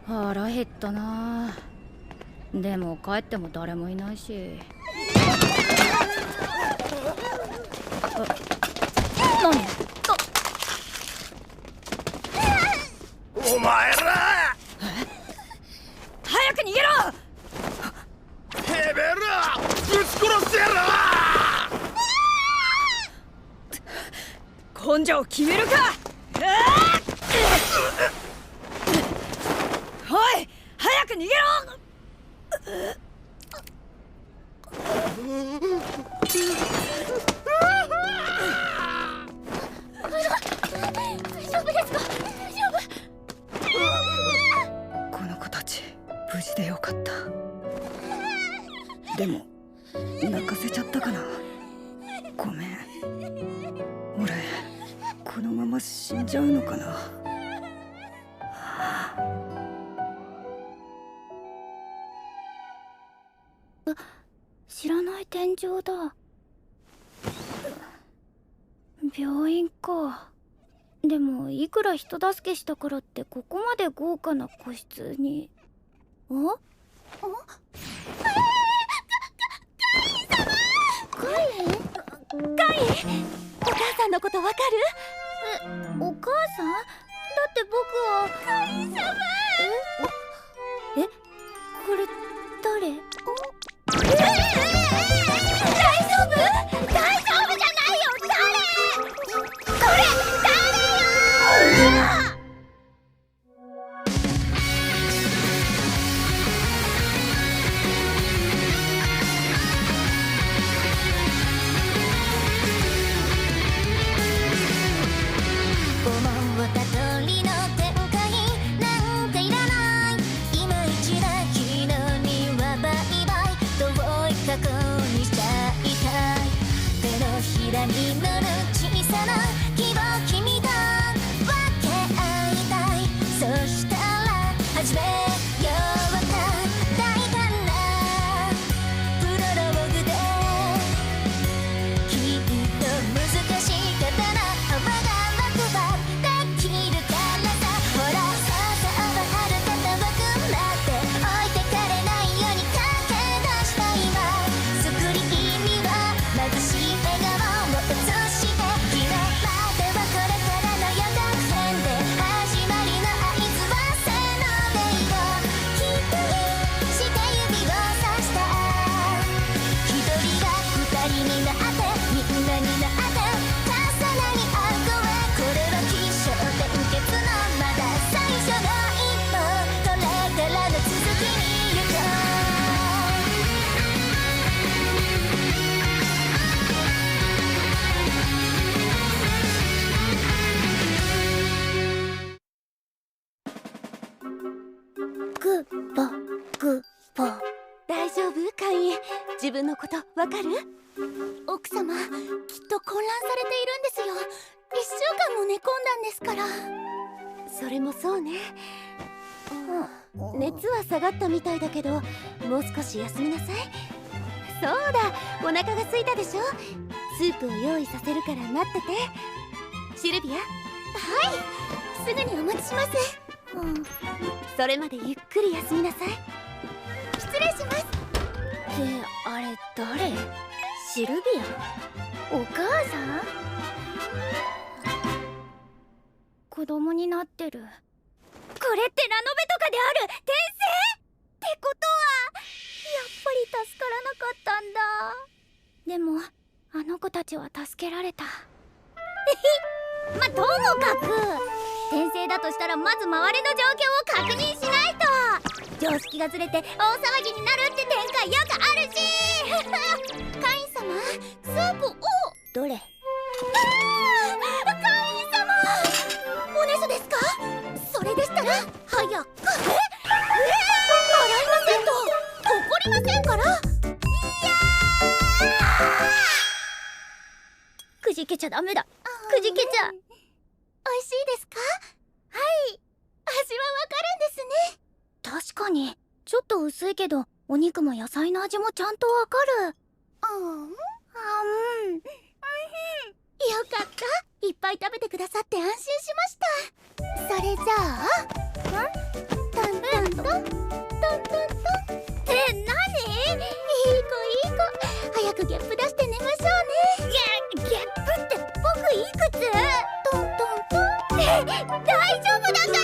腹減ったな。でも帰っても誰もいないし。何？お前ら！早く逃げろ！てめえらぶち殺してやる！根性を決めるか！おい、早く逃げろ！大丈夫ですか？大丈夫？この子たち無事でよかった。でも泣かせちゃったかな。ごめん。俺このまま死んじゃうのかな。知らない天井だ。病院か。でもいくら人助けしたからってここまで豪華な個室に。カイン？お母さんのことわかる？お母さん？だって僕はカイン様！これ誰？大丈夫じゃないよ！誰？これ誰よ！思った通りの展開なんかいらない。いまいちな昨日にはバイバイ。遠い過去にしちゃいたい。手のひらに乗る小さな希望、君と分け合いたい。そしたら始めようか。大胆なプロローグできっと難しい刀はまだ楽はできるからさ。ほらさあはるかたはくんだって置いてかれないように駆け出したいわ。スクリーンには眩しい笑顔を映して昨日まではこれからの予告編で始まりの合図はせーのでいこう。期待して指をさした一人が二人になってみんなになって重なり合う声。これは起承転結のまだ最初の一歩。これからの続きに行こグッポグッポ。大丈夫カイン？自分のことわかる？奥様きっと混乱されているんですよ。1週間も寝込んだんですから。それもそうね。熱は下がったみたいだけどもう少し休みなさい。そうだ、お腹が空いたでしょ。スープを用意させるから待ってて。シルビア？はい、すぐにお待ちします。それまでゆっくり休みなさい。失礼します。で、あれ誰？シルビア？お母さん？子供になってる。これってラノベとかである転生？ってことはやっぱり助からなかったんだ。でもあの子たちは助けられた。ま、ともかく転生だとしたらまず周りの状況を確認しないと。常識がずれて大騒ぎになるって展開よくあるし。カイン様、スープを。どれ？カイン様、おねしょですか？それでしたら早く。洗いませんと怒りませんから。くじけちゃダメだ。くじけちゃ。美味しいですか？はい、味はわかるんですね。確かにちょっと薄いけどお肉も野菜の味もちゃんとわかる。よかった。いっぱい食べてくださって安心しました。それじゃあタンタントントントントンって何？いい子いい子、早くゲップ出して寝ましょうね。ゲップって僕いくつ？トントントンって大丈夫だか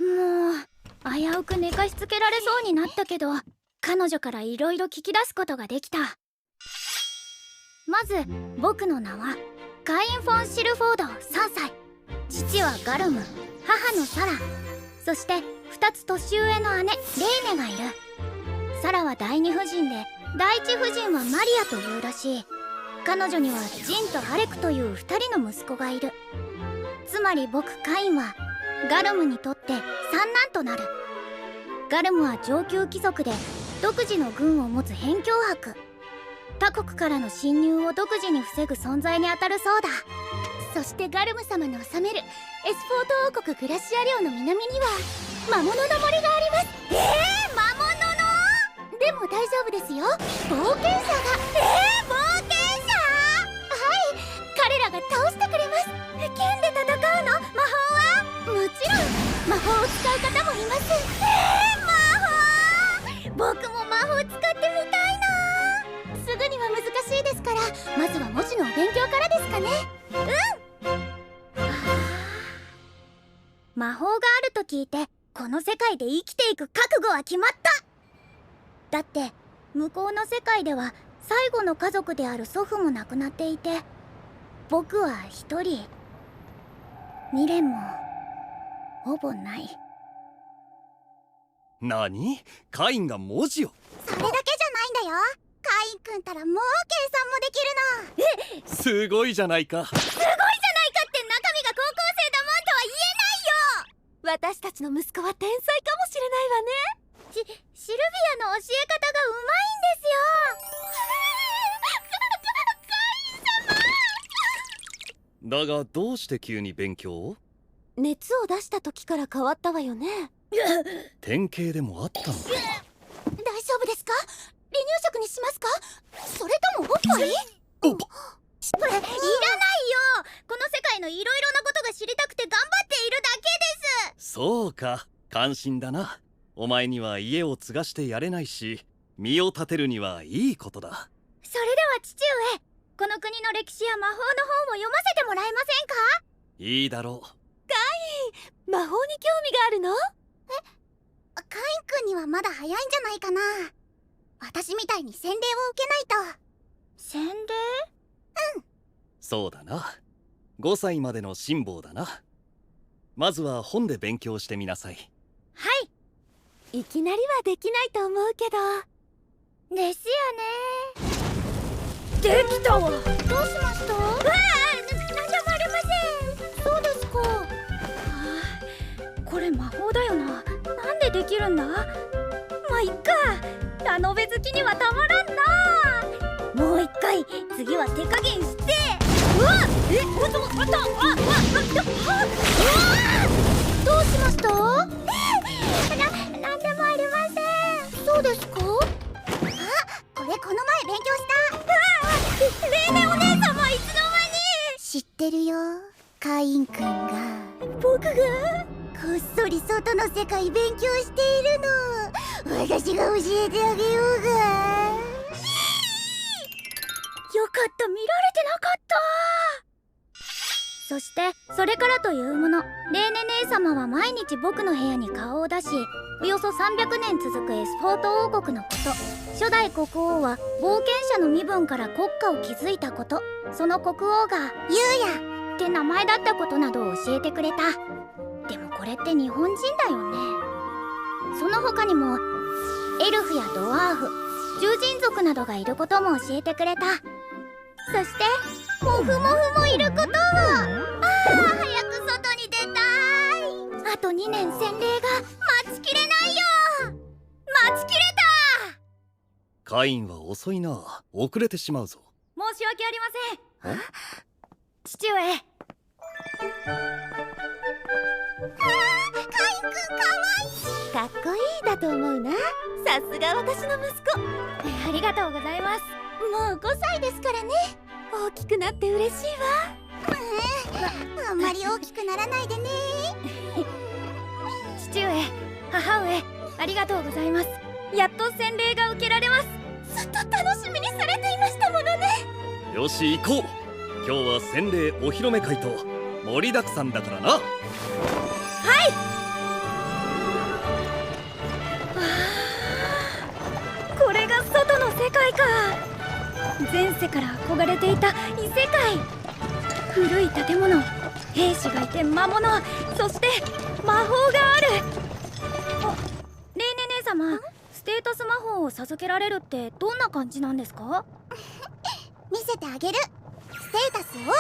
ら。もう危うく寝かしつけられそうになったけど、彼女からいろいろ聞き出すことができた。まず僕の名はカイン・フォン・シルフォード3歳。父はガルム、母のサラ、そして2つ年上の姉レイネがいる。サラは第二夫人で、第一夫人はマリアというらしい。彼女にはジンとアレクという2人の息子がいる。つまり僕カインはガルムにとって三男となる。ガルムは上級貴族で独自の軍を持つ辺境伯。他国からの侵入を独自に防ぐ存在にあたるそうだ。そしてガルム様の治めるエスフォート王国グラシア領の南には魔物の森があります。魔物の？でも大丈夫ですよ、冒険者が。冒険者？はい、彼らが倒してくれます。剣で戦うの？魔法は？もちろん魔法を使う方もいます。魔法？僕も魔法使ってみたいな。すぐには難しいですから、まずは文字のお勉強からですかね。魔法があると聞いて、この世界で生きていく覚悟は決まった。だって向こうの世界では最後の家族である祖父も亡くなっていて、僕は一人、未練もほぼない。何？カインが文字を？それだけじゃないんだよ。カインくんたらもう計算もできるの。すごいじゃないか。すごいじゃないかって中身が高校生だもんとは言えないよ。私たちの息子は天才かもしれないわね。シルビアの教え方がうまいんですよ。カイン様。だがどうして急に勉強を？熱を出した時から変わったわよね。典型でもあったのか。大丈夫ですか？離乳食にしますか？それともおっぱい？これいらないよ。この世界のいろいろなことが知りたくて頑張っているだけです。そうか、感心だな。お前には家を継がしてやれないし、身を立てるにはいいことだ。それでは父上、この国の歴史や魔法の本を読ませてもらえませんか？いいだろう。魔法に興味があるの？カイン君にはまだ早いんじゃないかな。私みたいに洗礼を受けないと。洗礼？そうだな。5歳までの辛抱だな。まずは本で勉強してみなさい。はい。いきなりはできないと思うけど。ですよね。できたわ。どうしました？なんでもありません。そうですか。これ魔法だよな。なんでできるんだ？まあいっか。ラノベ好きにはたまらんな。もう一回、次は手加減して。うわっ！あった！どうしました？なんでもありません。そうですか？これこの前勉強した。レイネお姉様、いつの間に？知ってるよ、カインくんが。僕が？こっそり外の世界勉強しているの。私が教えてあげようが。よかった、見られてなかった。そしてそれからというもの、レーネ姉様は毎日僕の部屋に顔を出し、およそ300年続くエスフォート王国のこと、初代国王は冒険者の身分から国家を築いたこと、その国王がユウヤって名前だったことなどを教えてくれた。でもこれって日本人だよね。その他にもエルフやドワーフ、獣人族などがいることも教えてくれた。そしてモフモフもいることを。早く外に出たい。あと2年洗礼が待ちきれないよ。待ちきれた。カインは遅いな。遅れてしまうぞ。申し訳ありません。父上。カインくんかわいい。かっこいいだと思うな。さすが私の息子。ありがとうございます。もう5歳ですからね。大きくなって嬉しいわ。あんまり大きくならないでね。父上、母上、ありがとうございます。やっと洗礼が受けられます。ずっと楽しみにされていましたものね。よし行こう。今日は洗礼お披露目会と盛りだくさんだからな。はい。これが外の世界か。前世から憧れていた異世界。古い建物、兵士がいて魔物、そして魔法がある。レイネ姉様、ステータス魔法を授けられるってどんな感じなんですか？見せてあげる。ステータスオープン。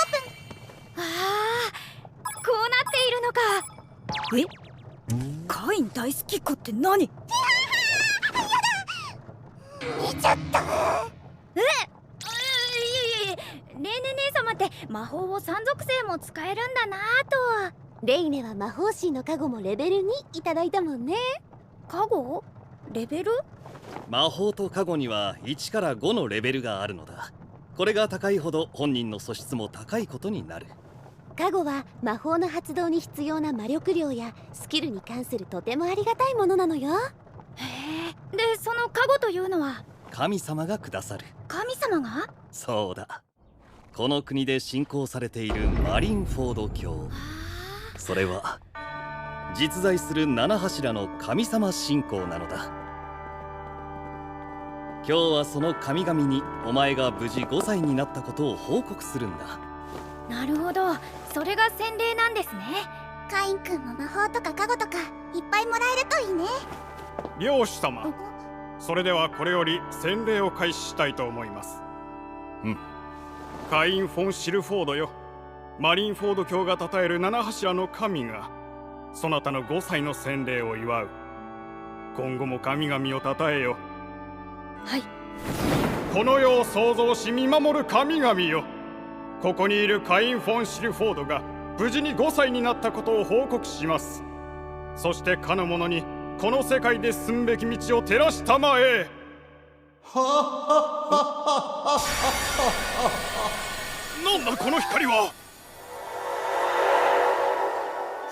ああ、こうなっているのか。カイン大好きっ子って何？見ちゃった。いえ、レイネ姉様って魔法を3属性も使えるんだなぁと。レイネは魔法師の加護もレベル2いただいたもんね。加護？レベル？魔法と加護には1から5のレベルがあるのだ。これが高いほど本人の素質も高いことになる。加護は魔法の発動に必要な魔力量やスキルに関するとてもありがたいものなのよ。へえ。で、その加護というのは神様がくださる。神様が？そうだ。この国で信仰されているマリンフォード教。それは実在する七柱の神様信仰なのだ。今日はその神々にお前が無事5歳になったことを報告するんだ。なるほど、それが洗礼なんですね。カインくんも魔法とか加護とかいっぱいもらえるといいね。領主様、それではこれより洗礼を開始したいと思います。カイン・フォン・シルフォードよ。マリンフォード教が称える七柱の神がそなたの5歳の洗礼を祝う。今後も神々を称えよ。はい。この世を創造し見守る神々よ。ここにいるカイン・フォン・シルフォードが無事に5歳になったことを報告します。そしてかの者にこの世界で進むべき道を照らしたまえ。なんだこの光は。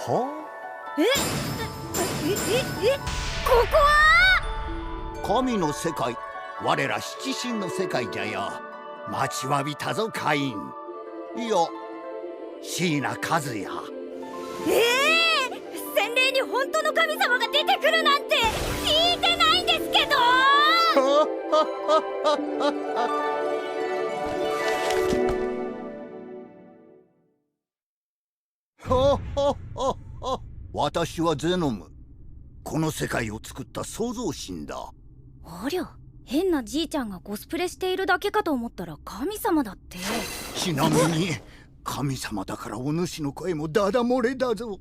ここは神の世界、我ら七神の世界じゃよ。待ちわびたぞカイン。いや、椎名和也。洗礼に本当の神様が出てくるなんて聞いてないんですけど。私はゼノム。この世界を作った創造神だ。ありゃ、変なじいちゃんがコスプレしているだけかと思ったら神様だって。ちなみに神様だからお主の声もダダ漏れだぞ。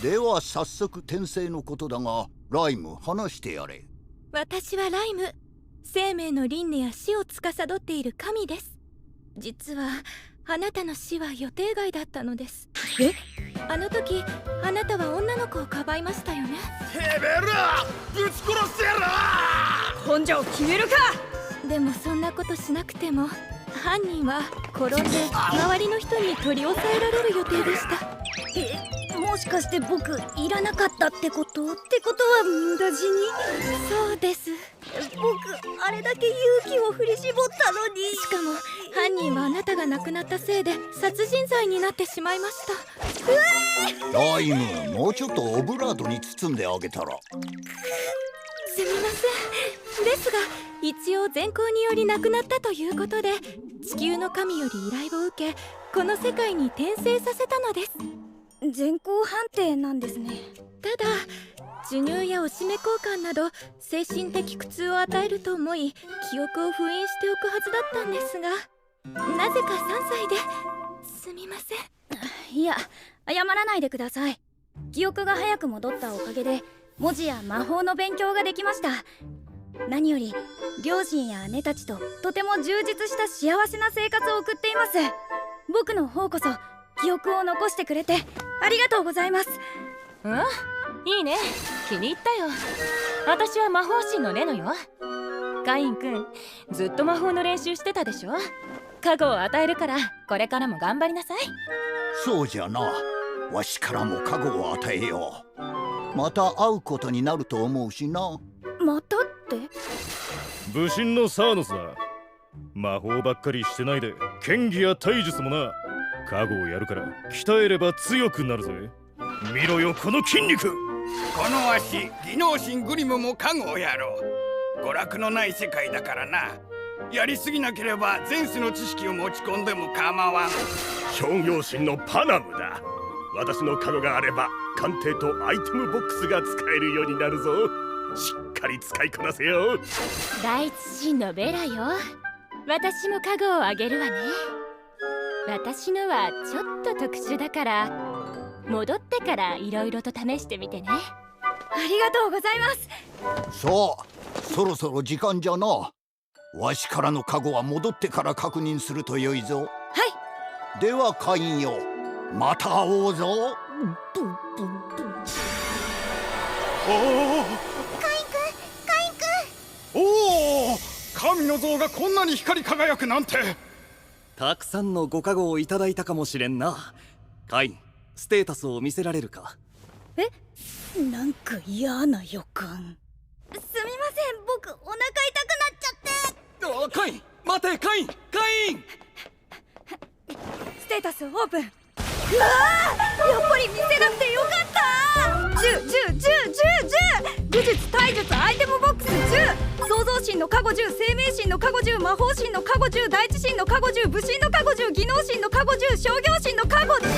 では早速転生のことだが、ライム話してやれ。私はライム。生命の輪廻や死を司っている神です。実はあなたの死は予定外だったのです。あの時あなたは女の子をかばいましたよね。てめえらぶち殺してやる。根性決めるか。でもそんなことしなくても犯人は転んで周りの人に取り押さえられる予定でした。もしかして僕いらなかったってこと？ってことは無駄死に？そうです。僕あれだけ勇気を振り絞ったのに。しかも犯人はあなたが亡くなったせいで殺人罪になってしまいました。ライム、もうちょっとオブラートに包んであげたら。すみません。ですが一応善行により亡くなったということで地球の神より依頼を受けこの世界に転生させたのです。善行判定なんですね。ただ授乳やおしめ交換など精神的苦痛を与えると思い記憶を封印しておくはずだったんですが、なぜか3歳ですみません。いや、謝らないでください。記憶が早く戻ったおかげで文字や魔法の勉強ができました。何より両親や姉たちととても充実した幸せな生活を送っています。僕の方こそ記憶を残してくれてありがとうございます。いいね、気に入ったよ。私は魔法神のレノよ。カインくん、ずっと魔法の練習してたでしょ。加護を与えるからこれからも頑張りなさい。そうじゃな、わしからも加護を与えよう。また会うことになると思うしな。またって？武神のサーノスだ。魔法ばっかりしてないで剣技や体術もな。加護をやるから鍛えれば強くなるぜ。見ろよこの筋肉。この足技能神グリムも加護をやろう。娯楽のない世界だからな。やりすぎなければ前世の知識を持ち込んでも構わん。商業神のパナムだ。私の加護があれば鑑定とアイテムボックスが使えるようになるぞ。しっかり使いこなせよ。大津神のベラよ。私も加護をあげるわね。私のはちょっと特殊だから戻ってからいろいろと試してみてね。ありがとうございます。さあ、そろそろ時間じゃな。わしからの加護は戻ってから確認するとよいぞ。はい。ではカインよ、また会おうぞ。おお、神の像がこんなに光り輝くなんて。たくさんのご加護をいただいたかもしれんな。カイン、ステータスを見せられるか？なんか嫌な予感。すみません、僕お腹痛くなっちゃって。カイン待て。カインステータスオープン。うわー、やっぱり見せなくてよかった。10武術、体術、アイテムボックス10、創造神の加護10、生命神の加護10、魔法神の加護10、大地神の加護10、武神の加護10、技能神の加護10、商業神の加護10。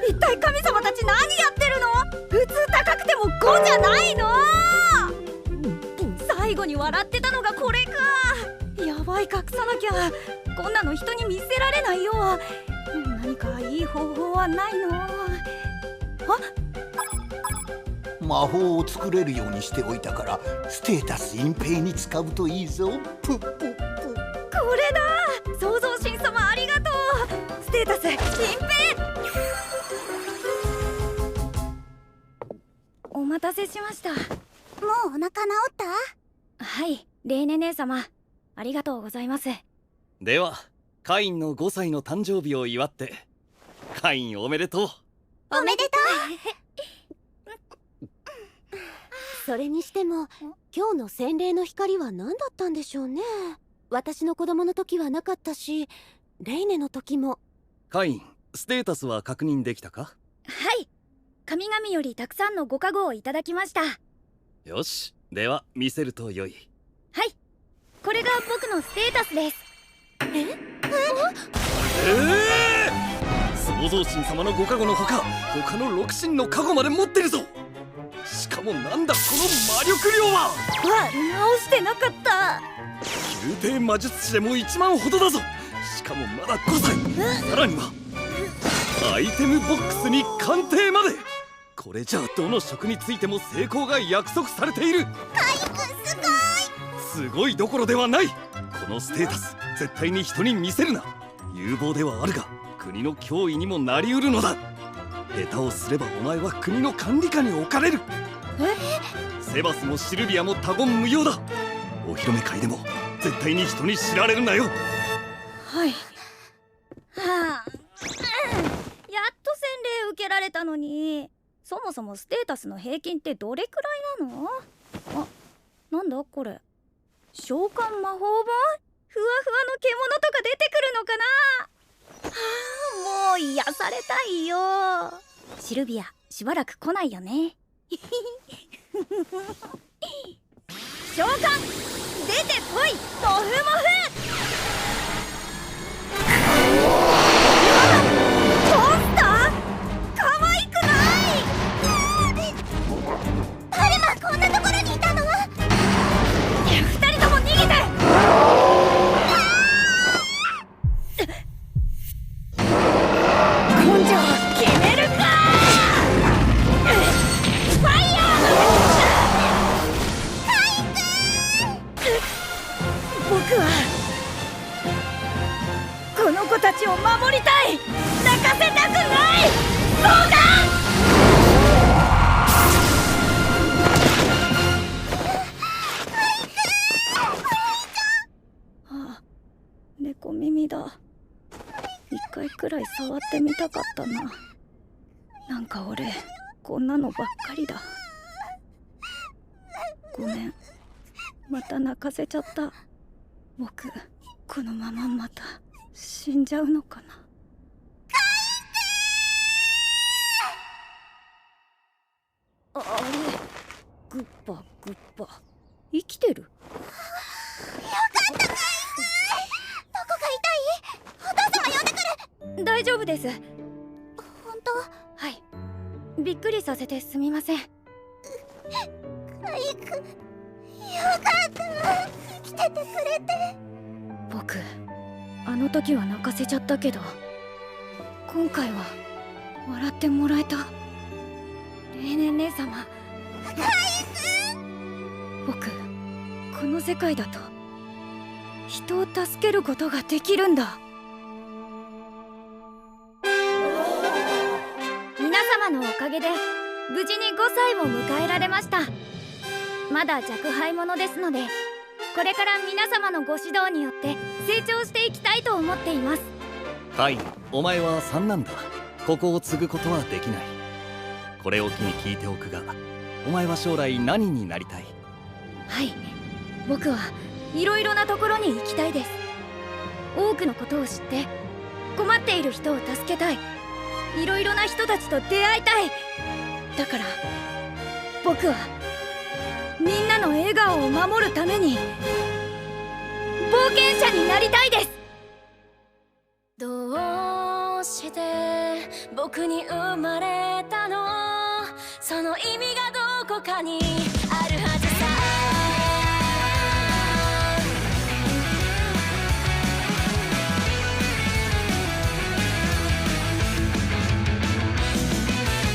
一体神様たち何やってるの？普通高くても5じゃないの？最後に笑ってたのがこれか。やばい、隠さなきゃ。こんなの人に見せられないよ。何かいい方法はないの？魔法を作れるようにしておいたからステータス隠蔽に使うといいぞ。プップップ。これだ。創造神様ありがとう。ステータス隠蔽。お待たせしました。もうお腹治った？はい、レーネ姉様ありがとうございます。ではカインの5歳の誕生日を祝ってカインおめでとう。おめでとう。それにしても今日の洗礼の光は何だったんでしょうね。私の子供の時はなかったし、レイネの時も。カイン、ステータスは確認できたか？はい、神々よりたくさんのご加護をいただきました。よし、では見せるとよい。はい、これが僕のステータスです。創造神様のご加護のほか他の6神の加護まで持ってるぞ。しかもなんだこの魔力量は。直してなかった。宮廷魔術師でも1万ほどだぞ。しかもまだ5歳。さらにはアイテムボックスに鑑定まで。これじゃあどの職についても成功が約束されている。カイ君すごい。すごいどころではない。このステータス絶対に人に見せるな。有望ではあるが国の脅威にもなりうるのだ。下手をすればお前は国の管理下に置かれる。セバスもシルビアも他言無用だ。お披露目会でも絶対に人に知られるなよ。はい。やっと洗礼受けられたのに。そもそもステータスの平均ってどれくらいなの？なんだこれ。召喚魔法本？ふわふわの獣とか出てくるのかな。もう癒されたいよ。シルビアしばらく来ないよね。召喚出てこいモフモフ。モンスター可愛くない。パルマこんなところにいたの2人とも逃げて。根性決めるか。ファイヤー。僕はこの子たちを守りたい。泣かせたくない。そうだ。猫耳だ。1回くらい触ってみたかったな。なんか俺こんなのばっかりだ。ごめん、また泣かせちゃった。僕このまままた死んじゃうのかな。あれ、グッパグッパ、生きてる。よかったかい。どこが痛い？お父様呼んでくる。大丈夫です。本当？はい。びっくりさせてすみません。かいくん、よかった。生きててくれて。僕あの時は泣かせちゃったけど、今回は笑ってもらえた。例年姉様、かいくん。僕この世界だと人を助けることができるんだ。皆様のおかげで無事に5歳を迎えられました。まだ若輩者ですので、これから皆様のご指導によって成長していきたいと思っています。カイン、お前は三男だ。ここを継ぐことはできない。これを機に聞いておくが、お前は将来何になりたい？はい、僕はいろいろなところに行きたいです。多くのことを知って困っている人を助けたい。いろいろな人たちと出会いたい。だから僕はみんなの笑顔を守るために冒険者になりたいです。どうして僕に生まれたの？その意味がどこかにあるはずさ。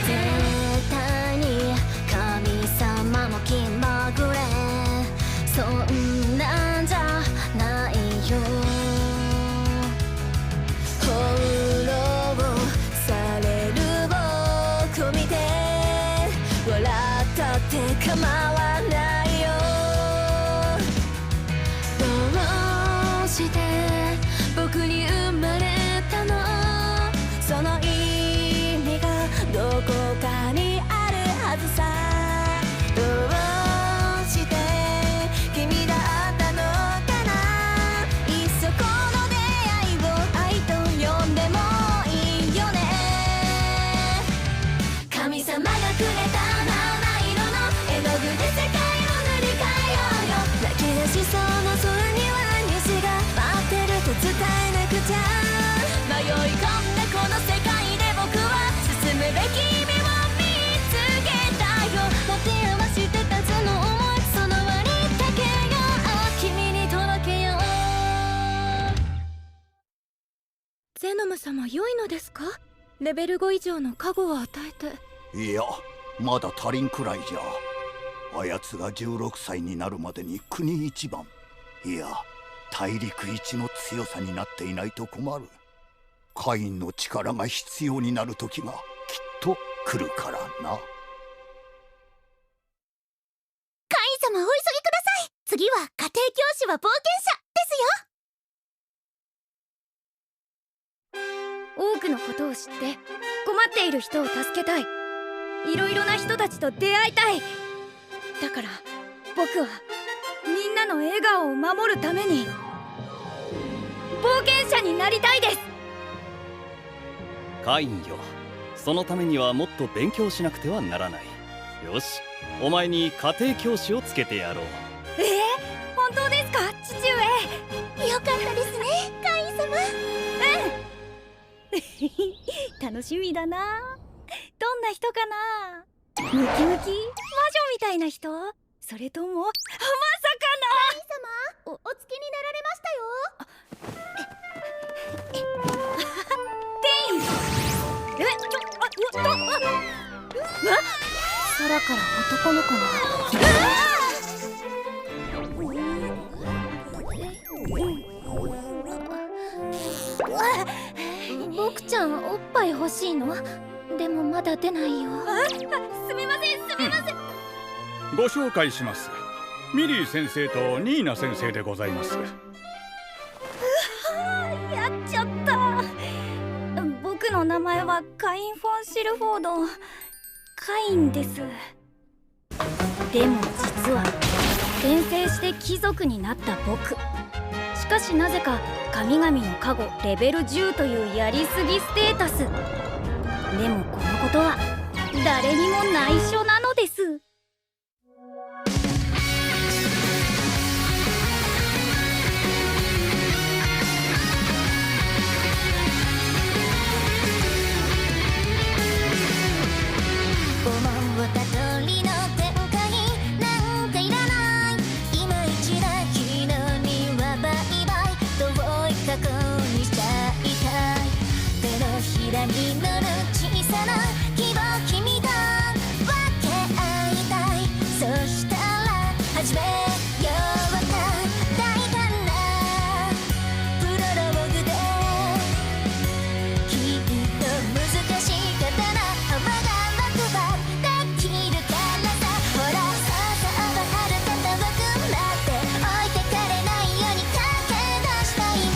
絶対に神様も気まぐれ、そんなんじゃないよ。翻弄される僕見て笑ったって構わないよ。どうして僕に生まれたの？その意味がどこかにあるはずさ。どうして君だったのかな。いっそこの出会いを愛と呼んでもいいよね。神様がくれた七色の絵の具で世界を塗り替えようよ。泣き出しそうな空には虹が待ってると伝えなくちゃ。迷い込んだこの世界で僕は進むべき意味を見つけたよ。持て余してたその想い、その割りかけよう。君に届けよう。ゼノム様良いのですか？レベル5以上の加護を与えて。いや、まだ足りんくらいじゃ。あやつが16歳になるまでに国一番、いや大陸一の強さになっていないと困る。カインの力が必要になる時がきっと来るからな。カイン様お急ぎください。次は家庭教師は冒険者ですよ。多くのことを知って困っている人を助けたい。いろいろな人たちと出会いたい。だから僕はみんなの笑顔を守るために冒険者になりたいです。カインよ、そのためにはもっと勉強しなくてはならない。よし、お前に家庭教師をつけてやろう。本当ですか、父上。よかったですね、カイン様。楽しみだな。どんな人かな。ムキムキ魔女みたいな人？それともまさかカイン様、お付きになられましたよ。空から男の子が。僕ちゃんおっぱい欲しいの？でもまだ出ないよ。すみません、すみません。ご紹介します。ミリー先生とニーナ先生でございます。やっちゃった。僕の名前はカイン・フォン・シルフォード。カインです。でも実は転生して貴族になった僕。しかしなぜか神々の加護レベル10というやりすぎステータス。でもこのことは誰にも内緒なのです。思った通りの展開なんかいらない。今一だ昨日にはバイバイ遠い過去にしちゃいたい。手のひらに乗る小さな希望君と分け合いたい。そしたら始めようか大胆なプロローグできっと難しい刀幅がワクワクできるからさ。ほらそうそうはるか遠くなって置いてかれないように駆け出した今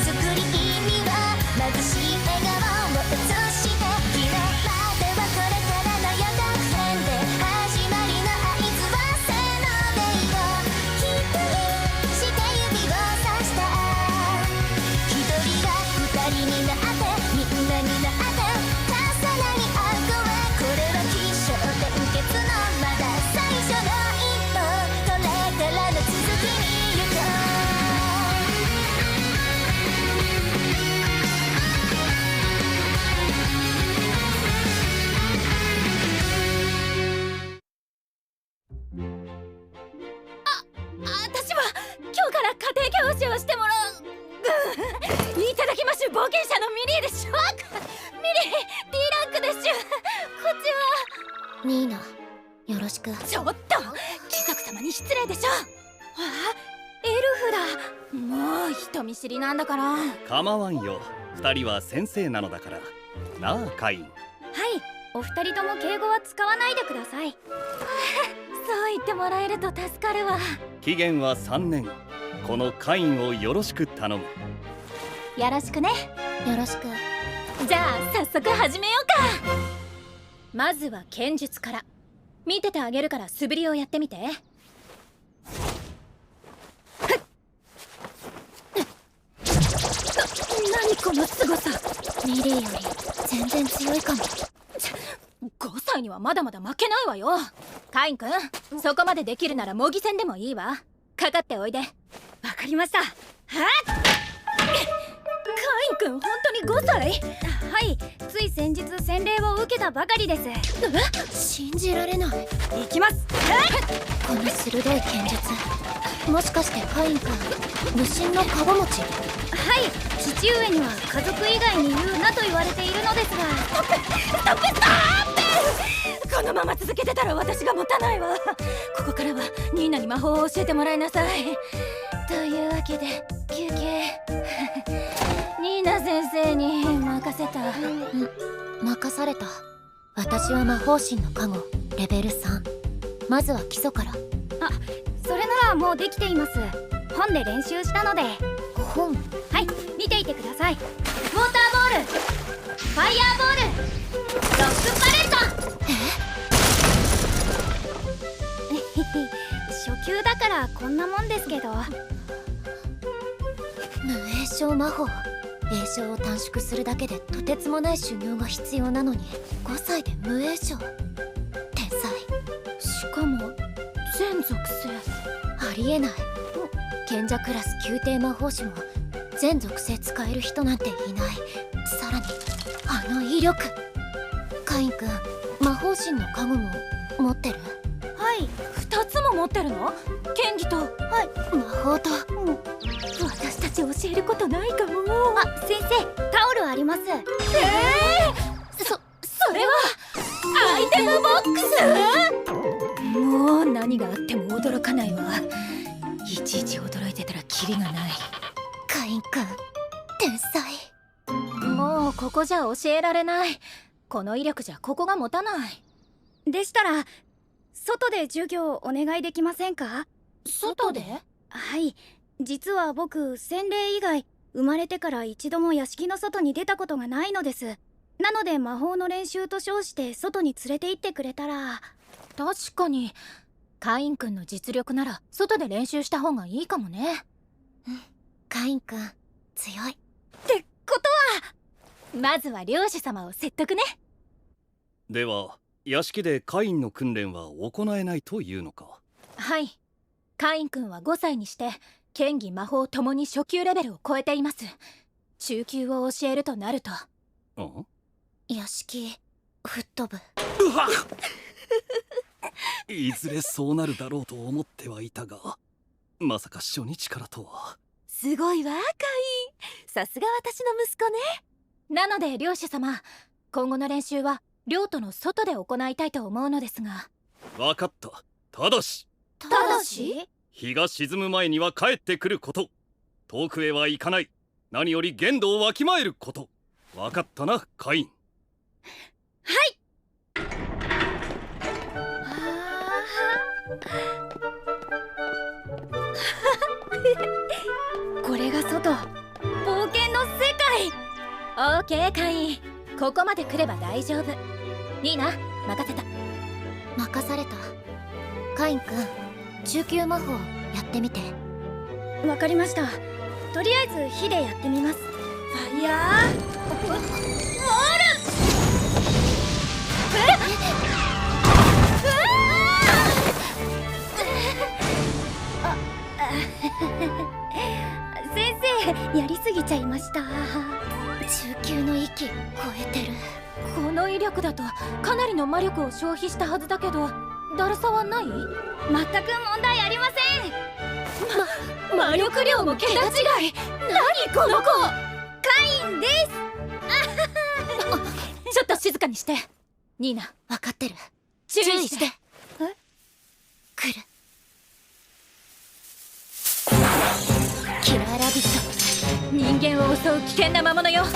スクリーンには眩しい笑顔を映して昨日まではこれからの予告編で始まりの合図はせーのでいこう。期待して指をさした一人が二人になってみんなになって重なり合う声。これは起承転結のまだ最初の一歩。これからの続きに行こう。私は今日から家庭教師をしてもらういただきましゅ冒険者のミリーでしょ。ミリー D ランクでしゅ。こっちはニーナよろしく。ちょっと貴族様に失礼でしょ。エルフだ。もう人見知りなんだから。はい、構わんよ。二人は先生なのだからなあカイン。お二人とも敬語は使わないでください。そう言ってもらえると助かるわ。期限は3年。このカインをよろしく頼む。よろしくね。よろしく。じゃあ早速始めようか。まずは剣術から。見ててあげるから素振りをやってみて。何この凄さ。ミリーより全然強いかも。5歳にはまだまだ負けないわよ。カインくん、そこまでできるなら模擬戦でもいいわ。かかっておいで。わかりました。はっカインくん、本当に5歳？はい、つい先日洗礼を受けたばかりです。信じられない。行きます。この鋭い剣術、もしかしてカイン君無心のカゴ持ち？はい、父上には家族以外に言うなと言われているのですが。ストップこのまま続けてたら私が持たないわ。ここからはニーナに魔法を教えてもらいなさい。というわけで休憩。ニーナ先生に任せた。任された。私は魔法神の加護レベル3。まずは基礎から。あ、それならもうできています。本で練習したので。本？はい、見ていてください。ウォーターボール、ファイヤーボール、ロックパレット。初級だからこんなもんですけど。無栄唱魔法。栄唱を短縮するだけでとてつもない修行が必要なのに5歳で無栄唱。天才。しかも全属性。ありえない。賢者クラス宮廷魔法師も全属性使える人なんていない。さらにあの威力。カイン君、魔法神の加護も持ってる？はい、2つも持ってるの？剣技と。はい、魔法と。私たち教えることないかも。あ、先生、タオルあります。それはアイテムボックス？もう何があっても驚かないわ。いちいち驚いてたらキリがない。カイン君、天才。もうここじゃ教えられない。この威力じゃここが持たない。でしたら外で授業お願いできませんか？外で？はい、実は僕洗礼以外生まれてから一度も屋敷の外に出たことがないのです。なので魔法の練習と称して外に連れて行ってくれたら。確かにカインくんの実力なら外で練習した方がいいかもね。カインくん強い。ってことはまずは領主様を説得ね。では屋敷でカインの訓練は行えないというのか。はい、カインくんは5歳にして剣技魔法ともに初級レベルを超えています。中級を教えるとなると屋敷吹っ飛ぶ。いずれそうなるだろうと思ってはいたが、まさか初日からとは。すごいわカイン、さすが私の息子ね。なので領主様、今後の練習は領との外で行いたいと思うのですが。分かった。ただし日が沈む前には帰ってくること、遠くへは行かない、何より限度をわきまえること。分かったなカイン。これが外、冒険の世界。オーケーカイン、ここまで来れば大丈夫。いいな、任せた。任された。カインくん中級魔法やってみて。わかりました。とりあえず火でやってみます。ファイヤー先生、やりすぎちゃいました。中級の域超えてる。この威力だとかなりの魔力を消費したはずだけど、だるさはない？全く問題ありません。魔力量も桁違い。何この子。カインです。ちょっと静かにして。ニーナ、分かってる。注意して。来る。キラーラビット、人間を襲う危険な魔物よ。カイ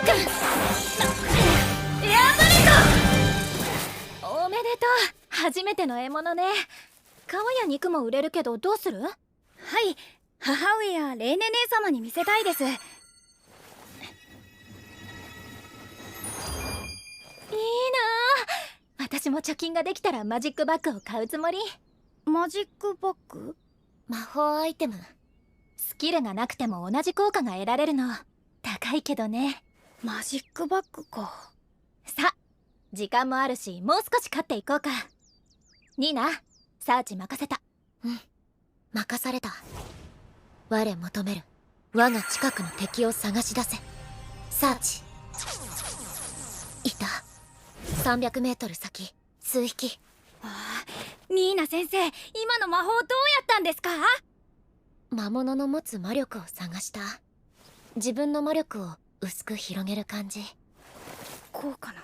君、おめでとう。初めての獲物ね。皮や肉も売れるけどどうする？はい、母上やレーネ姉様に見せたいです。いいなあ、私も貯金ができたらマジックバッグを買うつもり。マジックバッグ？魔法アイテム。スキルがなくても同じ効果が得られるの。高いけどね。マジックバッグか。さ、時間もあるし、もう少し買っていこうか。ニーナ、サーチ任せた。任された。我求める。我が近くの敵を探し出せ。サーチ。いた。300メートル先、数匹。ニーナ先生、今の魔法どうやったんですか？魔物の持つ魔力を探した。自分の魔力を薄く広げる感じ。こうかな。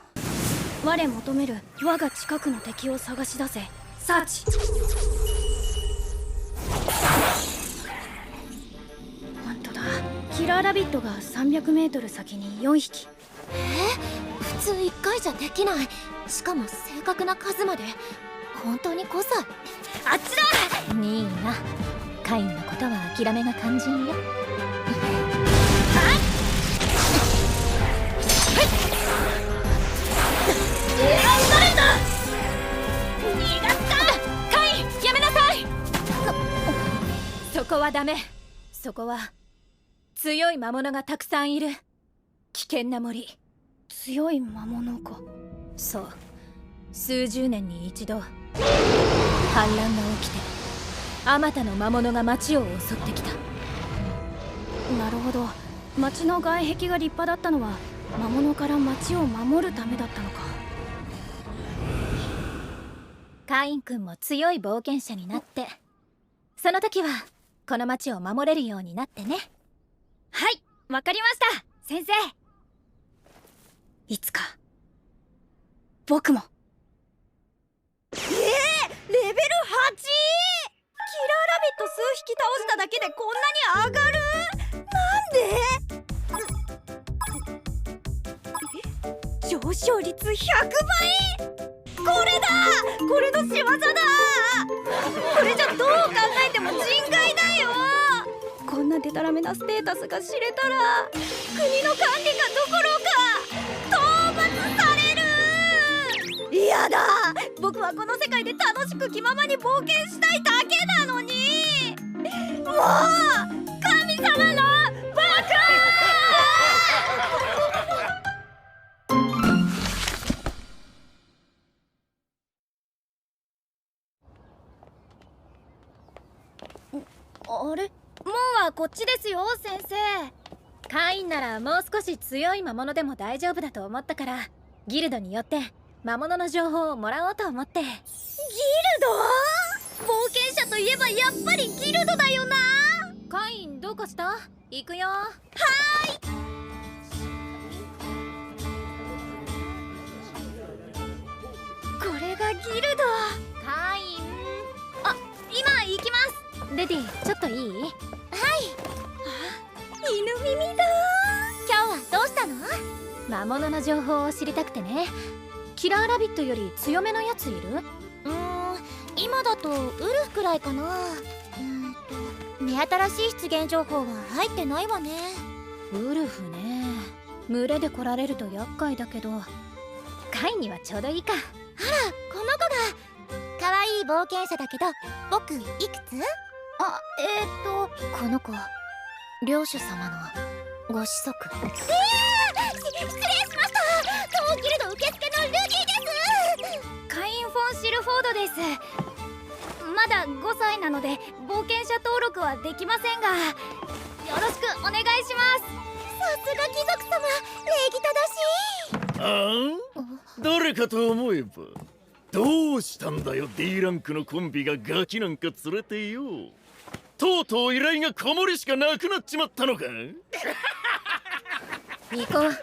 我求める我が近くの敵を探し出せ。サーチ。本当だ。キラーラビットが300メートル先に4匹。普通1回じゃできない。しかも正確な数まで。本当に5歳。あっちだ。ニーナ、カインのことは諦めが肝心よ。逃がすか！カイン、やめなさい！そこはダメ。そこは強い魔物がたくさんいる危険な森。強い魔物か。そう、数十年に一度反乱が起きて、あまたの魔物が町を襲ってきた。なるほど。町の外壁が立派だったのは魔物から町を守るためだったのか。カイン君も強い冒険者になって、その時はこの町を守れるようになってね。はい、わかりました、先生。いつか僕も。レベル 8！ キラーラビット数匹倒しただけでこんなに上がる？なんで？上昇率100倍！これだ！これの仕業だ！これじゃどう考えても人外だよ！こんななデタラメなステータスが知れたら国の管理がどころか討伐される。嫌だ、僕はこの世界で楽しく気ままに冒険したいだけなのに。もう神様のバカあれ、門はこっちですよ先生。カインならもう少し強い魔物でも大丈夫だと思ったから、ギルドによって魔物の情報をもらおうと思って。ギルド？冒険者といえばやっぱりギルドだよな。カインどうかした？行くよ。はーい。これがギルド。カイン。あ、今行きます。レディ、ちょっといい？はい。犬耳だ。今日はどうしたの？魔物の情報を知りたくてね。キラーラビットより強めのやついる？今だとウルフくらいかな。目新しい出現情報は入ってないわね。ウルフね。群れで来られると厄介だけど、カインにはちょうどいいか。あら、この子が可愛い冒険者だけど、僕いくつ？あ、この子、領主様のご子息。失礼しました。当ギルド受付のルディです。カイン・フォン・シルフォードです。まだ5歳なので冒険者登録はできませんが、よろしくお願いします。さすが貴族様、礼儀正しい。誰かと思えば、どうしたんだよ D ランクのコンビがガキなんか連れてよ。とうとう依頼がこもりしかなくなっちまったのか。行こう。待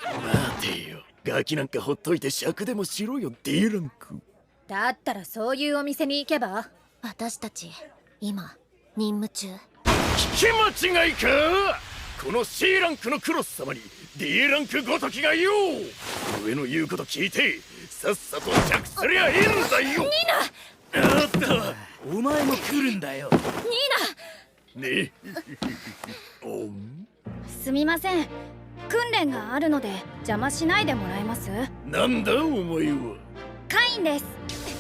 てよ、ガキなんかほっといて尺でもしろよ D ランク。だったらそういうお店に行けば。私たち今任務中。聞き間違いか。この C ランクのクロス様に D ランクごときがよ、上の言うこと聞いてさっさと着すりゃいいんだよ。ニーナ、あったお前も来るんだよニね。おん、すみません、訓練があるので邪魔しないでもらえます？なんだお前は。カインです。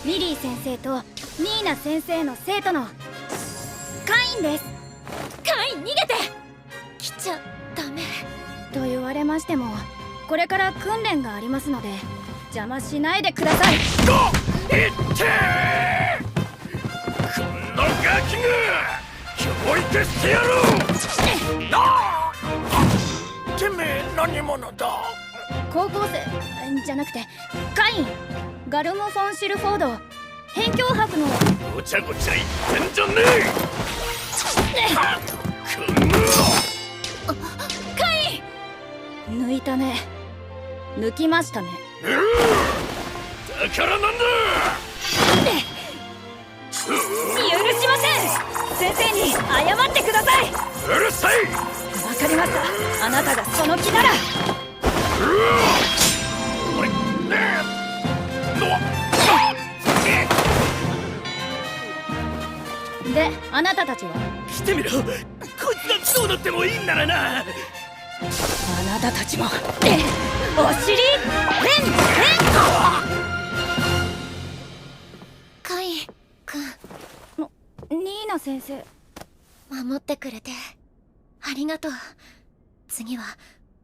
ミリー先生とニーナ先生の生徒のカインです。カイン逃げて。来ちゃダメと言われましても、これから訓練がありますので邪魔しないでください。いってー、こんなガキが教育してやろう。ああ、てめえ何者だ。高校生じゃなくてカイン、ガルム・フォン・シルフォード、辺境博の。ごちゃごちゃ言ってんじゃねえ。くんのカイン、抜いたね。抜きましたね。だからなんだ。許しません。先生に謝ってください。うるさい。わかりました。あなたがその気なら。で、あなたたちは？来てみろ。こいつがどうなってもいいんならな。あなたたちもお尻カインくん、ニーナ先生、守ってくれてありがとう。次は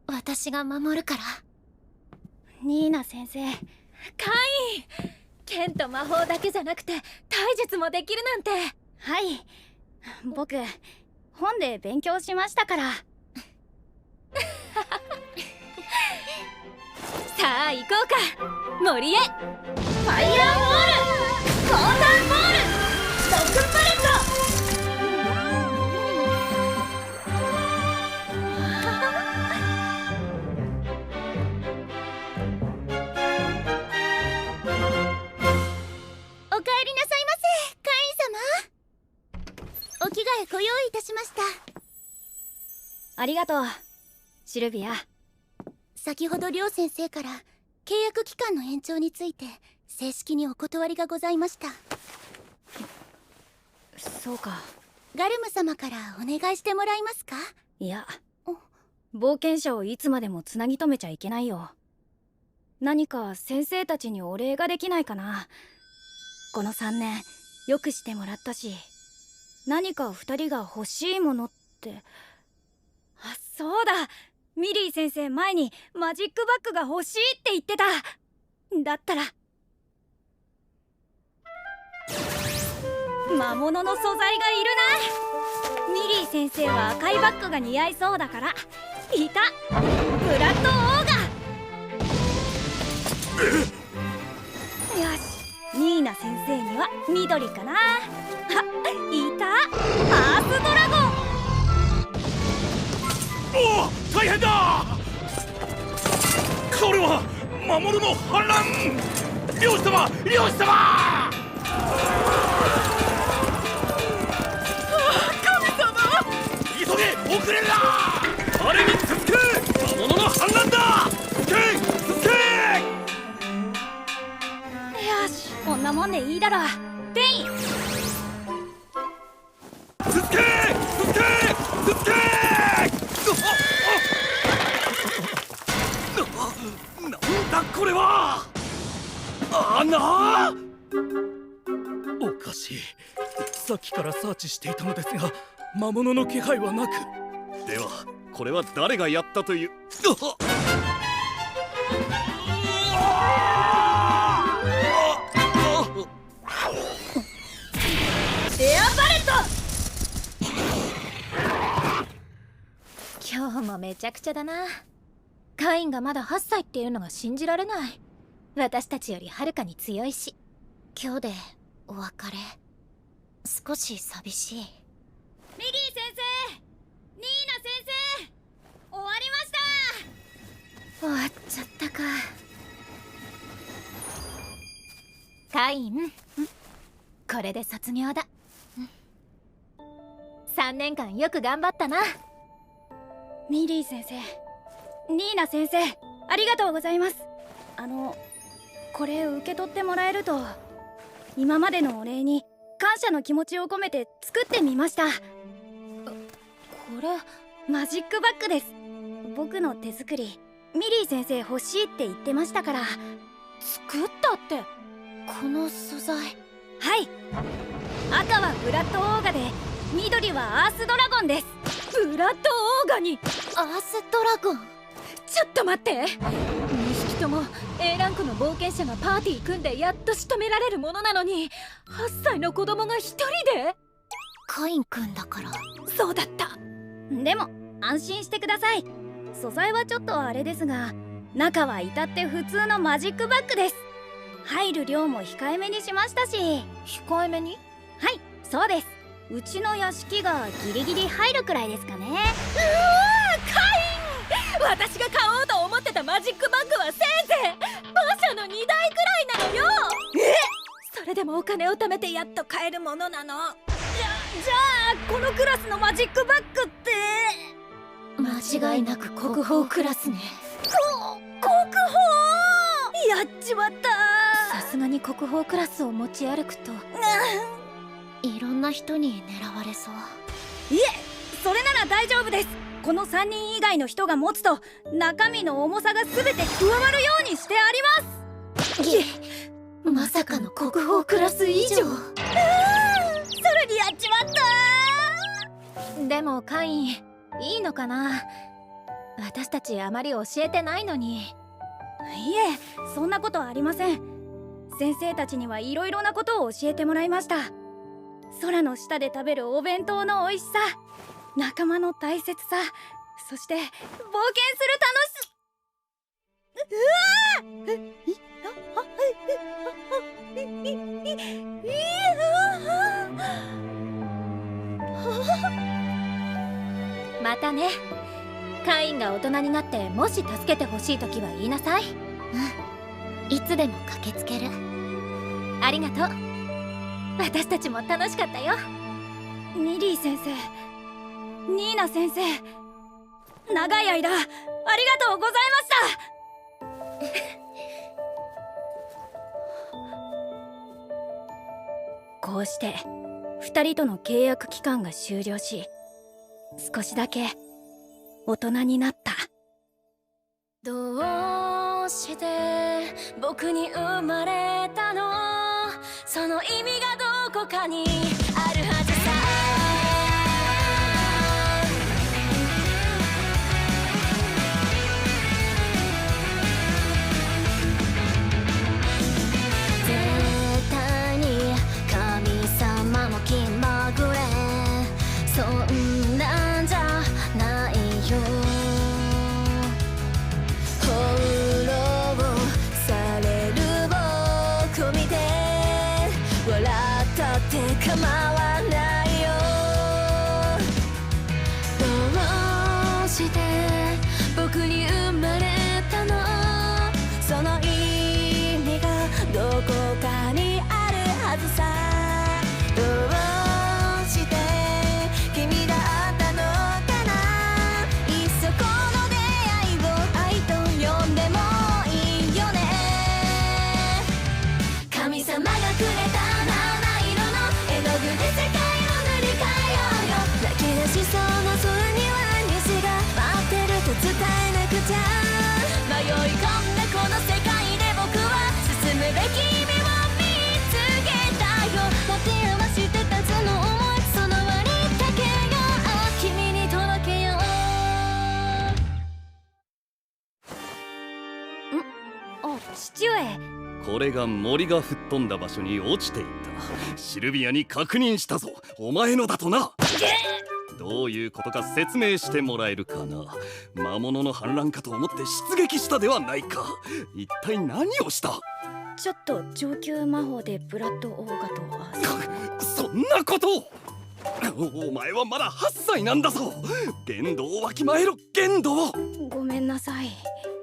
私が守るから。ニーナ先生。カイン、剣と魔法だけじゃなくて体術もできるなんて。はい、僕本で勉強しましたから。さあ行こうか、森へ。ファイヤーボール、コータンボール、ストックパレット。おかえりなさいませ、カイン様。お着替えご用意いたしました。ありがとうシルビア。先ほど亮先生から契約期間の延長について正式にお断りがございました。そうか。ガルム様からお願いしてもらえますか？いや、冒険者をいつまでもつなぎ止めちゃいけないよ。何か先生たちにお礼ができないかな。この3年よくしてもらったし、何か2人が欲しいものって。あ、そうだ、ミリー先生前にマジックバッグが欲しいって言ってた。だったら魔物の素材がいるな。ミリー先生は赤いバッグが似合いそうだから。いた、ブラッドオーガ。よし、ニーナ先生には緑かな。あ、いた、アースドラゴン。おお、大変だ。これは魔物の反乱。漁師様、漁師様。急げ、遅れるな。あれに続け、魔物の反乱だ。続け、続け。よし、こんなもんでいいだろ。デイン、続け、続け、続け。なんだこれは。あな。おかしい。さっきからサーチしていたのですが、魔物の気配はなく。ではこれは誰がやったという。エアバレット。今日もめちゃくちゃだな。カインがまだ8歳っていうのが信じられない。私たちよりはるかに強いし。今日でお別れ。少し寂しい。ミリー先生、ニーナ先生、終わりました。終わっちゃったか。カイン、これで卒業だ。3年間よく頑張ったな。ミリー先生、ニーナ先生、ありがとうございます。これ受け取ってもらえると、今までのお礼に感謝の気持ちを込めて作ってみました。これマジックバッグです。僕の手作り。ミリー先生欲しいって言ってましたから。作ったって。この素材。はい、赤はブラッドオーガで、緑はアースドラゴンです。ブラッドオーガにアースドラゴン。ちょっと待って。2匹とも A ランクの冒険者がパーティー組んでやっと仕留められるものなのに、8歳の子供が1人で。カインくんだから。そうだった。でも安心してください。素材はちょっとあれですが、中は至って普通のマジックバッグです。入る量も控えめにしましたし。控えめに？はい、そうです。うちの屋敷がギリギリ入るくらいですかね。うわー、カイン！私が買おうと思ってたマジックバッグはせいぜい馬車の2台くらいなのよ。それでもお金を貯めてやっと買えるものなの。じゃあこのクラスのマジックバッグって。間違いなく国宝クラスね。国宝！やっちまった。さすがに国宝クラスを持ち歩くといろんな人に狙われそう。いえ、それなら大丈夫です。この3人以外の人が持つと中身の重さが全て加わるようにしてあります。まさかの国宝クラス以上。さらにやっちまった。でもカイン、いいのかな。私たちあまり教えてないのに。いえ、そんなことありません。先生たちにはいろいろなことを教えてもらいました。空の下で食べるお弁当の美味しさ、仲間の大切さ、そして冒険する楽しまたね。カインが大人になってもし助けてほしいときは言いなさい。いつでも駆けつける。ありがとう。私たちも楽しかったよ。ミリー先生、ニーナ先生、長い間ありがとうございました。こうして2人との契約期間が終了し、少しだけ大人になった。どうして僕に生まれたの？その意味がどこかにあるはずさ。絶対に神様も気まぐれ、そんなんじゃないよ。翻弄される僕を見て笑ったって構わないよ。どうして僕に生まれたの？その意味がどこかにあるはずさ。どうして君だったのかな。いっそこの出会いを愛と呼んでもいいよね。神様がくれた七色の絵の具で世界を塗り替えようよ。泣き出しそうな空には虹が待ってると伝えなくちゃ。迷い込んだこの世界で僕は進むべき意味を見つけたよ。持て余してたその想い、その輪にかけよう。君に届けよう。父上。これが森が吹っ飛んだ場所に落ちていた。シルビアに確認したぞ。お前のだとな。どういうことか説明してもらえるかな。魔物の反乱かと思って出撃したではないか。一体何をした？ちょっと上級魔法でブラッドオーガとそんなことを。お前はまだ8歳なんだぞ。限度をわきまえろ、限度を。ごめんなさい。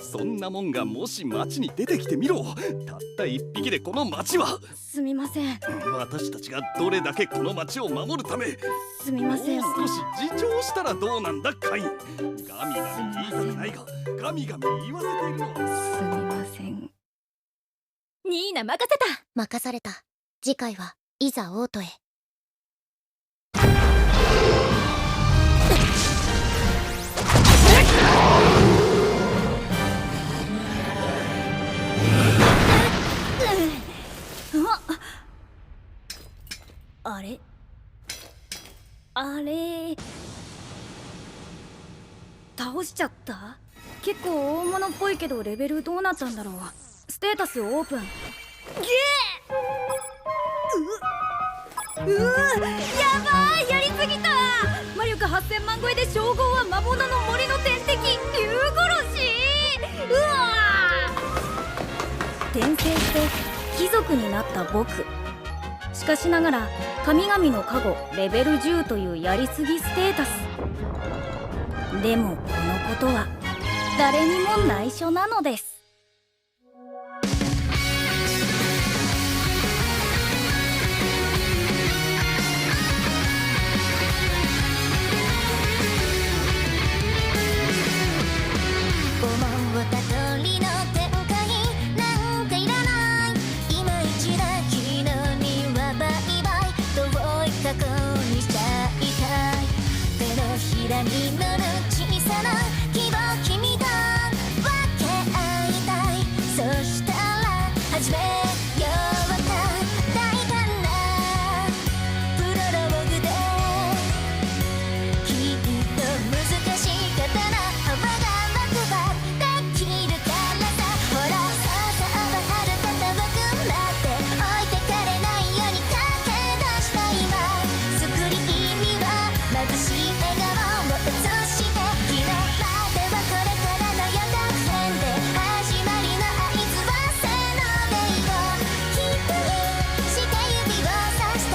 そんなもんがもし町に出てきてみろ。たった一匹でこの町は。すみません。私たちがどれだけこの町を守るため。すみません。もう少し自重したらどうなんだカイン。ガミガミ言いたくないがガミガミ言わせているのは。すみません。ニーナ任せた。任された。次回はいざ王都へ。あれあれ倒しちゃった。結構大物っぽいけどレベルどうなったんだろう。ステータスオープン。ゲーやばい、やりすぎた。魔力8000万超えで称号は魔物の森の天敵竜殺し。うわ転生して貴族になった僕。しかしながら神々の加護レベル10というやりすぎステータス。でもこのことは誰にも内緒なのです。思った通りの展開なんていらない。今一だ昨日にはバイバイ遠い過去にしちゃいたい。手のひらに乗る小さな希望君と分け合いたい。そしたら始めようか大胆なプロローグで。きっと難しい刀幅が枠ばできるからさ。ほらさあはるかたばくなって置いてかれないように駆け出した今。スクリーンには眩しい笑顔を映して。昨日まではこれからの予告編で始まりの合図はせーのでいこう。キープして指をさした。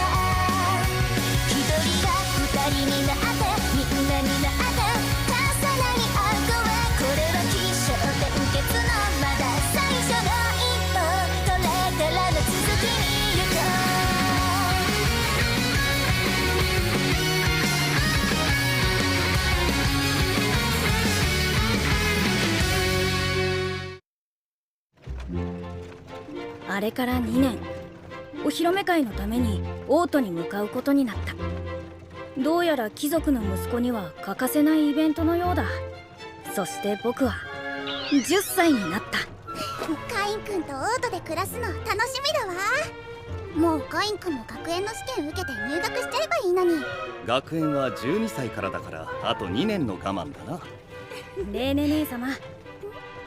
一人が二人になってみんなになって重なり合う声。これは起承転結のまだ最初の一歩。これからの続きに行こあれから2年。お披露目会のために王都に向かうことになった。どうやら貴族の息子には欠かせないイベントのようだ。そして僕は10歳になった。カインくんとオートで暮らすの楽しみだわ。もうカインくんも学園の試験受けて入学しちゃえばいいのに。学園は12歳からだからあと2年の我慢だな。レーネ姉様、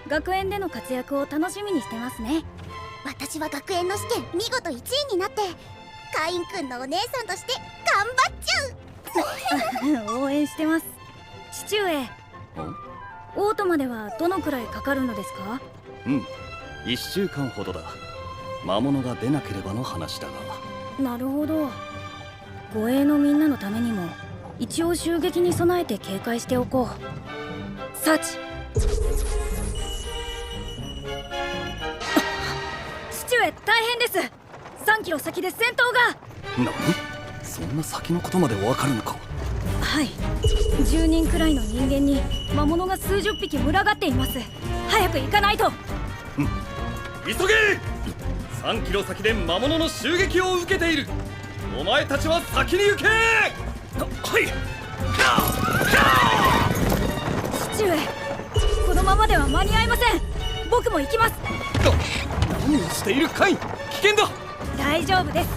学園での活躍を楽しみにしてますね。私は学園の試験見事1位になってカインくんのお姉さんとして頑張っちゃう。応援してます。父上、オートまではどのくらいかかるのですか？1週間ほどだ。魔物が出なければの話だが。なるほど。護衛のみんなのためにも一応襲撃に備えて警戒しておこう。サーチ。父上、大変です。3キロ先で戦闘が。何？そんな先のことまでわかるのか？はい、10人くらいの人間に魔物が数十匹群がっています。早く行かないと。急げ！3キロ先で魔物の襲撃を受けている。お前たちは先に行け！はい。父上、このままでは間に合いません。僕も行きます。何をしているカイン、危険だ。大丈夫です。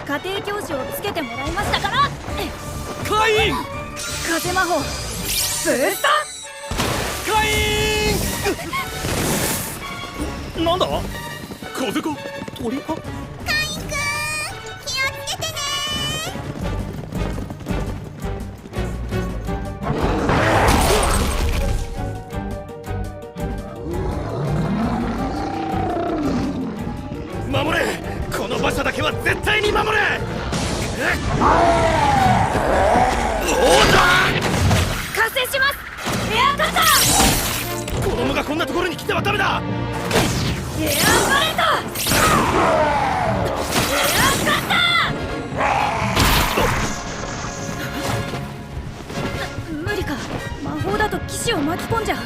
家庭教師をつけてもらいましたから。カイン！風魔法ブースト！カイン！なんだ？風か？鳥か？カインくん気をつけてね。守れ！この馬車だけは絶対に守れ！完成します。エアカッター！子供がこんなところに来てはダメだ！エアバレット！エアカッター！無理か。魔法だと騎士を巻き込んじゃう。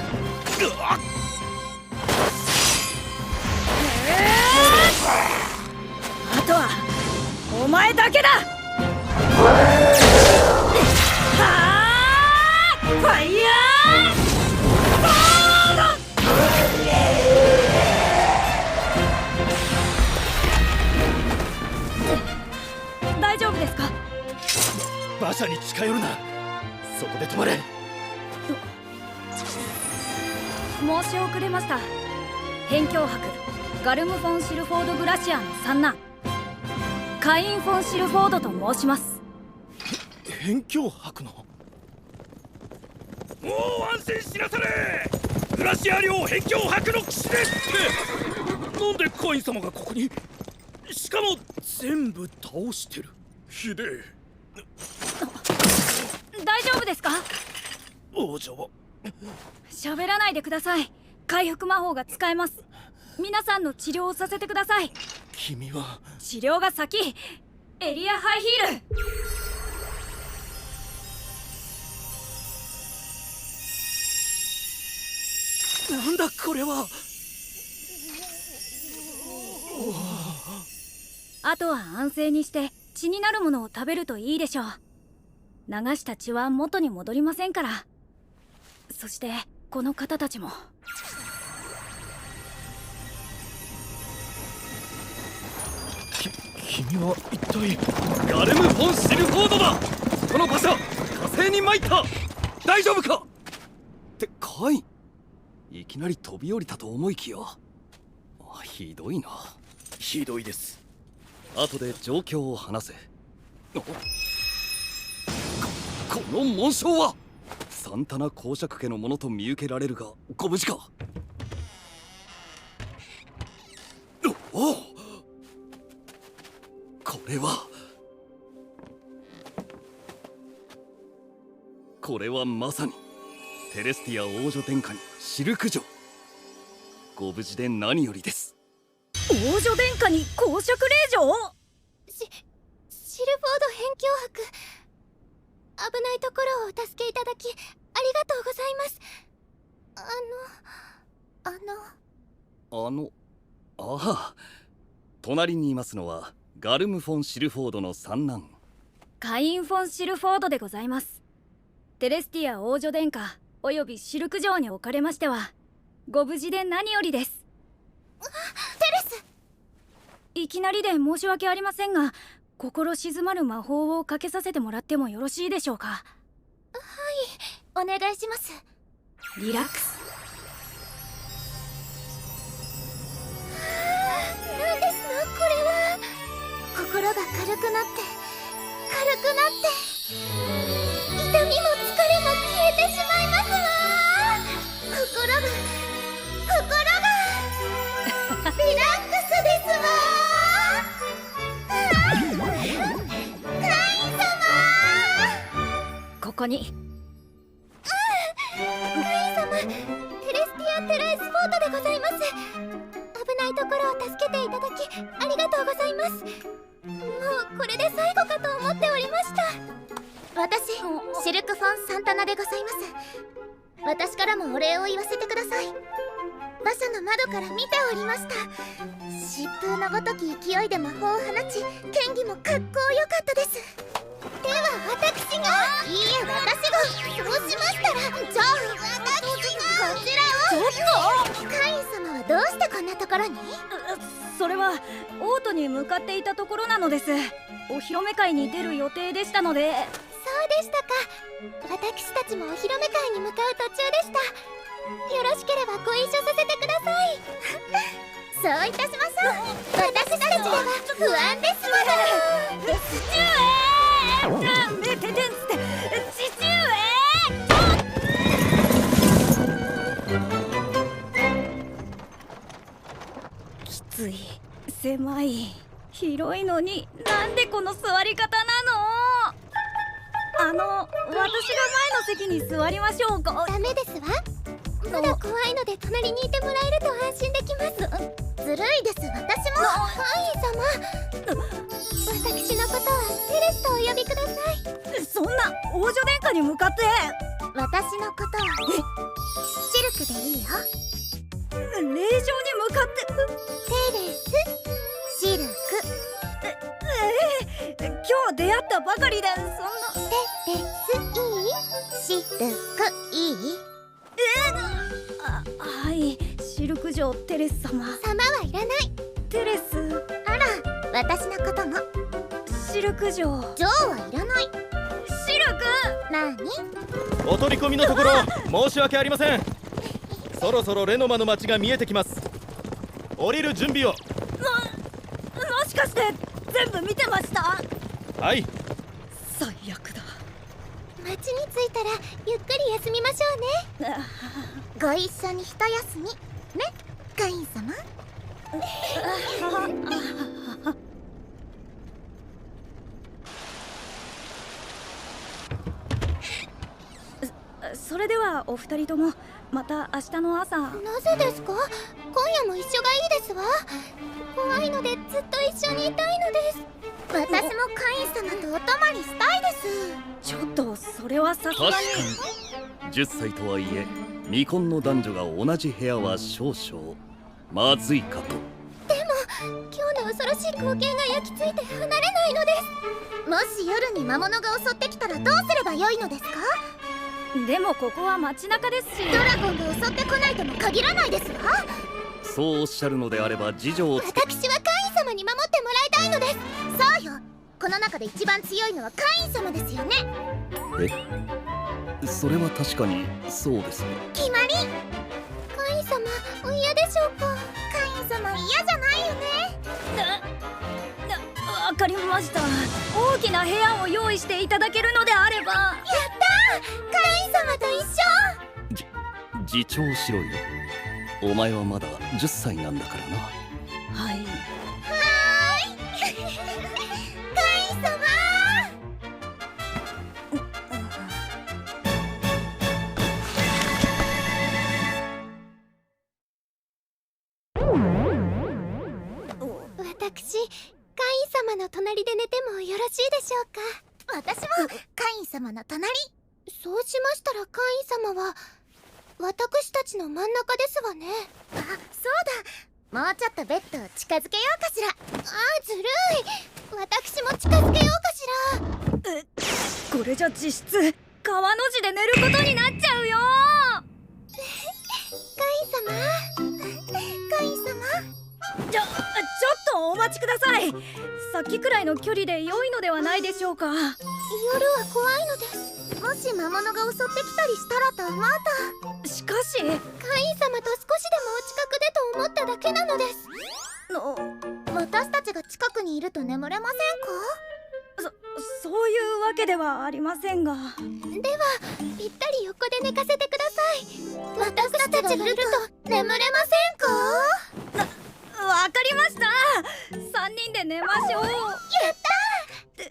あとはお前だけだ。ファイヤーボード！大丈夫ですか？馬車に近寄るな。そこで止まれ。申し遅れました。辺境伯ガルム・フォン・シルフォード・グラシアの三男カイン・フォン・シルフォードと申します。辺境伯の。もう安心しなされ！グラシア領辺境伯の騎士ですって。なんでカイン様がここに？しかも全部倒してる。ひでえ。大丈夫ですか？王女は喋らないでください。回復魔法が使えます。皆さんの治療をさせてください。君は。治療が先。エリアハイヒール。なんだこれは。あとは安静にして血になるものを食べるといいでしょう。流した血は元に戻りませんから。そしてこの方たちも。君は一体。ガルム・フォン・シルフォードだ。この馬車火星に参った。大丈夫か？ってカイン、いきなり飛び降りたと思いきや。ひどいな。ひどいです。後で状況を話せ。この紋章はサンタナ公爵家のものと見受けられるが、ご無事か？おお、これはまさにテレスティア王女殿下にシルク城。ご無事で何よりです。王女殿下に公爵令状？シルフォード辺境伯、危ないところをお助けいただきありがとうございます。ああ、隣にいますのはガルム・フォン・シルフォードの三男。カイン・フォン・シルフォードでございます。テレスティア王女殿下およびシルク城におかれましてはご無事で何よりです。テレス、いきなりで申し訳ありませんが、心静まる魔法をかけさせてもらってもよろしいでしょうか。お願いします。リラックス。何ですのこれは。心が軽くなって軽くなって、痛みも疲れも消えてしまいますわ。心がリラックスですわ。カイン様、ここに。カイン様、テレスティア・テライスフォートでございます。危ないところを助けていただきありがとうございます。もうこれで最後かと思っておりました。私、シルク・フォン・サンタナでございます。私からもお礼を言わせてください。馬車の窓から見ておりました。疾風のごとき勢いで魔法を放ち、剣技もかっこよかったです。では私が、いいえ私が、そうしましたら、じゃあ私がこちらを。ちょっとカイン様はどうしてこんなところに？それはオートに向かっていたところなのです。お披露目会に出る予定でしたので。そうでしたか。私たちもお披露目会に向かう途中でした。よろしければご一緒させてください。そういたしましょう。私たちでは不安ですもの。父上メテテンスって父上。きつい、狭い、広いのになんでこの座り方なの？私が前の席に座りましょうか？ダメですわ。まだ怖いので隣にいてもらえると安心できます。ずるいです。私も。カイン様、私のことはテレスとお呼びください。そんな王女殿下に向かって。私のことはシルクでいいよ。令状に向かって。テレス、シルク。今日出会ったばかりでそんな。テレスいい？シルクいい？はい、シルク城テレス様。様はいらない。テレス。あら、私のことも。シルク城。城はいらない。シルク。なに？お取り込みのところ申し訳ありません。そろそろレノマの街が見えてきます。降りる準備を。もしかして全部見てました？はい。最悪だ。街に着いたらゆっくり休みましょうね。ご一緒に一休みね、カイン様。それではお二人ともまた明日の朝。なぜですか？今夜も一緒がいいですわ。怖いのでずっと一緒にいたいのです。私もカイン様とお泊まりしたいです。ちょっとそれはさすが確に。かに10歳とはいえ未婚の男女が同じ部屋は少々まずいかと。でも今日の恐ろしい光景が焼き付いて離れないのです。もし夜に魔物が襲ってきたらどうすればよいのですか？でもここは街中ですし。ドラゴンが襲ってこないとも限らないですわ。そうおっしゃるのであれば事情をつけ。私はカイン様に守ってもらいたいのです。そうよ、この中で一番強いのはカイン様ですよね。それは確かにそうですね。決まり。カイン様お嫌でしょうか？カイン様嫌じゃないよね。わかりました。大きな部屋を用意していただけるのであれば。やったー、カイン様と一緒。自重しろよ。お前はまだ10歳なんだからな。はい。はーい。カイン様。私、カイン様の隣で寝てもよろしいでしょうか？私もカイン様の隣。そうしましたらカイン様は私たちの真ん中ですわね。あ、そうだ。もうちょっとベッドを近づけようかしら。ずるい。私も近づけようかしら。これじゃ実質川の字で寝ることになっちゃうよ。カイン様カイン様、ちょっとお待ちください。さっきくらいの距離で良いのではないでしょうか。夜は怖いのです。もし魔物が襲ってきたりしたらと思うと。しかしカイン様と少しでもお近くでと思っただけなのです。私たちが近くにいると眠れませんか？そういうわけではありませんが。ではぴったり横で寝かせてください。私たちがいると眠れませんか？わかりました。3人で寝ましょう。やっ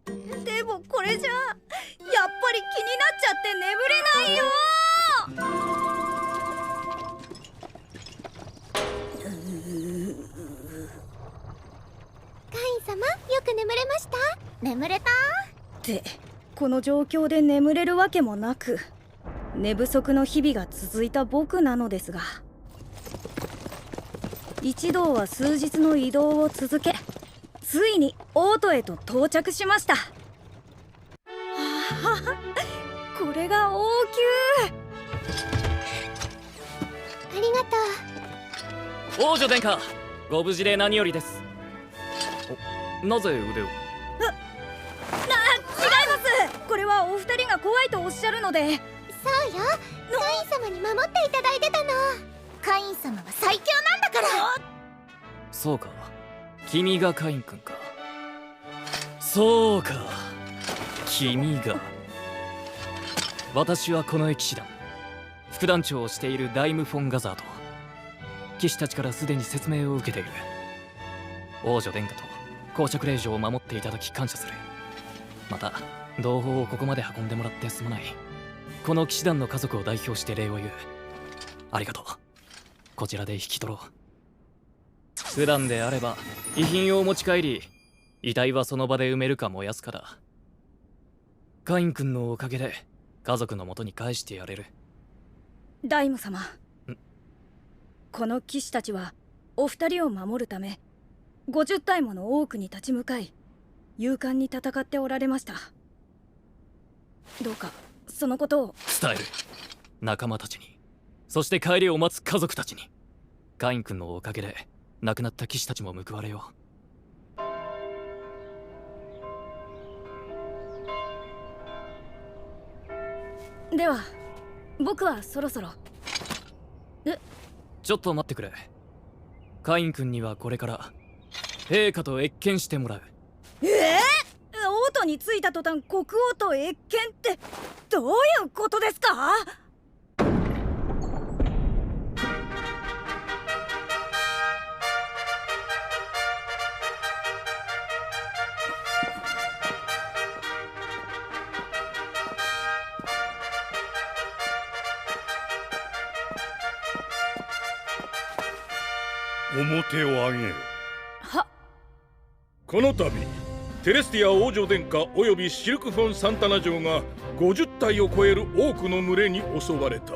たー。でもこれじゃやっぱり気になっちゃって眠れないよ。カイン様、よく眠れました？眠れた？ってこの状況で眠れるわけもなく、寝不足の日々が続いた僕なのですが、一同は数日の移動を続け、ついにオートへと到着しました。はあ、これが王宮。ありがとう。王女殿下、ご無事で何よりです。なぜ腕を？違います。これはお二人が怖いとおっしゃるので。そうよ、カイン様に守っていただいてたの。カイン様は最強なんだから。そうか、君がカイン君か。そうか、君が。私はこの騎士団副団長をしているダイム・フォン・ガザード。騎士たちからすでに説明を受けている。王女殿下と公爵令嬢を守っていただき感謝する。また同胞をここまで運んでもらってすまない。この騎士団の家族を代表して礼を言う。ありがとう。こちらで引き取ろう。普段であれば遺品を持ち帰り、遺体はその場で埋めるか燃やすかだ。カイン君のおかげで家族の元に返してやれる。ダイム様、この騎士たちはお二人を守るため50体ものオークに立ち向かい、勇敢に戦っておられました。どうかそのことを伝える。仲間たちに、そして帰りを待つ家族たちに。カイン君のおかげで亡くなった騎士たちも報われよう。では僕はそろそろ。ちょっと待ってくれ。カイン君にはこれから陛下と謁見してもらう。王都に着いた途端国王と謁見ってどういうことですか？表を上げよ。は。この度テレスティア王女殿下およびシルクフォン・サンタナ城が50体を超えるオークの群れに襲われた。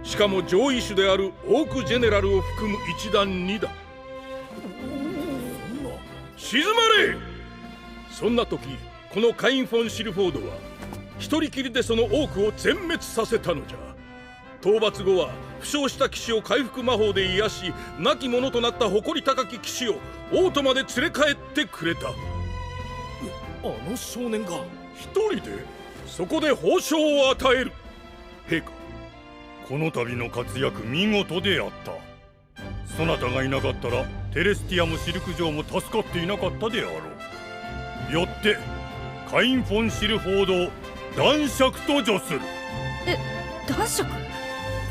しかも上位種であるオークジェネラルを含む一団にだ。静まれ。そんな時このカイン・フォン・シルフォードは一人きりでその多くを全滅させたのじゃ。討伐後は負傷した騎士を回復魔法で癒し、亡き者となった誇り高き騎士を王都まで連れ帰ってくれた。あの少年が一人で？そこで褒章を与える。陛下、この度の活躍見事であった。そなたがいなかったらテレスティアもシルク城も助かっていなかったであろう。よってカイン・フォン・シルフォードを男爵と叙する。男爵？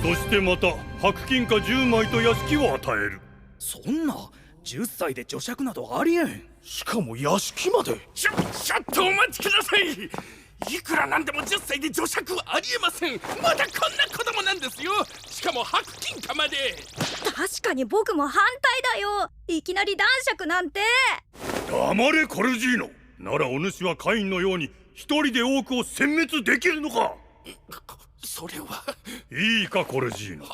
そしてまた白金貨10枚と屋敷を与える。そんな10歳で女爵などありえん。しかも屋敷まで。ちょっとお待ちください。いくらなんでも10歳で女爵はありえません。まだこんな子供なんですよ。しかも白金貨まで。確かに僕も反対だよ。いきなり男爵なんて。黙れコルジーノ。ならお主はカインのように一人で多くを殲滅できるのか。それは。いいかコルジーノ、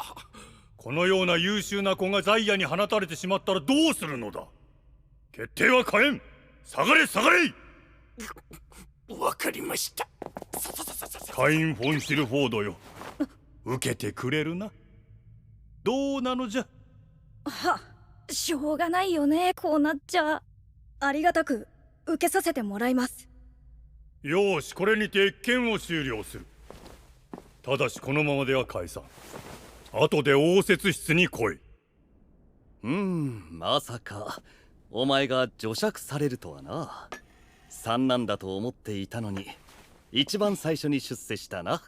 このような優秀な子がザイアに放たれてしまったらどうするのだ。決定は変えん。下がれ下がれ。わかりました。カイン・フォン・シルフォードよ、受けてくれるな。どうなのじゃ。しょうがないよね、こうなっちゃ。ありがたく受けさせてもらいます。よし、これにて謁見を終了する。ただしこのままでは解散。後で応接室に来い。まさかお前が除爵されるとはな。三男だと思っていたのに一番最初に出世したな。っ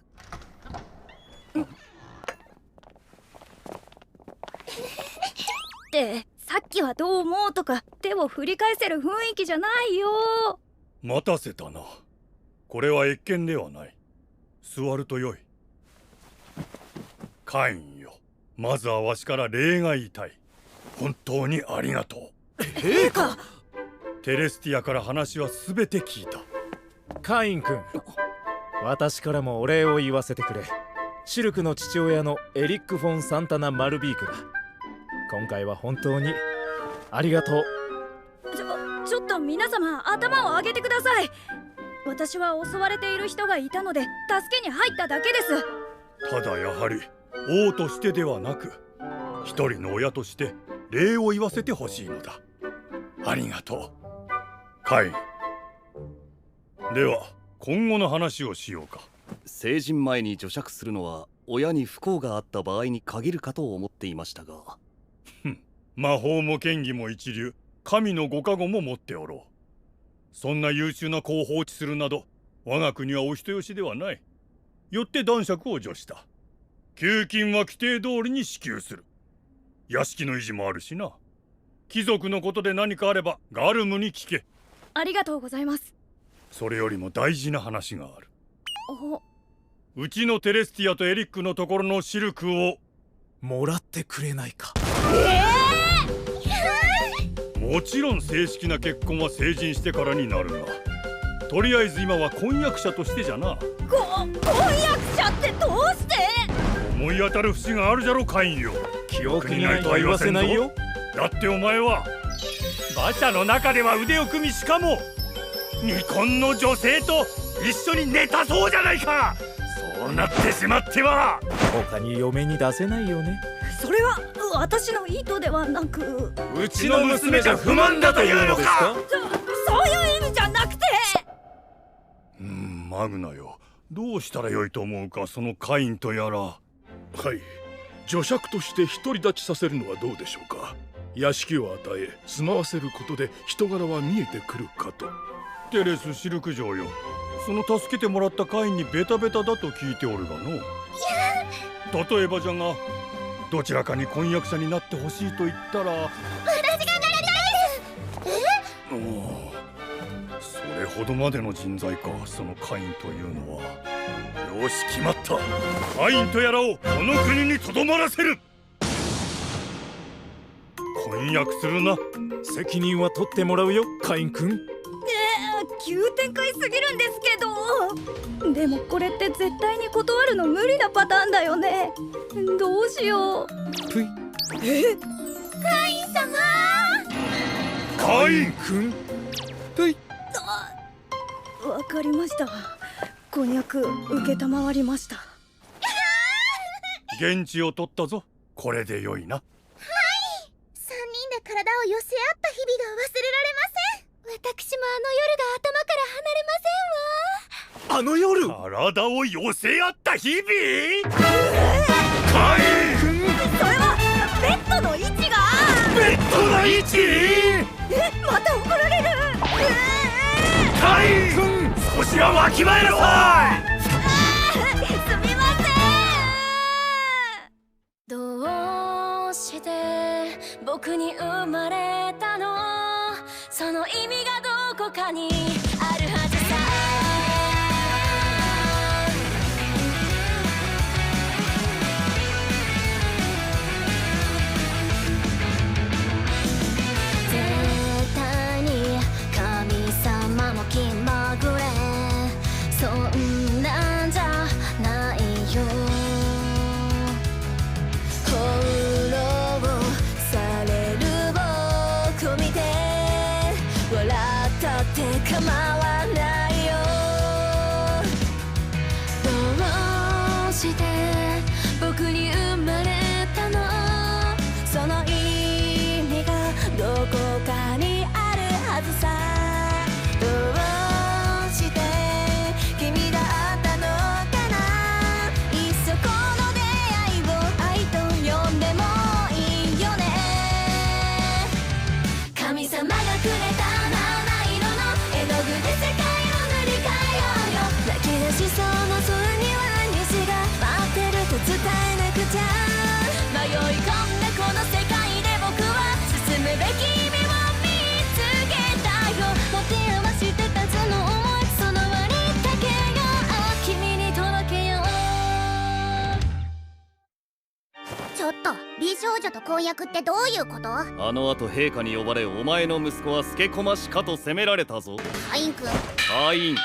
てさっきはどう思うとか手を振り返せる雰囲気じゃないよ。待たせたな。これは謁見ではない。座るとよい。カインよ、まずはわしから礼が言いたい。本当にありがとう。陛下。テレスティアから話はすべて聞いた。カイン君、私からもお礼を言わせてくれ。シルクの父親のエリック・フォン・サンタナ・マルビークだ。今回は本当にありがとう。ちょっと皆様頭を上げてください。私は襲われている人がいたので助けに入っただけです。ただやはり王としてではなく一人の親として礼を言わせてほしいのだ。ありがとうカイン。では今後の話をしようか。成人前に除爵するのは親に不幸があった場合に限るかと思っていましたが。魔法も剣技も一流、神のご加護も持っておろう。そんな優秀な子を放置するなど我が国はお人よしではない。よって男爵を除した。給金は規定通りに支給する。屋敷の維持もあるしな。貴族のことで何かあればガルムに聞け。ありがとうございます。それよりも大事な話がある。お、うちのテレスティアとエリックのところのシルクをもらってくれないか。もちろん正式な結婚は成人してからになるが、とりあえず今は婚約者としてじゃな。婚約者ってどうして？思い当たる節があるじゃろカインよ。記憶にないとは言わせないよ。だってお前は馬車の中では腕を組み、しかも未婚の女性と一緒に寝たそうじゃないか。そうなってしまっては他に嫁に出せないよね。それは私の意図ではなく、うちの娘じゃ不満だというのか。そういう意味じゃなくて。マグナよ、どうしたらよいと思うか、そのカインとやら。はい、女爵として独り立ちさせるのはどうでしょうか。屋敷を与え住まわせることで人柄は見えてくるかと。テレス・シルク城よ、その助けてもらったカインにベタベタだと聞いておるがの。例えばじゃが、どちらかに婚約者になってほしいと言ったら。私がなりたいです。それほどまでの人材か、そのカインというのは。よし決まった。カインとやらをこの国にとどまらせる。婚約するな。責任は取ってもらうよカイン君。急展開すぎるんですけど。でもこれって絶対に断るの無理なパターンだよね。どうしよう。ぷい。カイン様。カイン君。ぷい。わかりました。婚約受けたまわりました。現地を取ったぞ。これでよいな。はい、3人で体を寄せ合った日々が忘れられません。私もあの夜が頭から離れませんわ。あの夜、体を寄せ合った日々。カイン。それはベッドの位置が。ベッドの位置。また怒られる。カイン君、少しはわきまえなさい。すみません。どうして僕に生まれたの、その意味がどこかにあるはずさ。絶対に神様も気まぐれ、そんなんじゃないよ。翻弄される僕見て笑った構わないよ。どうして僕に生まれたの、その意味がどこかにあるはずさ。どうして君だったのかな、いっそこの出会いを愛と呼んでもいいよね。神様がくれた七色の絵の具で世界を塗り替えようよ。泣き出しそうな空には虹が待ってると伝えなくちゃ。迷い込んだこの世界で僕は進むべき意味を見つけたよ。持て余してたその想い、その割りかけよう、君に届けよう。ちょっと、美少女と婚約ってどういうこと？あの後陛下に呼ばれ、お前の息子はスケコマしかと責められたぞ。カインくん。カイン。す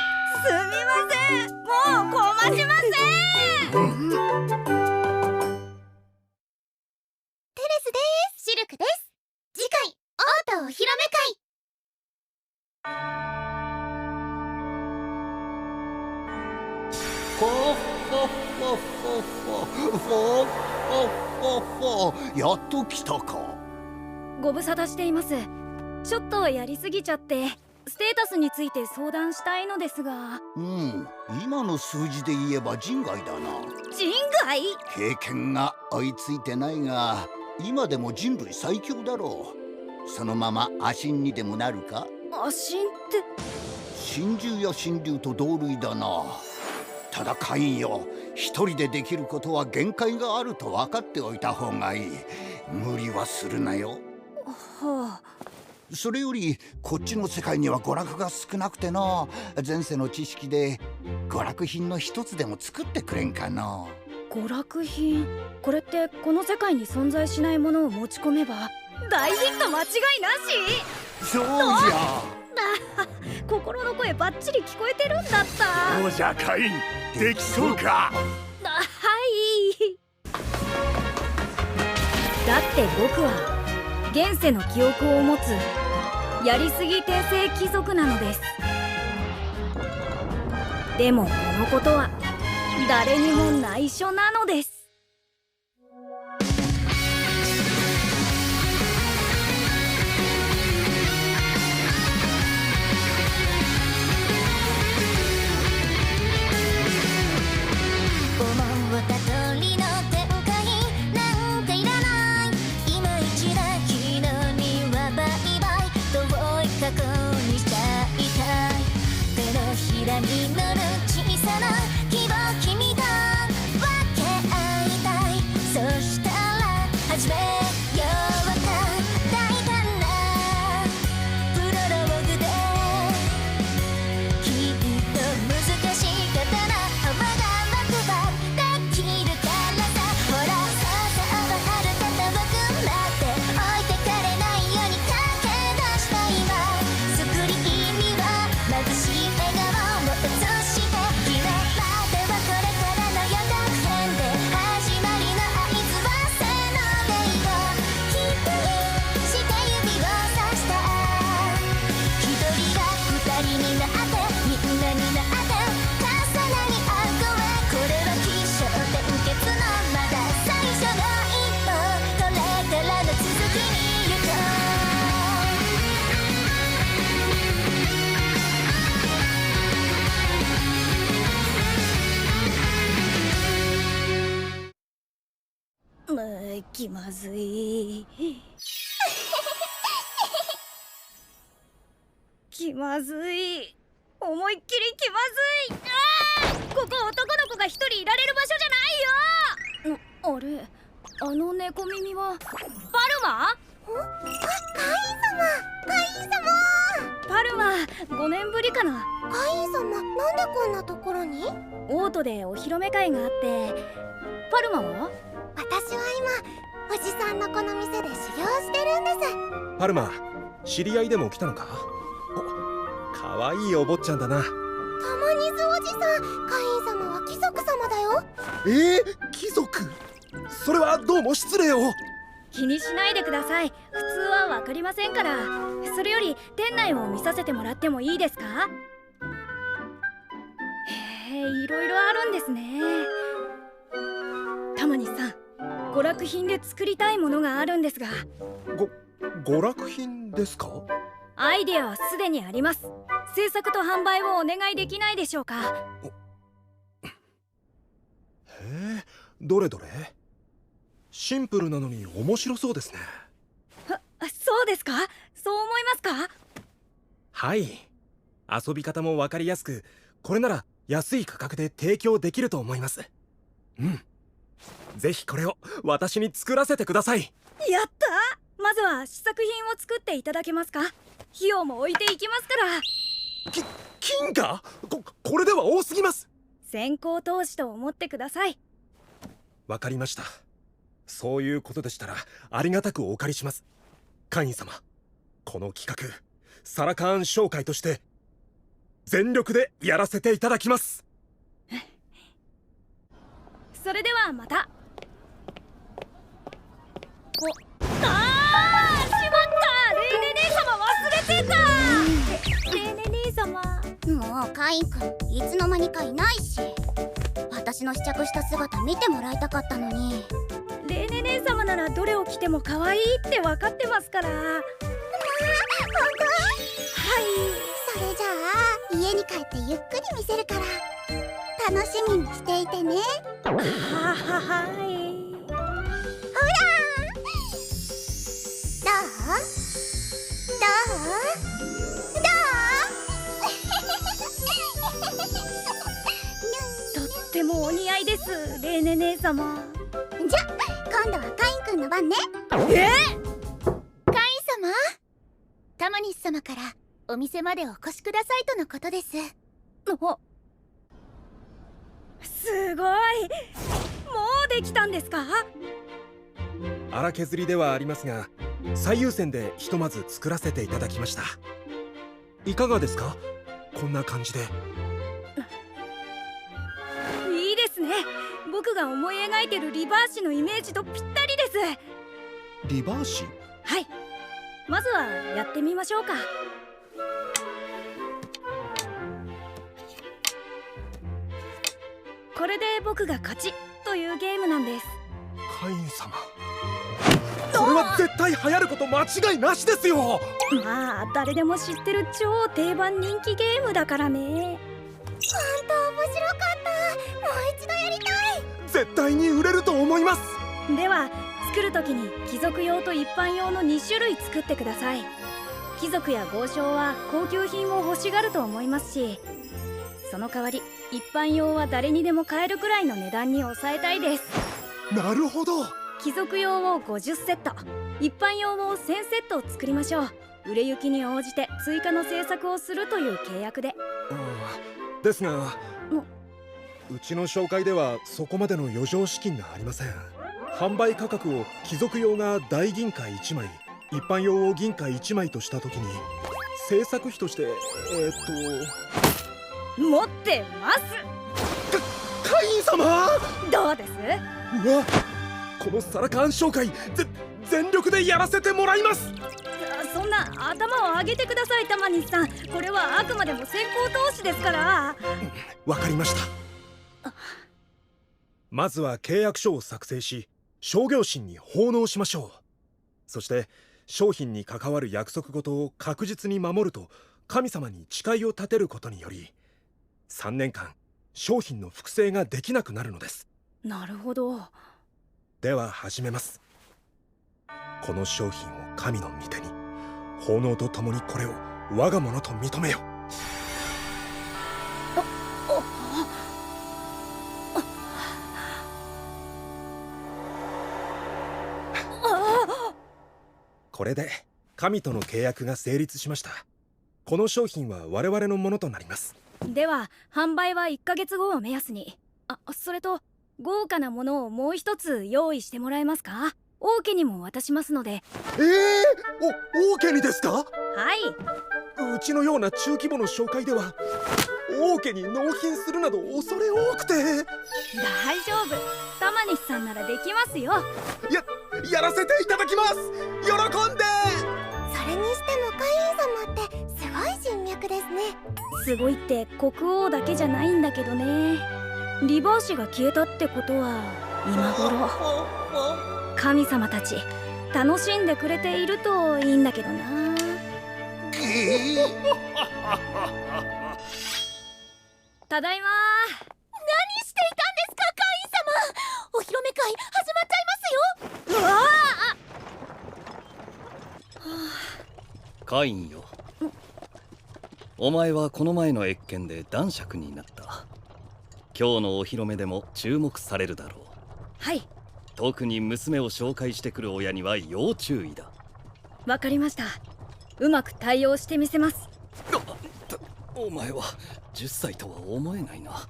みません、もうこましません。テレスです。シルクです。次回、王都お披露目会。フォッフォッフォッフォッフォッフォッフォッフォッ、やっと来たか。ご無沙汰しています。ちょっとやりすぎちゃってステータスについて相談したいのですが。今の数字で言えば人外だな。人外？経験が追いついてないが、今でも人類最強だろう。そのまま亜神にでもなるか。亜神って神獣や神竜と同類だな。ただカインよ、一人でできることは限界があると分かっておいた方がいい。無理はするなよ。はあ。それよりこっちの世界には娯楽が少なくてな、前世の知識で娯楽品の一つでも作ってくれんかな。娯楽品？これってこの世界に存在しないものを持ち込めば大ヒット間違いなし？そうじゃ。心の声バッチリ聞こえてるんだった。どうじゃカイン、できそうか。はい。だって僕は現世の記憶を持つやりすぎ転生貴族なのです。でもこのことは誰にも内緒なのです。思った通りの展開なんていらない、今一だ昨日にはバイバイ遠い過去にしちゃいたい。手のひらに乗る小さな希望、君と分け合いたい。そしたら始めようか、大胆なプロローグできっと難しい刀幅が枠ばできるからさ。ほらそうそうはるか遠くなって置いてかれないように駆け出した今、スクリーンには眩しい笑顔を映して決めまではこれからの予告編で始まりの合図はせーのでいこう。キープして指をさした、一人が二人になってみんなになって重なり合う声、これは起承転結のまだ最初の一歩、これからの続きに行こう。気まずい。気まずい。思いっきり気まずい。ここ男の子が一人いられる場所じゃないよ。あれ、あの猫耳はパルマ？あ、カイン様。パルマ、5年ぶりかな。カイン様、なんでこんなところに？オートでお披露目会があって。パルマは？私は今おじさんのこの店で修行してるんです。パルマ、知り合いでも来たのか？お、かわいいお坊ちゃんだな。たまにずおじさん、カイン様は貴族様だよ。貴族？それはどうも失礼を。気にしないでください。普通はわかりませんから。それより店内を見させてもらってもいいですか？へえ、いろいろあるんですね。たまにさん、娯楽品で作りたいものがあるんですが。娯楽品ですか？アイデアはすでにあります。制作と販売をお願いできないでしょうか？へえ、どれどれ？シンプルなのに面白そうですね。そうですか？そう思いますか？はい、遊び方も分かりやすく、これなら安い価格で提供できると思います。ぜひこれを私に作らせてください。やった！まずは試作品を作っていただけますか？費用も置いていきますから。金貨？これでは多すぎます。先行投資と思ってください。わかりました。そういうことでしたらありがたくお借りします。会員様、この企画サラカーン商会として全力でやらせていただきます。それではまた。しまった！レイネ姉様忘れてた！レイネ姉様、もうカインくんいつの間にかいないし、私の試着した姿見てもらいたかったのに。レイネ姉様ならどれを着ても可愛いって分かってますから。本当？はい、それじゃあ家に帰ってゆっくり見せるから楽しみにしていてね。はい。ほら、どう？とってもお似合いです、レイネ姉様。じゃ今度はカインくんの番ね。カイン様、タマニス様からお店までお越しくださいとのことです。すごい！もうできたんですか？荒削りではありますが、最優先でひとまず作らせていただきました。いかがですか？こんな感じで。いいですね。僕が思い描いてるリバーシのイメージとぴったりです。リバーシ？はい、まずはやってみましょうか。これで僕が勝ちというゲームなんです。カイン様、これは絶対流行ること間違いなしですよ。まあ誰でも知ってる超定番人気ゲームだからね。本当面白かった。もう一度やりたい。絶対に売れると思います。では作る時に貴族用と一般用の2種類作ってください。貴族や豪商は高級品を欲しがると思いますし、その代わり一般用は誰にでも買えるくらいの値段に抑えたいです。なるほど。貴族用を50セット、一般用を1000セットを作りましょう。売れ行きに応じて追加の制作をするという契約で。ですが、うちの商会ではそこまでの余剰資金がありません。販売価格を貴族用が大銀貨1枚、一般用を銀貨1枚とした時に制作費として持ってます。会員様、どうです？うわ、このサラカーン商会全力でやらせてもらいます。そんな頭を上げてください、タマニスさん。これはあくまでも先行投資ですから。わかりました。まずは契約書を作成し、商業審に奉納しましょう。そして商品に関わる約束事を確実に守ると神様に誓いを立てることにより、3年間商品の複製ができなくなるのです。なるほど。では始めます。この商品を神の御手に、奉納とともにこれを我が物と認めよ。これで神との契約が成立しました。この商品は我々のものとなります。では販売は1ヶ月後を目安に。それと豪華なものをもう一つ用意してもらえますか？王家にも渡しますので。王家にですか？はい。うちのような中規模の商会では王家に納品するなど恐れ多くて。大丈夫、タマニスさんならできますよ。やらせていただきます。喜んで。それにしてもカイン様ってすごい人脈ですね。すごいって国王だけじゃないんだけどね。リバーシが消えたってことは今頃神様たち楽しんでくれているといいんだけどな。ただいま。何していたんですか、カイン様。お披露目会始まっちゃいますよ。うわあ、カインよ、お前はこの前の謁見で男爵になった。今日のお披露目でも注目されるだろう。はい、特に娘を紹介してくる親には要注意だ。わかりました。うまく対応してみせます。お前は10歳とは思えないな。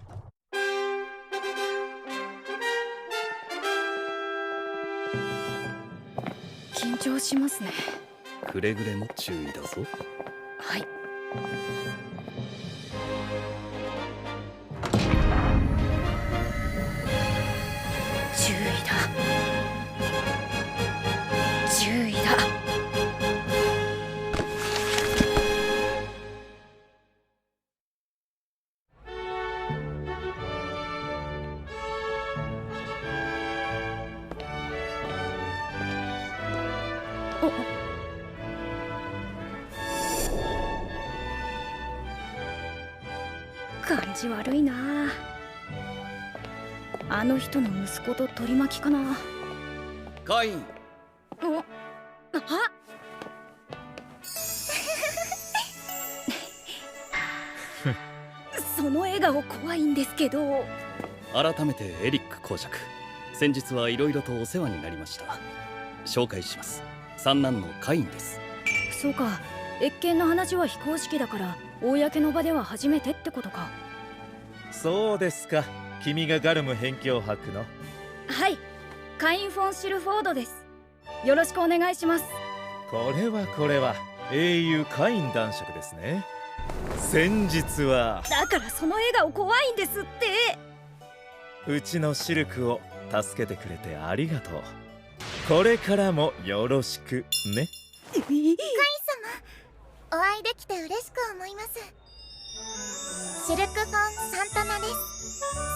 緊張しますね。くれぐれも注意だぞ。はい。注意だ。注意だ。感じ悪いな。あの人の息子と取り巻きかな。カイン。あその笑顔怖いんですけど。改めてエリック公爵、先日はいろいろとお世話になりました。紹介します。三男のカインです。そうか、謁見の話は非公式だから公の場では初めてってことか。そうですか。君がガルム辺境伯の。はい、カイン・フォン・シルフォードです。よろしくお願いします。これは英雄カイン男爵ですね。先日はだからその笑顔怖いんですって。うちのシルクを助けてくれてありがとう。これからもよろしくね。カイン様、お会いできて嬉しく思います。シルク・フォン・サンタナです。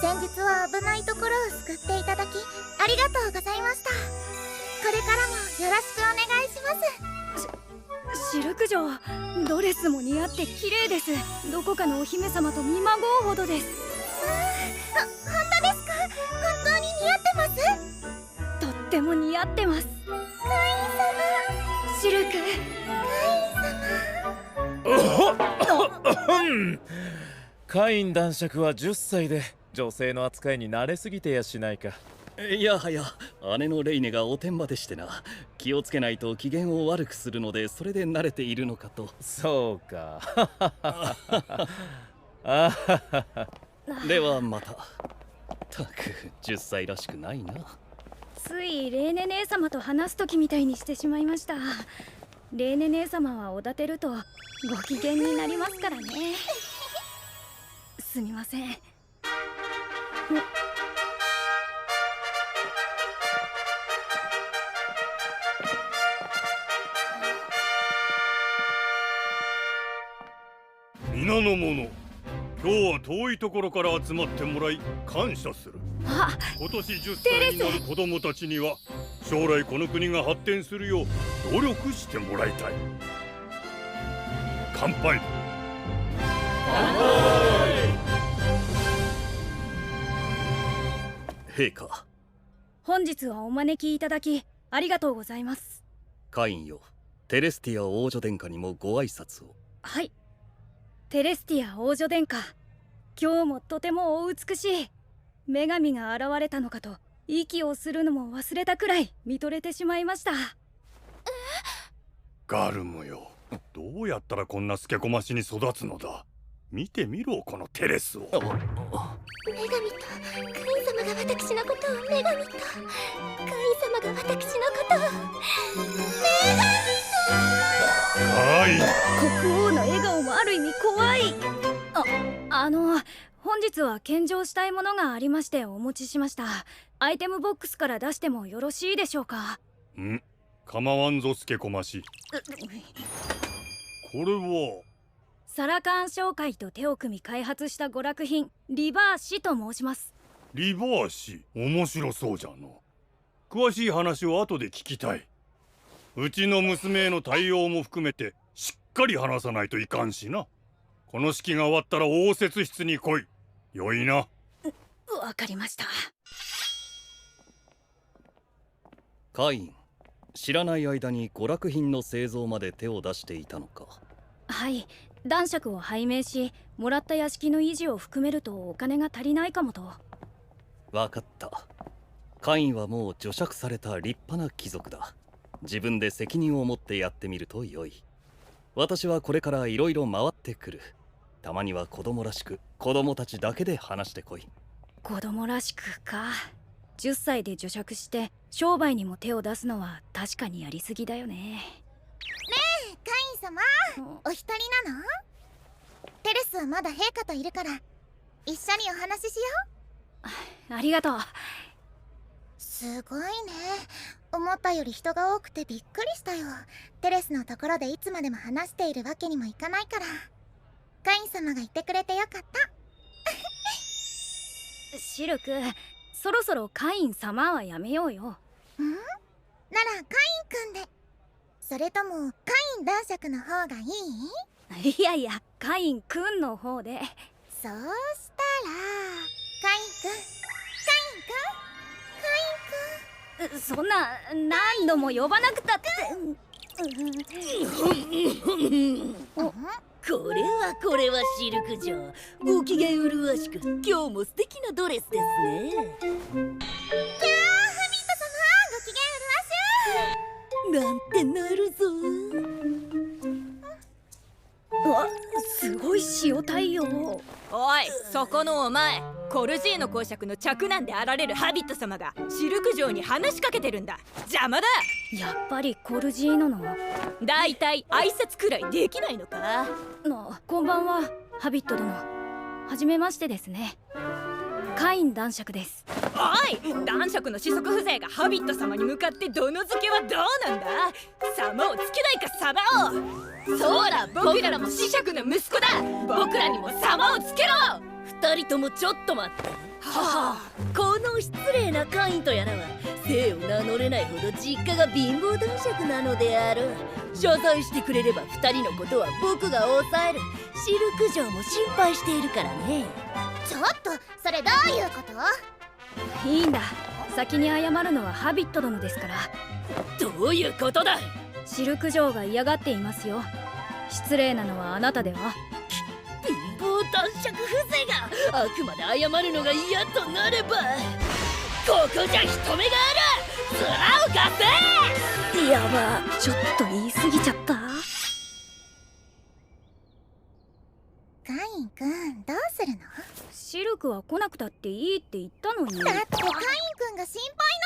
先日は危ないところを救っていただきありがとうございました。これからもよろしくお願いします。シルク嬢、ドレスも似合って綺麗です。どこかのお姫様と見まごうほどです。本当ですか？本当に似合ってます？とっても似合ってます。カイン様。シルク。カイン様。カイン男爵は10歳で女性の扱いに慣れすぎてやしないか。いやはや、姉のレイネがおてんばでしてな。気をつけないと機嫌を悪くするので、それで慣れているのかと。そうか。ではまた。たく10歳らしくないな。ついレーネ姉様と話す時みたいにしてしまいました。レーネ姉様はおだてるとご機嫌になりますからね。すみません。皆の者、今日は遠いところから集まってもらい感謝する。あ、今年10歳になる子供たちには将来この国が発展するよう努力してもらいたい。乾杯。陛下、本日はお招きいただきありがとうございます。カインよ、テレスティア王女殿下にもご挨拶を。はい、テレスティア王女殿下、今日もとてもお美しい。女神が現れたのかと息をするのも忘れたくらい見とれてしまいました。ガルムよ、どうやったらこんなスケコマシに育つのだ。見てみろ、このテレスを。女神とカイン様が私のことを女神とカイン様が私のことを女神と。カイン。国王の笑顔もある意味怖い。本日は献上したいものがありましてお持ちしました。アイテムボックスから出してもよろしいでしょうか？ん、構わんぞスケコマシ。これはサラカーン商会と手を組み開発した娯楽品リバーシと申します。リバーシ、面白そうじゃの。詳しい話を後で聞きたい。うちの娘への対応も含めてしっかり話さないといかんしな。この式が終わったら応接室に来い。よいな。わかりました。カイン、知らない間に娯楽品の製造まで手を出していたのか。はい、男爵を拝命し、もらった屋敷の維持を含めるとお金が足りないかもと。わかった。カインはもう除爵された立派な貴族だ。自分で責任を持ってやってみると良い。私はこれからいろいろ回ってくる。たまには子供らしく子供たちだけで話してこい。子供らしくか。10歳で除爵して商売にも手を出すのは確かにやりすぎだよね。ねえカイン様、お一人なの？テレスはまだ陛下といるから一緒にお話ししよう。ありがとう。すごいね。思ったより人が多くてびっくりしたよ。テレスのところでいつまでも話しているわけにもいかないから。カイン様がいてくれてよかった。シルク、そろそろカイン様はやめようよ。ならカインくんで。それともカイン男爵の方がいい？いやいや、カインくんの方で。そうしたらカインくん、そんな何度も呼ばなくたって。これはシルク嬢、ご機嫌麗しく今日も素敵なドレスですね。キャー、ハビット様、なんてなるぞ。わ、すごい塩太陽。おい、そこのお前、コルジーノ公爵の嫡男であられるハビット様がシルク嬢に話しかけてるんだ。邪魔だ。やっぱりコルジーノの。だいたい挨拶くらいできないのか。こんばんは、ハビット殿。はじめましてですね。カイン男爵です。おい、男爵の子息風情がハビット様に向かってどの付けはどうなんだ。様をつけないか、様を。そうだ、僕らも子爵の息子だ。僕らにも様をつけろ。二人ともちょっと待って。この失礼なカインとやらは姓を名乗れないほど実家が貧乏男爵なのである。謝罪してくれれば二人のことは僕が抑える。シルク嬢も心配しているからね。ちょっとそれどういうこと？いいんだ。先に謝るのはハビット殿ですから。どういうことだ？シルク嬢が嫌がっていますよ。失礼なのはあなたでは？貧乏男爵風情があくまで謝るのが嫌となれば、ここじゃ人目がある。面を貸せ。やば、ちょっと言い過ぎちゃった。カインくん、どうするの？シルクは来なくたっていいって言ったのに。だってカインくんが心配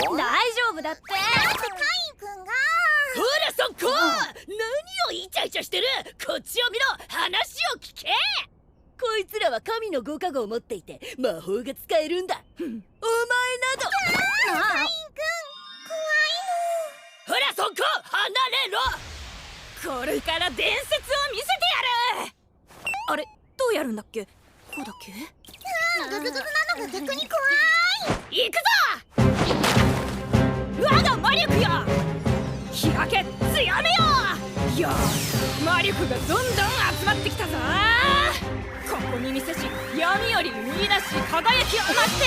なんだもの。大丈夫だって。だってカインくんが。ほらそこ、何をイチャイチャしてる。こっちを見ろ、話を聞け。こいつらは神のご加護を持っていて魔法が使えるんだ。お前など。カインくん、怖いの。ほらそこ、離れろ。これから伝説を見せてやる。あれ、どうやるんだっけ？こうだっけ？ググググなのが逆に怖い。行くぞ。我が魔力よ、開け、強めよ。よし、魔力がどんどん集まってきたぞ。ここに見せし闇より見出し輝きを増して、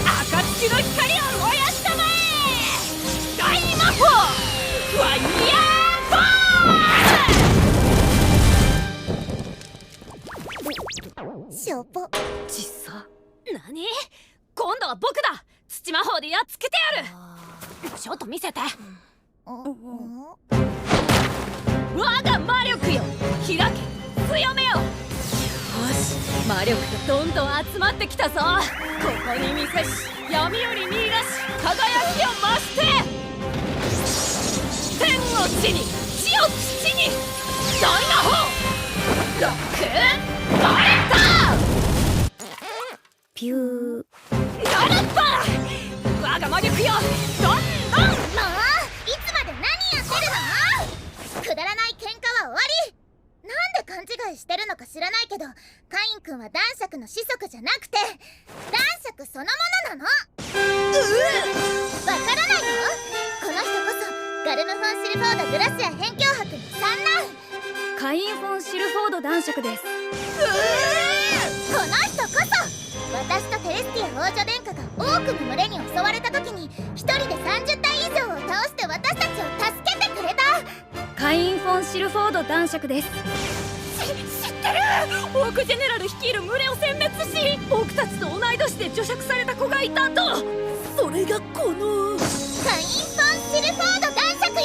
暁の光を燃やしたまえ。大魔法ファイヤーボール。しょぼ。ちっさ。何？今度は僕だ。土魔法でやっつけてやる。ちょっと見せて。我が魔力よ、開け、強めよ。よし、魔力がどんどん集まってきたぞ。ここに見せし闇より見出し輝きを増して、天を地に、地を土に、大魔法ロックバレット。ピュー。よ。どんどん。もういつまで何やってるの？くだらない喧嘩は終わり。なんで勘違いしてるのか知らないけど、カイン君は男爵の子息じゃなくて男爵そのものなの。わからないの？この人こそガルム・フォン・シルフォード・グラシア辺境博の三男カイン・フォン・シルフォード男爵です。この人こそ私とテレスティア王女殿下が多くの群れに襲われた時に一人で30体以上を倒して私たちを助けてくれたカイン・フォン・シルフォード男爵です。知ってる。オークジェネラル率いる群れを殲滅し、僕たちと同い年で除爵された子がいたと。それがこのカイン・フォン・シルフォード男爵よ。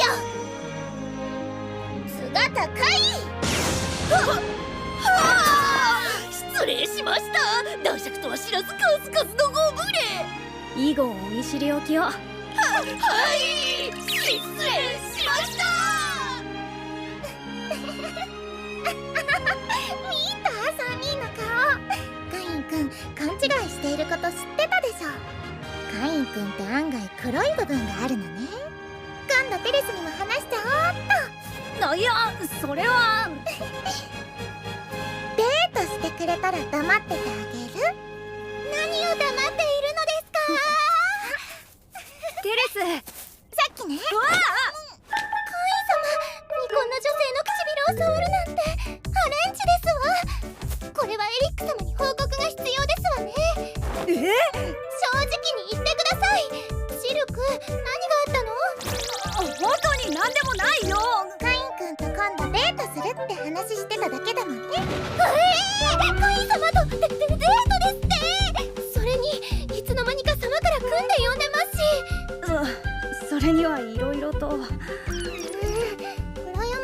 姿かい。失礼しました。男爵とは知らず数々のご無礼。以後お見知りおきを。はい、失礼しました。見た3人の顔。カイン君勘違いしていること知ってたでしょ。カイン君って案外黒い部分があるのね。今度テレスにも話しちゃおうっと。いや、それはデートしてくれたら黙っててあげる。何を黙っているのですか？テレス。さっきね。カイン様にこんな女性の唇を触るなんてハレンチですわ。これはエリック様に報告が必要ですわね。正直に言ってください。シルク、何があったの？本当に何でもないよ。カイン君と今度デートするって話してただけだもんね。カイン様とデートですって。それにいつの間にか様から組んで呼んでますし。それにはいろいろと。羨ま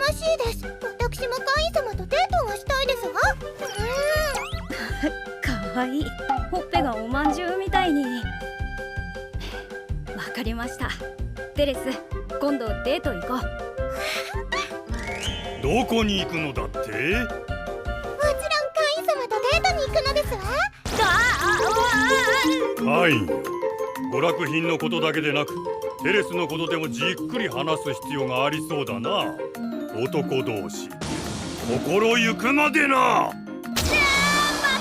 しいです。私もカイン様とデートがしたいですわ。かわいい。ほっぺがおまんじゅうみたいに。わかりました。テレス、今度デート行こう。どこに行くのだって？もちろんカイン様とデートに行くのですわ。カイン、娯楽品のことだけでなくテレスのことでもじっくり話す必要がありそうだな。男同士心ゆくまでな。ま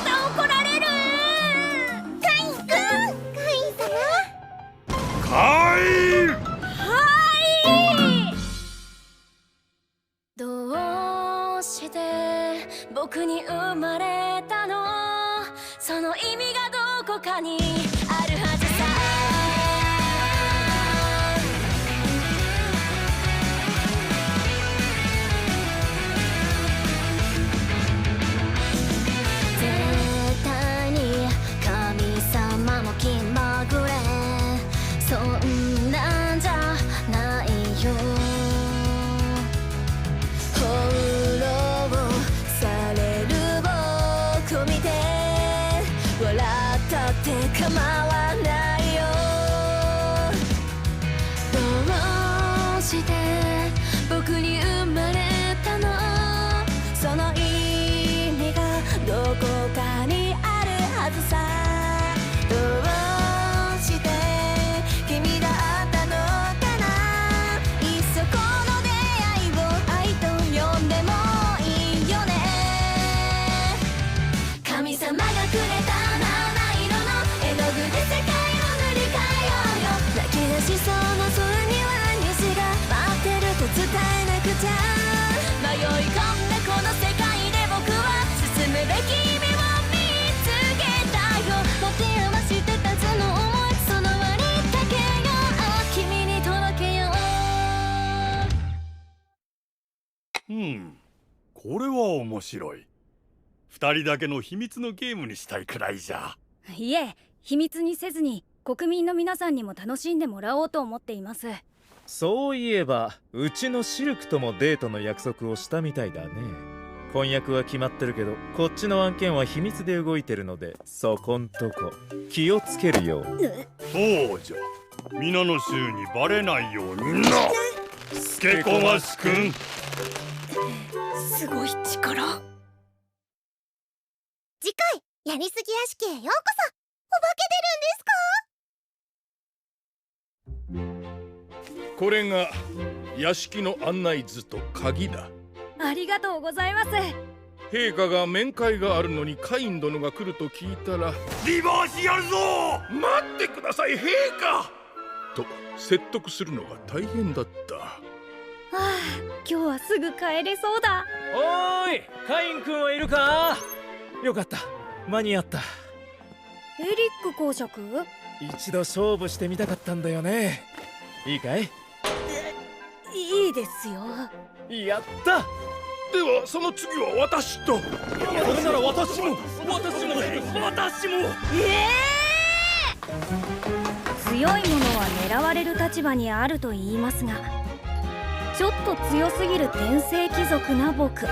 た怒られる。カイン君、カイン様。カイン。どうして僕に生まれたの？その意味がどこかにあるはずさ。絶対に神様も気まぐれ、そんなんじゃないよ。放浪される僕を見て笑ったって構わないよ。どうして僕に生まれたの？その意味がどこかにあるはずさ。どうして君だったのかな。いっそこの出会いを愛と呼んでもいいよね。神様がくれた七色の絵の具で世界を塗り替えようよ。泣き出しそうな空には虹が待ってると伝えなくちゃ。迷い込んだこの世界で僕は進むべき意味を見つけたよ。持て余してたその想い、その輪にかけよう。君に届けよう。これは面白い。二人だけの秘密のゲームにしたいくらいじゃ。いえ、秘密にせずに国民の皆さんにも楽しんでもらおうと思っています。そういえばうちのシルクともデートの約束をしたみたいだね。婚約は決まってるけどこっちの案件は秘密で動いてるので、そこんとこ気をつけるよう。そうじゃ、皆の衆にバレないようにな。スケコマシ君、すごい力。次回やりすぎ屋敷へようこそ。お化け出るんですか？これが屋敷の案内図と鍵だ。ありがとうございます。陛下が面会があるのにカイン殿が来ると聞いたら、リバーシやるぞ。待ってください陛下と説得するのが大変だった。はあ、今日はすぐ帰れそうだ。おーい、カイン君はいるか？よかった、間に合った。エリック公爵？一度勝負してみたかったんだよね。いいかい？いいですよ。やった。ではその次は私と。それなら私も。強いものは狙われる立場にあると言いますが、ちょっと強すぎる天聖貴族な僕。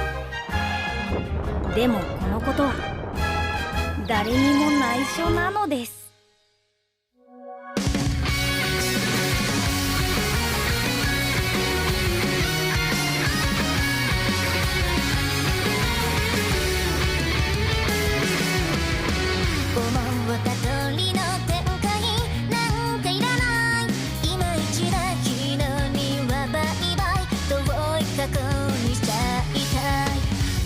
でもこのことは誰にも内緒なのです。思った通りの展開なんかいらない。今一だ昨日にはバイバイ遠い過去にしちゃいたい。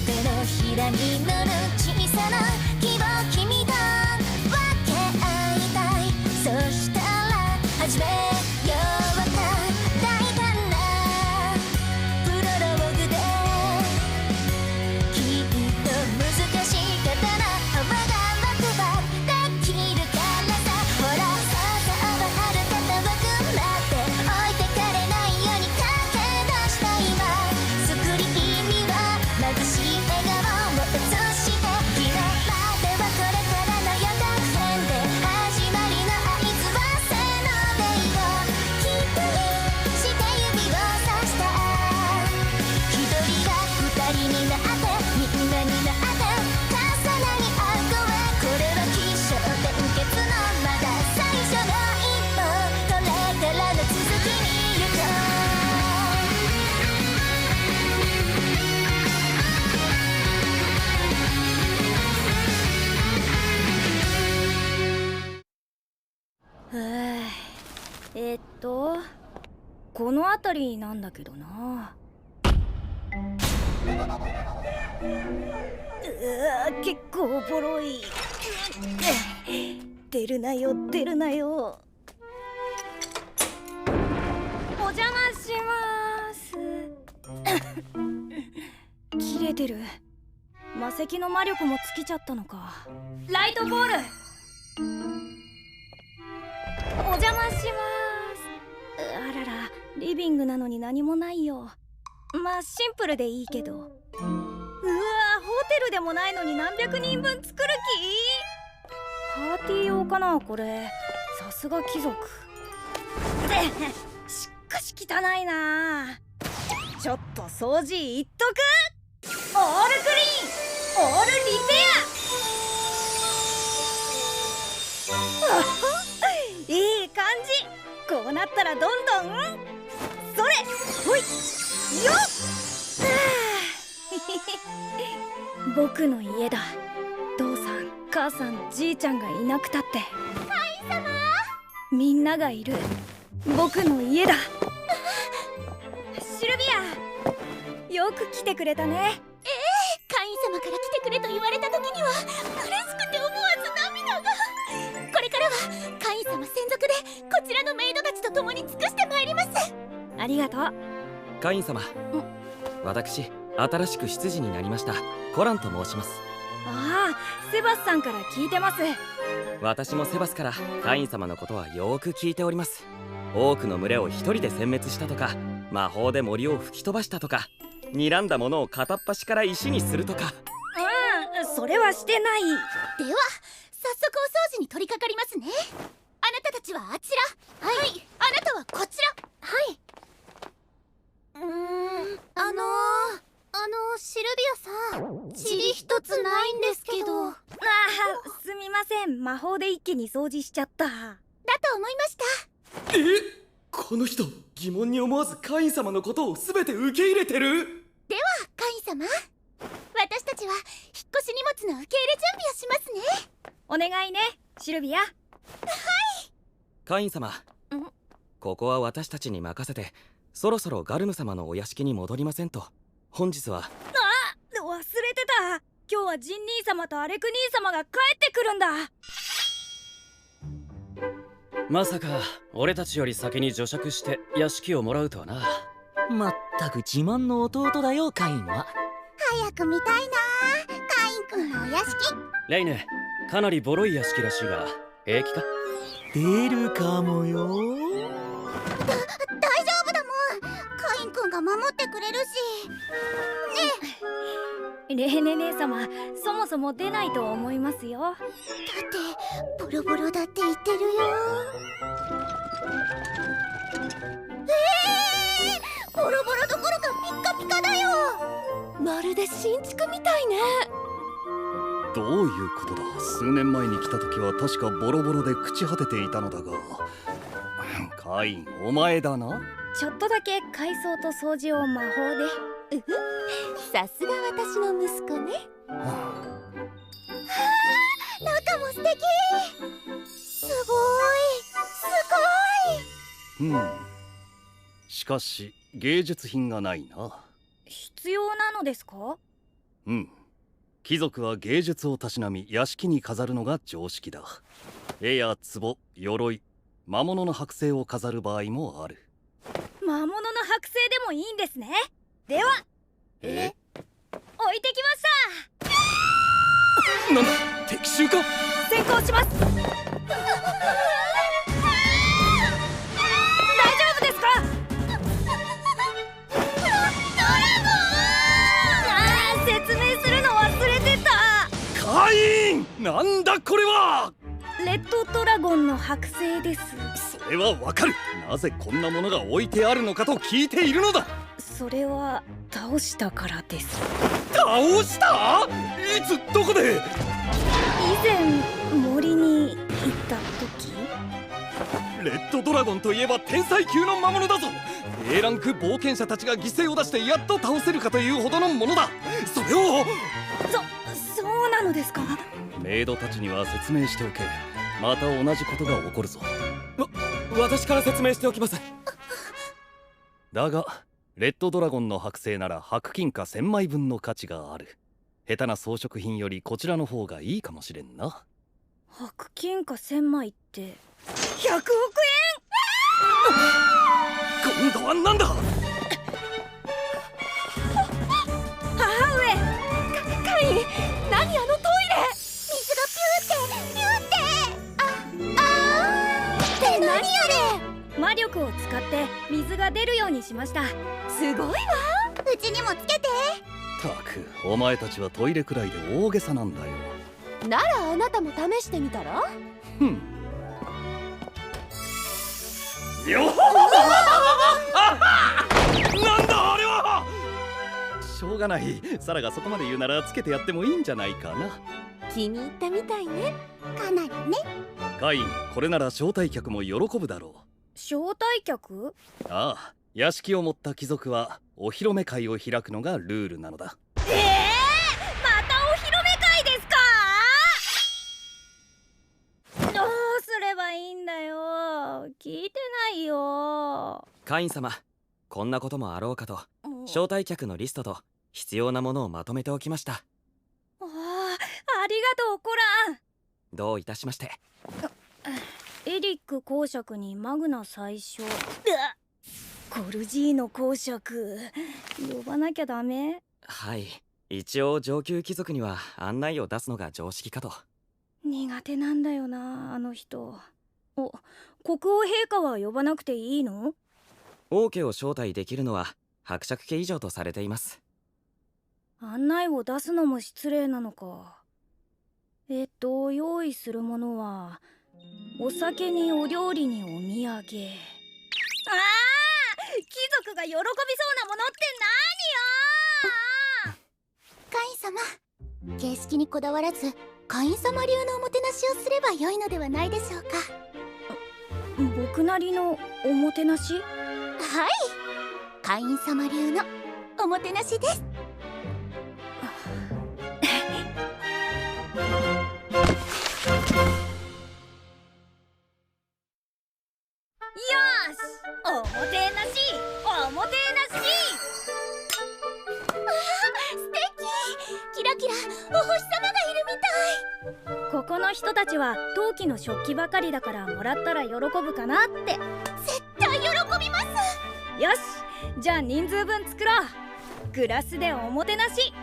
手のひらに乗る小さな希望君と分け合いたい。そしたら始めようか大胆なプロローグできっと難しい刀幅ができるからさ。ほらそうそうはるか遠くなって置いてかれないように駆け出した今。スクリーンには眩しい笑顔を映して、昨日まではこれからの予告編で始まりの合図はせーのでいこう。きっとして指をさした一人が二人になってみんなになって重なり合う声。これは起承転結のまだ最初の一歩。これからの続きに行ここの辺りなんだけどな。結構ボロい。出るなよ出るなよ。お邪魔します。切れてる。魔石の魔力も尽きちゃったのか。ライトボールお邪魔します。あらら、リビングなのに何もないよ。まあシンプルでいいけど。うわ、ホテルでもないのに何百人分作る気？パーティー用かなこれ。さすが貴族。しかし汚いな。ちょっと掃除いっとく。オールクリーンオールリペアいい感じ。こうなったらどんどんそれほいよっ僕の家だ。父さん母さんじいちゃんがいなくたってカイン様。みんながいる僕の家だ。シルビアよく来てくれたね。カイン様から来てくれと言われた時には嬉しくて思わず涙が。これからはカイン様専属でこちらのメイドたちと共に尽くしてまいります。ありがとう。カイン様、私新しく執事になりましたコランと申します。ああ、セバスさんから聞いてます。私もセバスからカイン様のことはよーく聞いております。多くの群れを一人で殲滅したとか、魔法で森を吹き飛ばしたとか、睨んだものを片っ端から石にするとか。それはしてない。では早速お掃除に取り掛かりますね。あなたたちはあちら。はい、あなたはこちら。はい。シルビアさん、塵一つないんですけど。すみません、魔法で一気に掃除しちゃった。だと思いました。この人、疑問に思わずカイン様のことを全て受け入れてる。ではカイン様、私たちは引っ越し荷物の受け入れ準備をしますね。お願いねシルビア。はい。カイン様、ここは私たちに任せてそろそろガルム様のお屋敷に戻りませんと。本日は忘れてた。今日はジン兄様とアレク兄様が帰ってくるんだ。まさか俺たちより先に除釈して屋敷をもらうとはな。まったく自慢の弟だよ、カインは。早く見たいな、カイン君のお屋敷。レイヌ、かなりボロい屋敷らしいが平気か？出るかもよ。大丈夫だもん、カイン君が守ってくれるし。レーネ姉様、そもそも出ないと思いますよ。だってボロボロだって言ってるよ。ボロボロどころかピッカピカだよ。まるで新築みたいね。どういうことだ。数年前に来た時は確かボロボロで朽ち果てていたのだが。カイン、お前だな。ちょっとだけ改装と掃除を魔法で。さすが私の息子ね。中も素敵。すごい。しかし芸術品がないな。必要なのですか？貴族は芸術をたしなみ屋敷に飾るのが常識だ。絵や壺、鎧、魔物の剥製を飾る場合もある。魔物の剥製でもいいんですね。では置いてきました。なんだ、敵襲か？先行します。大丈夫ですか？説明するの忘れてた。カイン、なんだこれは。レッドドラゴンの剥製です。それはわかる。なぜこんなものが置いてあるのかと聞いているのだ。それは倒したからです。倒した？いつどこで？以前森に行った時。レッドドラゴンといえば天才級の魔物だぞ。A ランク冒険者たちが犠牲を出してやっと倒せるかというほどのものだ。それをそうなのですか？メイドたちには説明しておけ。また同じことが起こるぞ。私から説明しておきます。だがレッドドラゴンの剥製なら白金貨1000枚分の価値がある。下手な装飾品よりこちらの方がいいかもしれんな。白金貨1000枚って100億円。今度は何だ？母上。カイン、何あのトイレ。水がピューって何あれ。魔力を使って水が出るようにしました。すごいわ。うちにもつけて。たく、お前たちはトイレくらいで大げさなんだよ。ならあなたも試してみたら？よっなんだあれは。しょうがない。サラがそこまで言うならつけてやってもいいんじゃないかな。気に入ったみたいね。かなりね。カイン、これなら招待客も喜ぶだろう。招待客？ああ、屋敷を持った貴族はお披露目会を開くのがルールなのだ。またお披露目会ですか？どうすればいいんだよ。聞いてないよ。カイン様、こんなこともあろうかと招待客のリストと必要なものをまとめておきました。ありがとうコラン。どういたしまして。エリック公爵にマグナ最初。コルジーノ公爵呼ばなきゃダメ？はい、一応上級貴族には案内を出すのが常識かと。苦手なんだよな、あの人。国王陛下は呼ばなくていいの？王家を招待できるのは伯爵家以上とされています。案内を出すのも失礼なのか。用意するものはお酒にお料理にお土産。貴族が喜びそうなものってカイン様、形式にこだわらずカイン様流のおもてなしをすれば良いのではないでしょうか。僕なりのおもてなし？はい、カイン様流のおもてなしです。よし、おもてなし。素敵。キラキラお星様がいるみたい。ここの人たちは陶器の食器ばかりだからもらったら喜ぶかなって。絶対喜びます。よし、じゃあ人数分作ろう。グラスでおもてなし。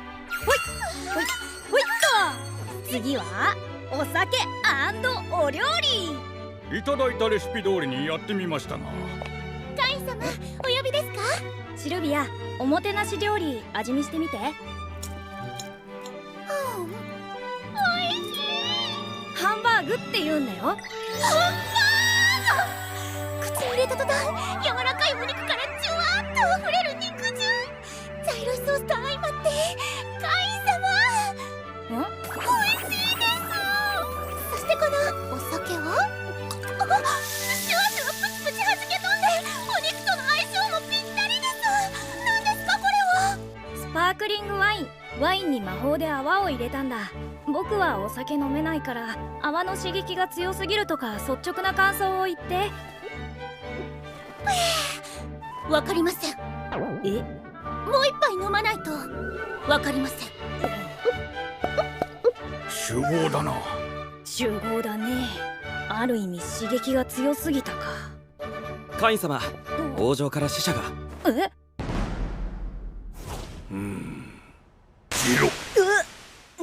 ほいほいほいっと。次はお酒&お料理。いただいたレシピ通りにやってみましたな。カイン様、お呼びですか？シルビア、おもてなし料理味見してみて。おいしい。ハンバーグって言うんだよ。ハンバーグ。口に入れた途端、柔らかいお肉からジュワーッと溢れる肉汁。茶色いソースと相まって、カイン様。美味しいです。そしてこのお酒は、シュワシュワプチプチ弾け飛んで、お肉との相性もぴったりです。何ですかこれは？スパークリングワイン。ワインに魔法で泡を入れたんだ。僕はお酒飲めないから泡の刺激が強すぎるとか率直な感想を言って。わかりません。え？もう一杯飲まないとわかりません。集合だな。集合だね。ある意味刺激が強すぎたか。カイン様、王城から使者が。え？ジロ。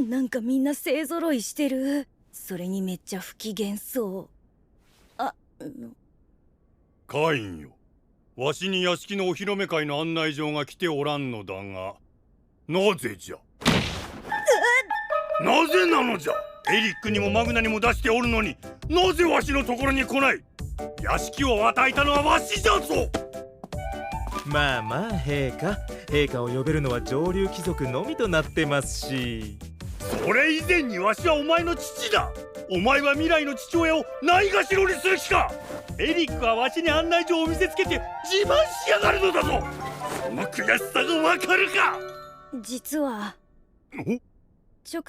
なんかみんな勢ぞろいしてる。それにめっちゃ不機嫌そう。カインよ、わしに屋敷のお披露目会の案内状が来ておらんのだが、なぜじゃ？なぜなのじゃ？エリックにもマグナにも出しておるのに、なぜわしのところに来ない？屋敷を与えたのはわしじゃぞ。まあまあ陛下を呼べるのは上流貴族のみとなってますし。それ以前にわしはお前の父だ。お前は未来の父親をないがしろにする気か？エリックはわしに案内状を見せつけて自慢しやがるのだぞ。その悔しさがわかるか？実は直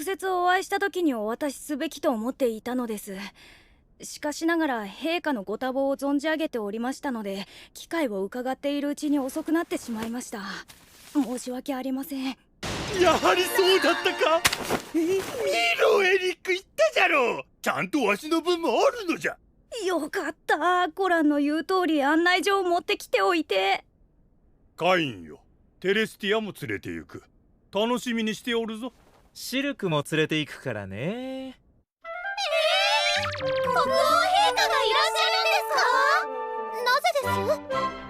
接お会いした時にお渡しすべきと思っていたのです。しかしながら陛下のご多忙を存じ上げておりましたので、機会を伺っているうちに遅くなってしまいました。申し訳ありません。やはりそうだったか。見ろ、エリック言ったじゃろう。ちゃんとわしの分もあるのじゃ。よかった。コランの言う通り案内状を持ってきておいて。カインよ、テレスティアも連れて行く。楽しみにしておるぞ。シルクも連れて行くからね。国王陛下がいらっしゃるんですか？なぜ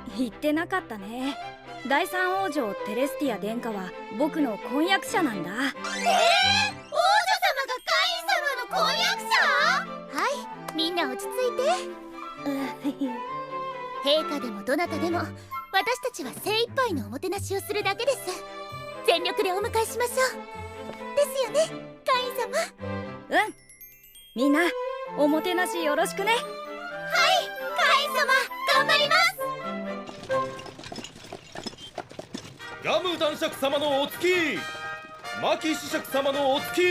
です？言ってなかったね。第三王女テレスティア殿下は僕の婚約者なんだ。王女様がカイン様の婚約者？はい、みんな落ち着いて。陛下でもどなたでも私たちは精一杯のおもてなしをするだけです。全力でお迎えしましょう。ですよね、カイン様。みんなおもてなしよろしくね。はい、カイン様頑張ります。ガム男爵様のお付き、マキ子爵様のお付き。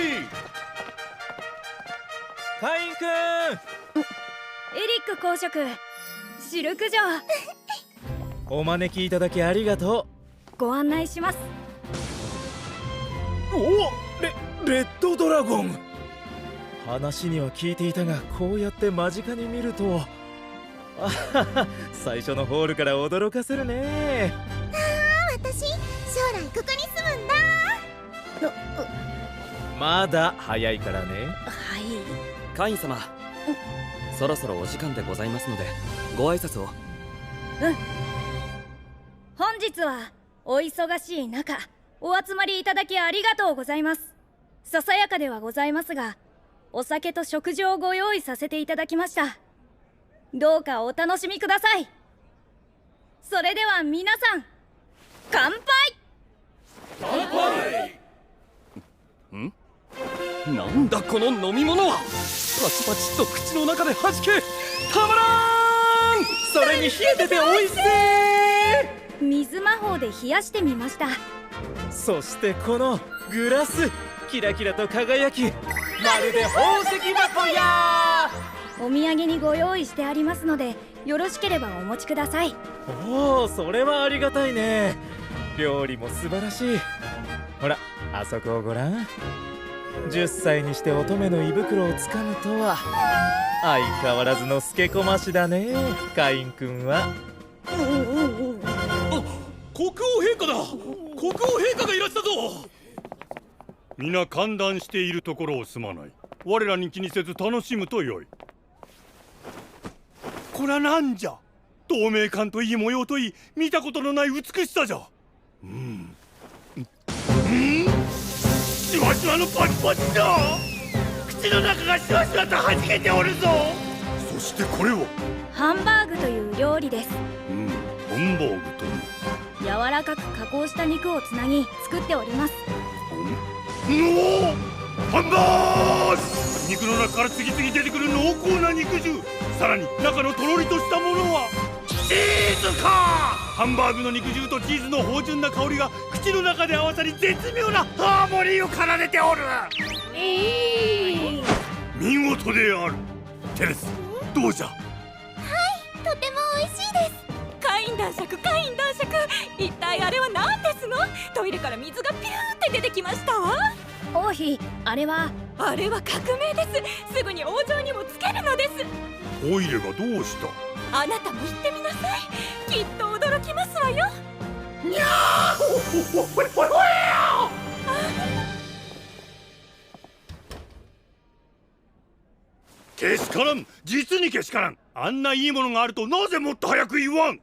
カインくん。エリック公爵、シルク城お招きいただきありがとう。ご案内します。レッドドラゴン。話には聞いていたが、こうやって間近に見ると、あはは、最初のホールから驚かせるね。私、将来ここに住むんだ。まだ早いからね。はい。カイン様、そろそろお時間でございますのでご挨拶を。本日はお忙しい中お集まりいただきありがとうございます。ささやかではございますが、お酒と食事をご用意させていただきました。どうかお楽しみください。それでは皆さん、乾杯。乾杯。なんだこの飲み物は。パチパチと口の中で弾け、たまらん。それに冷えてておいしい。水魔法で冷やしてみました。そしてこのグラス、キラキラと輝き、まるで宝石箱や。お土産にご用意してありますので、よろしければお持ちください。おお、それはありがたいね。料理も素晴らしい。ほら、あそこをごらん。10歳にして乙女の胃袋をつかむとは相変わらずのスケコマしだね、カイン君は。あ、国王陛下だ。国王陛下がいらしたぞ。皆歓談しているところをすまない。我らに気にせず楽しむとよい。これはなんじゃ。透明感といい模様といい、見たことのない美しさじゃ。シワシワのパチパチだ。口の中がシワシワと弾けておるぞ。そしてこれはハンバーグという料理です。ハンバーグと柔らかく加工した肉をつなぎ作っております。ハンバーグ！肉の中から次々出てくる濃厚な肉汁、さらに中のとろりとしたものはチーズか。ハンバーグの肉汁とチーズの芳醇な香りが口の中で合わさり、絶妙なハーモニーを奏でておる。見事である。テレス、どうじゃ。はい、とても美味しいです。カイン男爵、カイン男爵、一体あれは何ですの？トイレから水がピューって出てきましたわ。王妃、あれは革命です。すぐに王城にもつけるのです。トイレがどうした？あなたも行ってみなさい。きっと驚きますわよ。にゃーけしからん、実にけしからん。あんないいものがあるとなぜもっと早く言わん。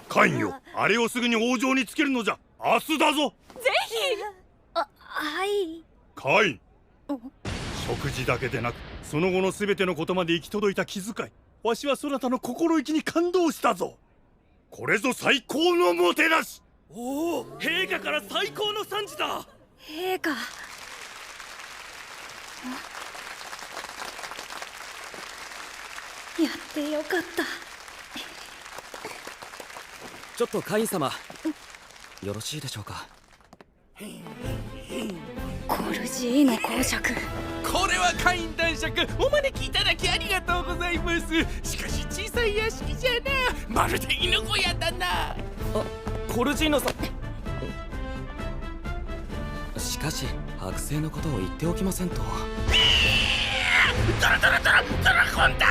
カインよ、あれをすぐに王城につけるのじゃ。明日だぞ。ぜひ。はい。カイン、食事だけでなくその後の全てのことまで行き届いた気遣い、わしはそなたの心意気に感動したぞ。これぞ最高のもてなし。おお、陛下から最高の賛辞だ。陛下、やってよかった。ちょっとカイン様、よろしいでしょうか。コルジーノ公爵、これはカイン男爵、お招きいただきありがとうございます。しかし小さい屋敷じゃな。まるで犬小屋だな。あ、コルジーノさん。しかし剥製のことを言っておきませんと。ドラドラドラドラゴンだ。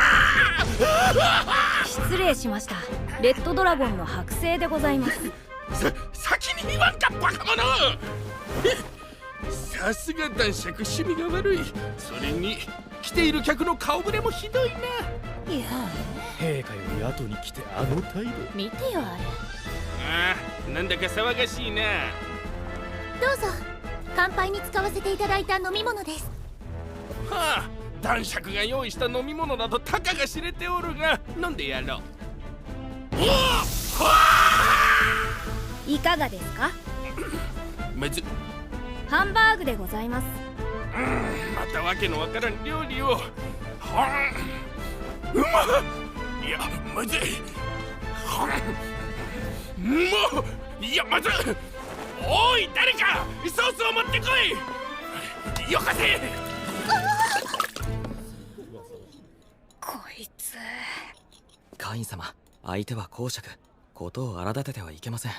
失礼しました。レッドドラゴンの剥製でございます。先に言わんかバカ者。さすが男爵、趣味が悪い。それに来ている客の顔ぶれもひどいな。いや、陛下より後に来てあの態度。見てよあれ。ああ、なんだか騒がしいな。どうぞ、乾杯に使わせていただいた飲み物です。はあ、男爵が用意した飲み物などたかが知れておるが、飲んでやろう。いかがですか？まずハンバーグでございます。またわけのわからん料理を。うまっ。いや、まずい。うまっ。いや、まずい。おい、誰かソースを持ってこい。よこせ。こいつ。カイン様、相手は公爵。ことを荒立ててはいけません。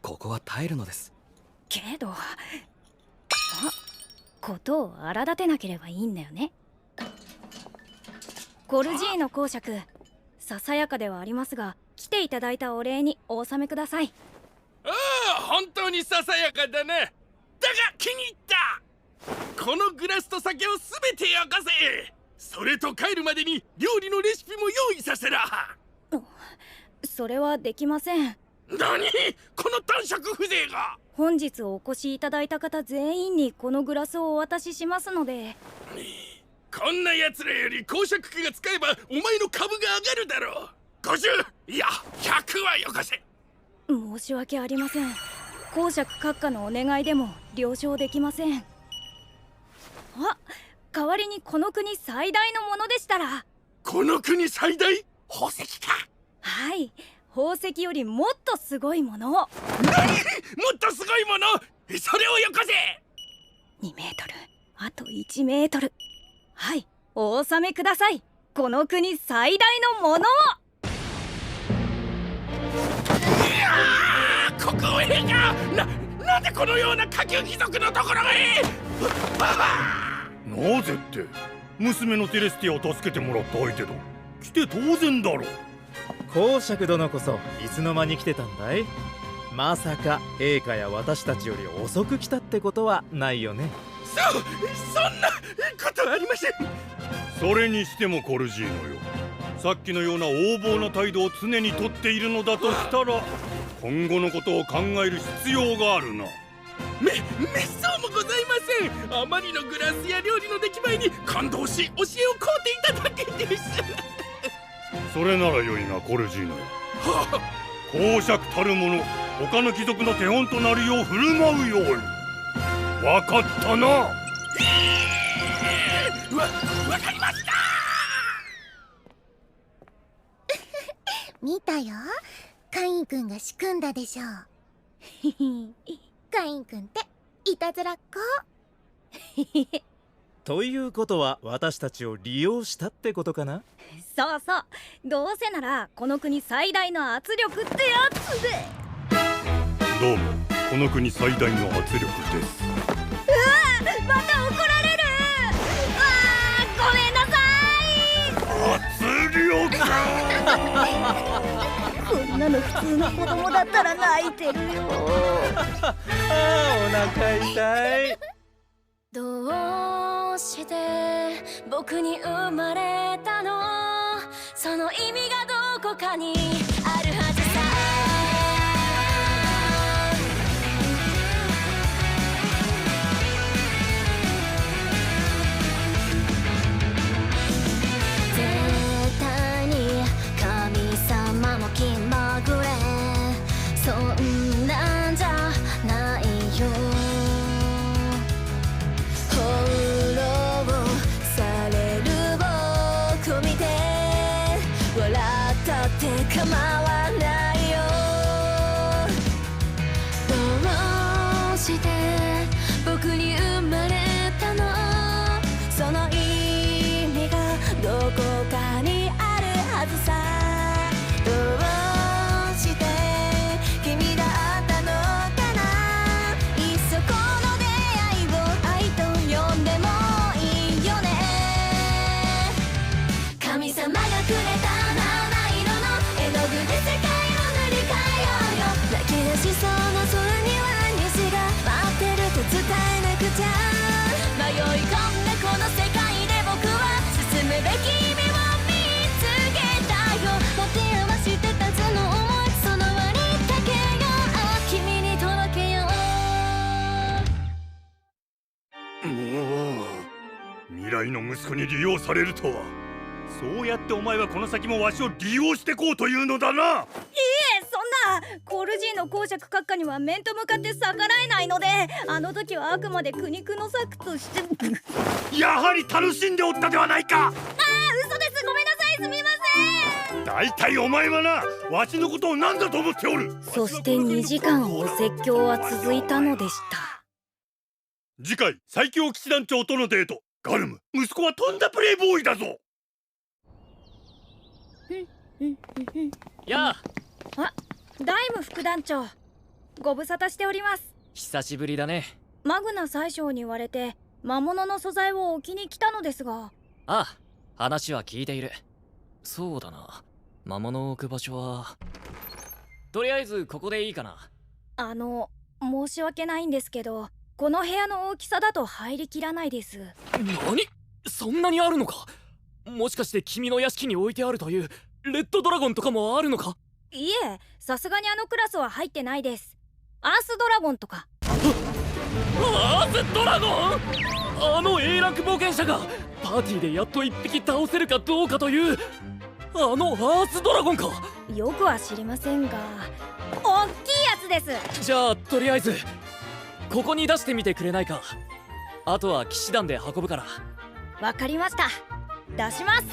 ここは耐えるのです。けど、ことを荒立てなければいいんだよね。コルジーノ公爵、ささやかではありますが、来ていただいたお礼にお納めください。ああ、本当にささやかだな。だが気に入った。このグラスと酒をすべてよこせ。それと帰るまでに料理のレシピも用意させら。それはできません。何、この男爵風情が。本日お越しいただいた方全員にこのグラスをお渡ししますので。こんな奴らより公爵家が使えばお前の株が上がるだろう。50、いや100はよこせ。申し訳ありません。公爵閣下のお願いでも了承できません。あ、代わりにこの国最大のものでしたら。この国最大？宝石か。はい、宝石よりもっとすごいものを。もっとすごいもの、それをよこせ。2メートル、あと1メートル。はい、お納めください。この国最大のものを。傭兵がなんでこのような下級貴族のところへ。なぜって、娘のテレスティアを助けてもらった相手だ。来て当然だろう。公爵殿こそいつの間に来てたんだい？まさか陛下や私たちより遅く来たってことはないよね。そんなことはありません。それにしてもコルジーノよ、さっきのような横暴な態度を常にとっているのだとしたら、今後のことを考える必要があるな。めっそうもございません。あまりのグラスや料理の出来栄えに感動し、教えを請うていただけです。それならよいがコルジーノよ、公爵たる者、他の貴族の手本となるよう振る舞うように。わかったな。わかりました。見たよ、カインくんが仕組んだでしょう。カインくんっていたずらっ子。ということは私たちを利用したってことかな。そうそう、どうせならこの国最大の圧力ってやつで。どうも、この国最大の圧力です。また怒られる。ごめんなさい。圧力。こんなの普通の子供だったら泣いてるよ。ああ、お腹痛い。どうして僕に生まれたの、その意味がどこかにあるはずさ。絶対に神様も気まぐれ、そんなんじゃないよ。翻弄される僕を見て笑ったって構わないよ。どうして僕に生まれたの、その意味がどこかにあるはずさ。どうして君だったのかな、いっそこの出会いを愛と呼んでもいいよね。神様がくれた七色の絵の具で世界を塗り替えようよ。泣き出しそうな空には虹が待ってると伝えなくちゃ。迷い込んだこの世界で僕は進むべき意味を見つけたよ。持て余してたその想い、その輪にかけよう、君に届けよう。もう未来の息子に利用されるとは。そうやってお前はこの先もわしを利用してこうというのだな。いいえ、そんな。コルジーノ公爵閣下には面と向かって逆らえないので、あの時はあくまで苦肉の策として。やはり楽しんでおったではないか。嘘です、ごめんなさい、すみません。大体お前はな、わしのことを何だと思っておる。そして2時間お説教は続いたのでした。次回、最強騎士団長とのデート。ガルム、息子はとんだプレイボーイだぞ。やあ、ダイム副団長、ご無沙汰しております。久しぶりだね。マグナ宰相に言われて魔物の素材を置きに来たのですが。ああ、話は聞いている。そうだな、魔物を置く場所はとりあえずここでいいかな。申し訳ないんですけど、この部屋の大きさだと入りきらないです。何、そんなにあるのか。もしかして君の屋敷に置いてあるというレッドドラゴンとかもあるのか。いえ、さすがにあのクラスは入ってないです。アースドラゴンとか。アースドラゴン、あの A ランク冒険者がパーティーでやっと一匹倒せるかどうかというあのアースドラゴンか。よくは知りませんが、おっきいやつです。じゃあとりあえずここに出してみてくれないか。あとは騎士団で運ぶから。わかりました、出します。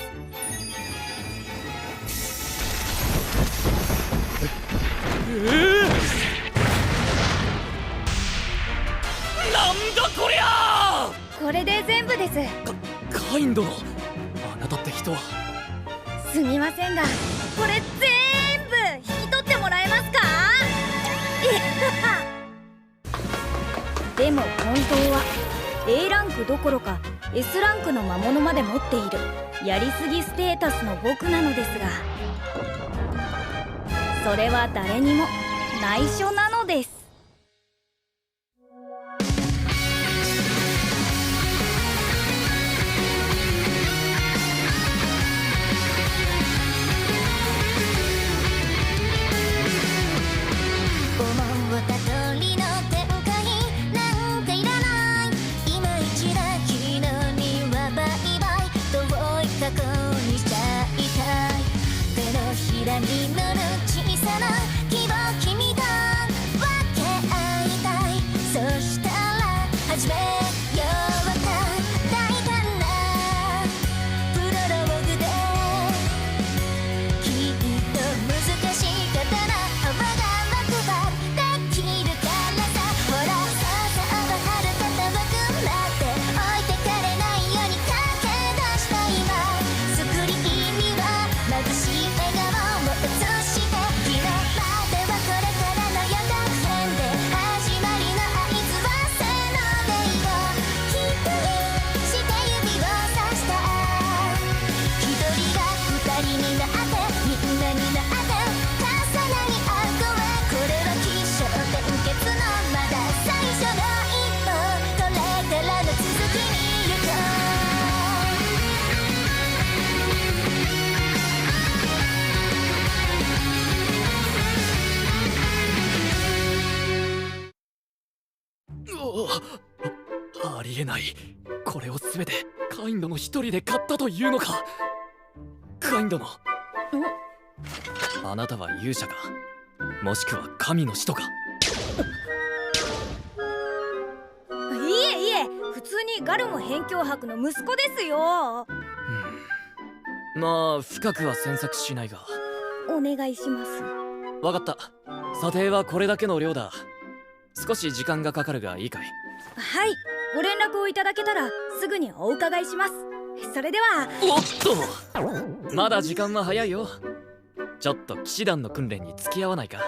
なんだこりゃ。これで全部です。カイン殿、あなたって人は。すみませんが、これ全部引き取ってもらえますか。でも本当は A ランクどころか S ランクの魔物まで持っているやりすぎステータスの僕なのですが、それは誰にも内緒なのです。思った通りの展開なんていらない、いまいちだ昨日にはバイバイ遠い過去にしちゃいたい、手のひらに乗る小さな希望君と分け合いたい、そしたら始めようか大胆なプロローグで、きっと難しい刀幅がありえない。これを全てカイン殿一人で買ったというのか。カイン殿、あなたは勇者か、もしくは神の使徒か。いえいえ、普通にガルモ辺境伯の息子ですよ。まあ深くは詮索しないが。お願いします。わかった。査定はこれだけの量だ。少し時間がかかるがいいかい。はい、ご連絡をいただけたらすぐにお伺いします。それでは。おっと、まだ時間は早いよ。ちょっと騎士団の訓練に付き合わないか。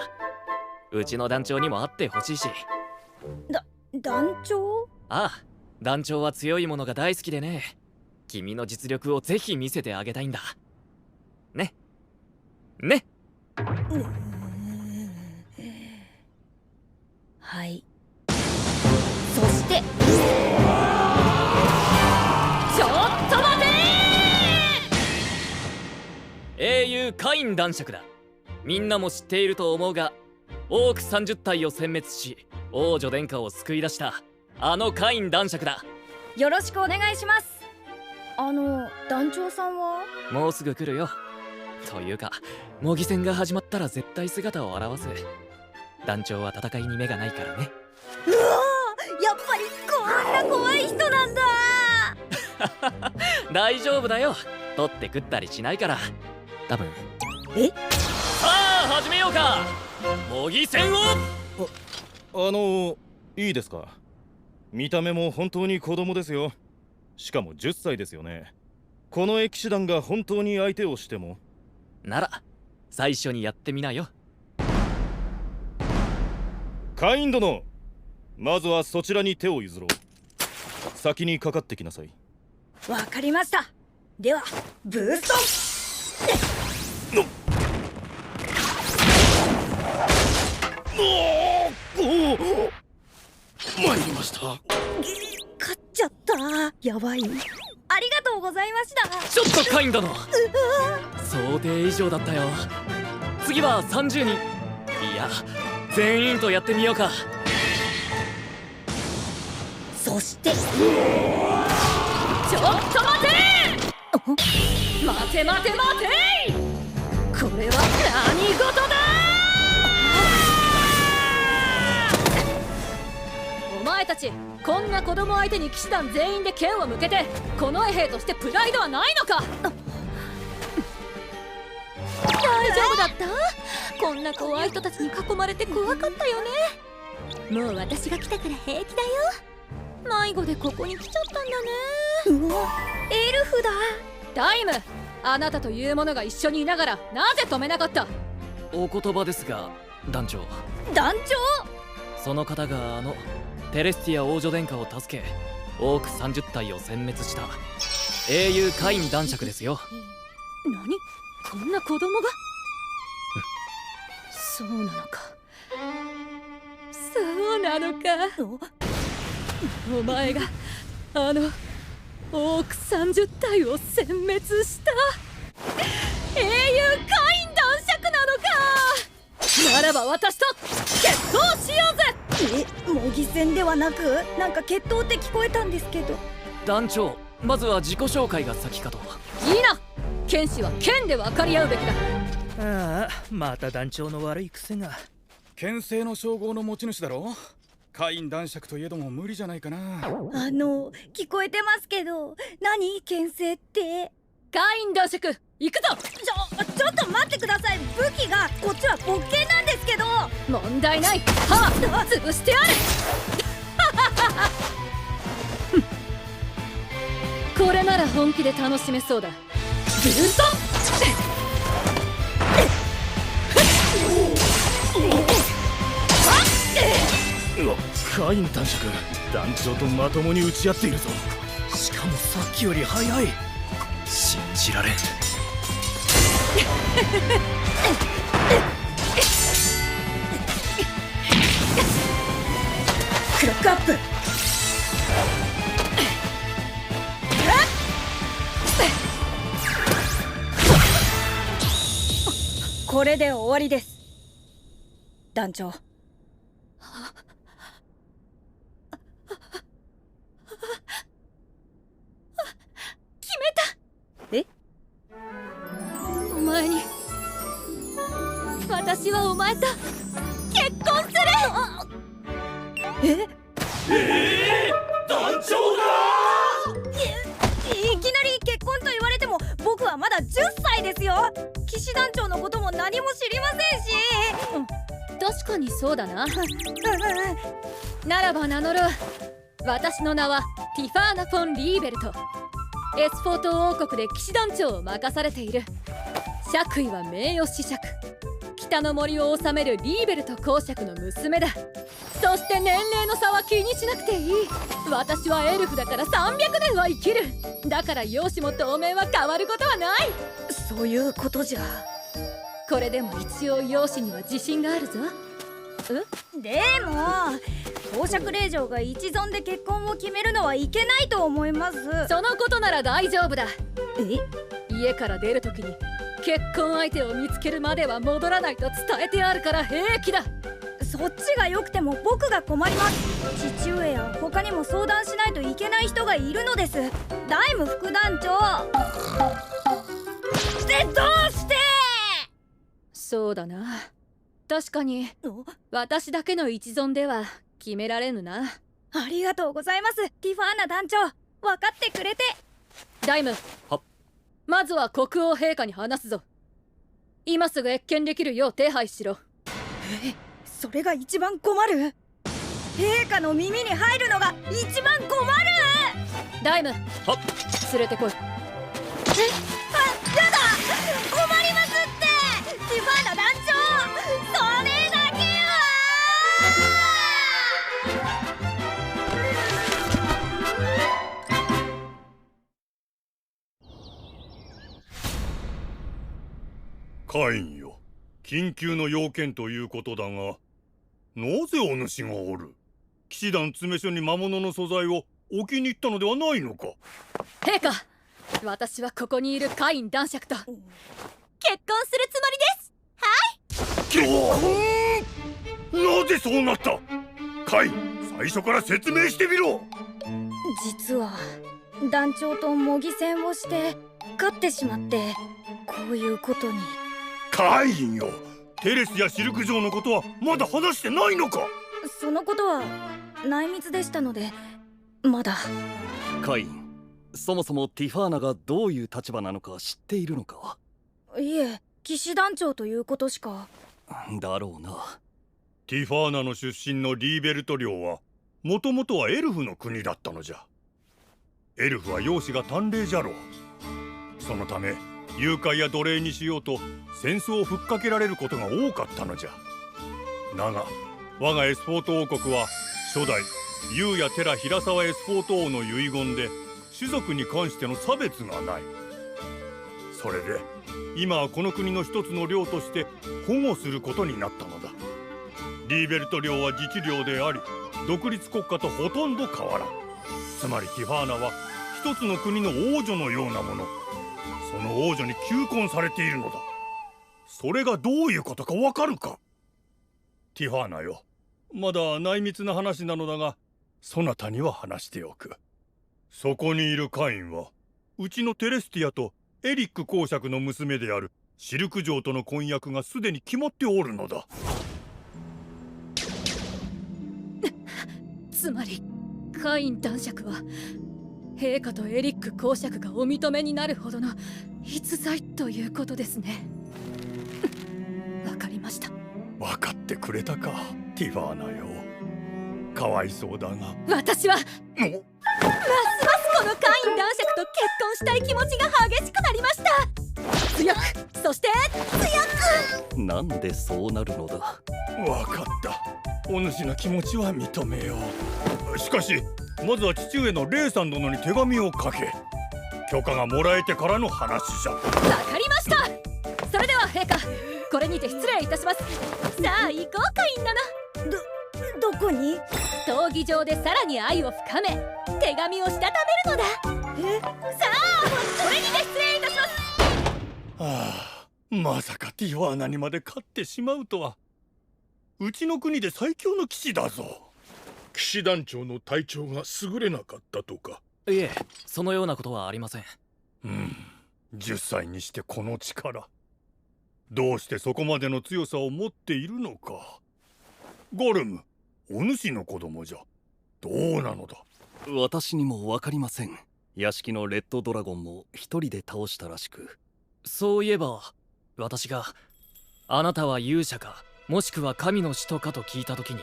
うちの団長にも会ってほしいし。団長？ああ、団長は強いものが大好きでね。君の実力をぜひ見せてあげたいんだ。ね。ね。はい。そしてちょっと待てー！英雄カイン男爵だ。みんなも知っていると思うが、オーク30体を殲滅し王女殿下を救い出したあのカイン男爵だ。よろしくお願いします。団長さんは？もうすぐ来るよ。というか模擬戦が始まったら絶対姿を現す。団長は戦いに目がないからね。うわー、やっぱりこんな怖い人なんだ大丈夫だよ、取って食ったりしないから多分。え？さあ始めようか、模擬戦を。いいですか。見た目も本当に子供ですよ。しかも10歳ですよね。この騎士団が本当に相手をしても。なら最初にやってみなよ。カイン殿、まずはそちらに手を譲ろう。先にかかってきなさい。わかりました。ではブースト。参りました。勝っちゃった。やばい。ありがとうございました。ちょっとカイン殿、想定以上だったよ。次は30人、いや全員とやってみようか。そしてちょっと待て待て待て待て、これは何事だ。お前たちこんな子供相手に騎士団全員で剣を向けて近衛兵としてプライドはないのか。大丈夫だった？こんな怖い人たちに囲まれて怖かったよね。もう私が来たから平気だよ。迷子でここに来ちゃったんだね。うわ、エルフだ。タイム、あなたという者が一緒にいながらなぜ止めなかった。お言葉ですが団長。団長？その方がテレスティア王女殿下を助けオーク30体を殲滅した英雄カイン男爵ですよ。何？こんな子供がそうなのか。そうなのか。お前があのオーク30体を殲滅した英雄カイン男爵なのか。ならば私と決闘しようぜ。模擬戦ではなく、なんか決闘って聞こえたんですけど。団長、まずは自己紹介が先かと。いいな。剣士は剣で分かり合うべきだ。ああ、また団長の悪い癖が。剣聖の称号の持ち主だろ。カイン男爵といえども無理じゃないかな。聞こえてますけど、何剣聖って。カイン男爵、行くぞ。ちょっと待ってください。武器がこっちは勃剣なんですけど。問題ない。はあ、潰してやる。これなら本気で楽しめそうだ。ビルトカイン男爵、団長とまともに打ち合っているぞ。しかもさっきより早い。信じられん。クロックアップ。これで終わりです、団長。決めた。え？お前に、私はお前と結婚する。団長いきなり結婚と言われても、僕はまだ10歳ですよ。騎士団長のことも何も知りませんし。確かにそうだな。ならば名乗ろう。私の名はティファーナ・フォン・リーベルト。エスフォート王国で騎士団長を任されている。爵位は名誉子爵。北の森を治めるリーベルト公爵の娘だ。そして年齢の差は気にしなくていい。私はエルフだから300年は生きる。だから容姿も当面は変わることはない。そういうことじゃ。これでも一応容姿には自信があるぞ。でも公爵令嬢が一存で結婚を決めるのはいけないと思います。そのことなら大丈夫だ。家から出るときに結婚相手を見つけるまでは戻らないと伝えてあるから平気だ。そっちが良くても僕が困ります。父上や他にも相談しないといけない人がいるのです。ダイム副団長ってどうして。そうだな。確かに私だけの一存では決められぬな。ありがとうございます、ティファーナ団長。分かってくれて。ダイム、まずは国王陛下に話すぞ。今すぐ謁見できるよう手配しろ。それが一番困る。陛下の耳に入るのが一番困る。ダイム、連れてこい。やだ、困りますって。ティファーナ団長、それだけは。カインよ、緊急の要件ということだが、なぜお主がおる？騎士団詰所に魔物の素材を置きに行ったのではないのか？陛下、私はここにいるカイン男爵と結婚するつもりです。はい。結婚？なぜそうなった？カイン、最初から説明してみろ。実は団長と模擬戦をして勝ってしまって、こういうことに。カインよ、テレスやシルク城のことはまだ話してないのか？そのことは内密でしたので、まだ。カイン、そもそもティファーナがどういう立場なのか知っているのか？いえ、騎士団長ということしか。だろうな。ティファーナの出身のリーベルト領はもともとはエルフの国だったのじゃ。エルフは容姿が淡麗じゃろう。そのため誘拐や奴隷にしようと戦争をふっかけられることが多かったのじゃ。だが我がエスフォート王国は初代竜や寺平沢エスフォート王の遺言で種族に関しての差別がない。それで今はこの国の一つの領として保護することになったのだ。リーベルト領は自治領であり、独立国家とほとんど変わらん。つまりティファーナは一つの国の王女のようなもの。その王女に求婚されているのだ。それがどういうことかわかるか？ティファーナよ、まだ内密な話なのだが、そなたには話しておく。そこにいるカインはうちのテレスティアとエリック公爵の娘であるシルク嬢との婚約がすでに決まっておるのだ。つまりカイン男爵は陛下とエリック公爵がお認めになるほどの逸材ということですね。わかりました。分かってくれたか、ティファーナよ。かわいそうだが私はますますこのカイン男爵と結婚したい気持ちが激しくなりました。強く、そして強く。なんでそうなるのだ。分かった。お主の気持ちは認めよう。しかしまずは父上のレイさん殿に手紙を書け。許可がもらえてからの話じゃ。わかりました。それでは陛下、これにて失礼いたします。さあ行こうカイン殿。どこに？闘技場でさらに愛を深め、手紙をしたためるのだ。さあこれにて失礼いたします。はあ、まさかティファーナにまで勝ってしまうとは。うちの国で最強の騎士だぞ。騎士団長の体調が優れなかったとか？いえ、そのようなことはありません。10歳にしてこの力。どうしてそこまでの強さを持っているのか。ゴルム、お主の子供じゃ。どうなのだ。私にも分かりません。屋敷のレッドドラゴンも一人で倒したらしく。そういえば私があなたは勇者かもしくは神の使徒かと聞いた時に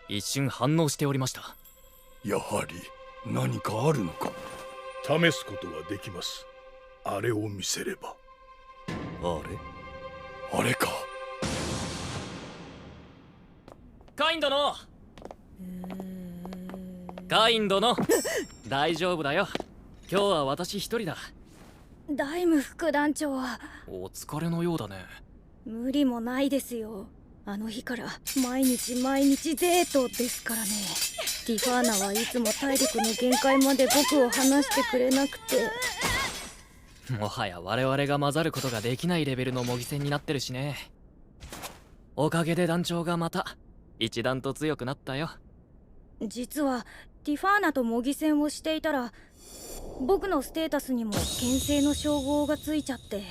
一瞬反応しておりました。やはり何かあるのか。試すことはできます。あれを見せれば。あれか。カイン殿、カイン殿大丈夫だよ。今日は私一人だ。ダイム副団長はお疲れのようだね。無理もないですよ。あの日から毎日デートですからね。ティファーナはいつも体力の限界まで僕を離してくれなくて、もはや我々が混ざることができないレベルの模擬戦になってるしね。おかげで団長がまた一段と強くなったよ。実はティファーナと模擬戦をしていたら僕のステータスにも牽制の称号がついちゃって。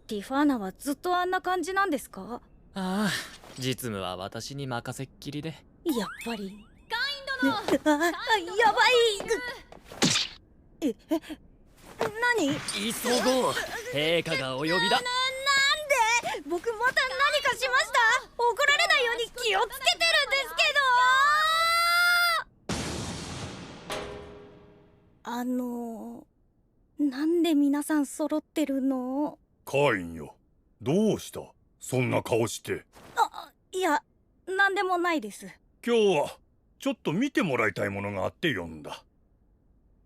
ティファーナはずっとあんな感じなんですか？ああ、実務は私に任せっきりで。やっぱり。カイン殿やばい。何？急ごう、陛下がお呼びだ。なんで？僕また何かしました？怒られないように気をつけてるんですけど。なんで皆さん揃ってるの？カインよ、どうした？そんな顔して。いや、なんでもないです。今日はちょっと見てもらいたいものがあって呼んだ。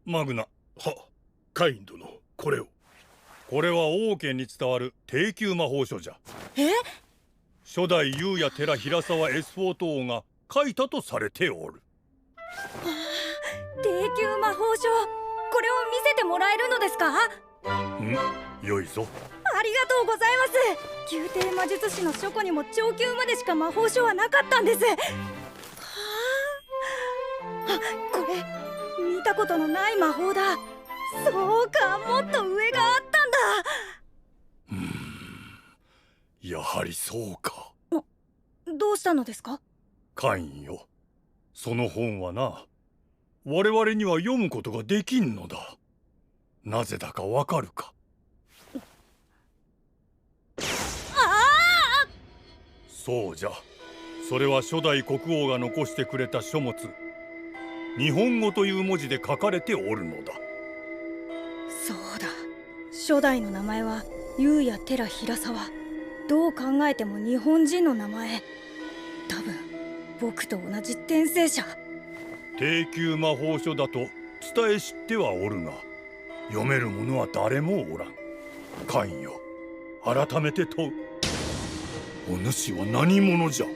マグナ。カイン殿、これを。これは王家に伝わる低級魔法書じゃ。初代竜や寺平沢エスフォート王が書いたとされておる。低級魔法書、これを見せてもらえるのですか？よいぞ。ありがとうございます。宮廷魔術師の書庫にも上級までしか魔法書はなかったんです。これ見たことのない魔法だ。そうか、もっと上があったんだ。やはりそうか。どうしたのですか？カインよ、その本はな、我々には読むことができんのだ。なぜだかわかるか？そうじゃ。それは初代国王が残してくれた書物。日本語という文字で書かれておるのだ。そうだ、初代の名前は竜や寺平沢。どう考えても日本人の名前。多分僕と同じ転生者。低級魔法書だと伝え知ってはおるが、読める者は誰もおらん。カインよ、改めて問う。お主は何者じゃ。も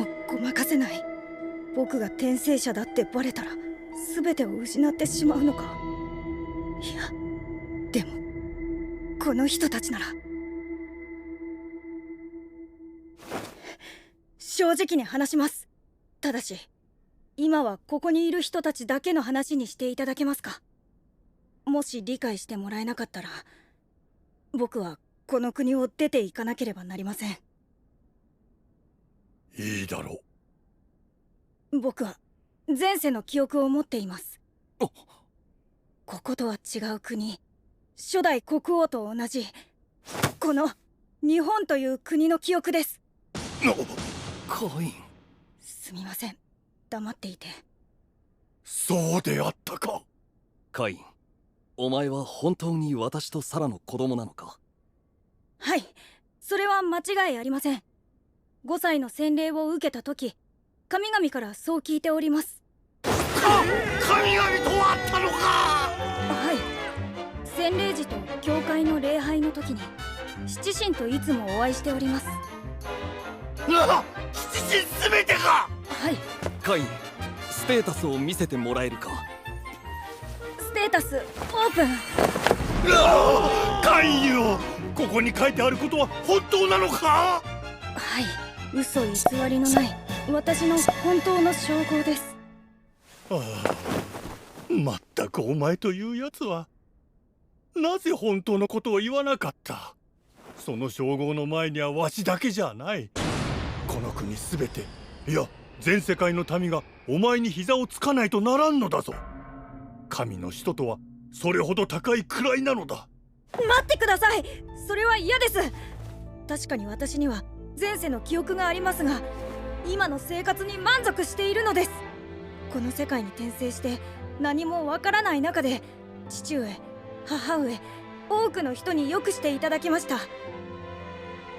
うごまかせない。僕が転生者だってバレたら全てを失ってしまうのか。いや、でもこの人たちなら。正直に話します。ただし今はここにいる人たちだけの話にしていただけますか。もし理解してもらえなかったら、僕はこの国を出ていかなければなりません。いいだろう。僕は前世の記憶を持っています。こことは違う国、初代国王と同じこの日本という国の記憶です。カイン、すみません、黙っていて。そうであったか。カイン、お前は本当に私とサラの子供なのか。はい、それは間違いありません。5歳の洗礼を受けた時、神々からそう聞いております。神々と会ったのか。はい、洗礼時と教会の礼拝の時に七神といつもお会いしております。七神すべてか。はい。カイン、ステータスを見せてもらえるか。ステータスオープン。カインよ、ここに書いてあることは本当なのか。はい、嘘偽りのない私の本当の称号です。まったくお前というやつはなぜ本当のことを言わなかった。その称号の前にはわしだけじゃない。この国すべて、いや全世界の民がお前に膝をつかないとならんのだぞ。神の使徒とはそれほど高い位なのだ。待ってください、それは嫌です。確かに私には前世の記憶がありますが、今の生活に満足しているのです。この世界に転生して何もわからない中で、父上、母上、多くの人によくしていただきました。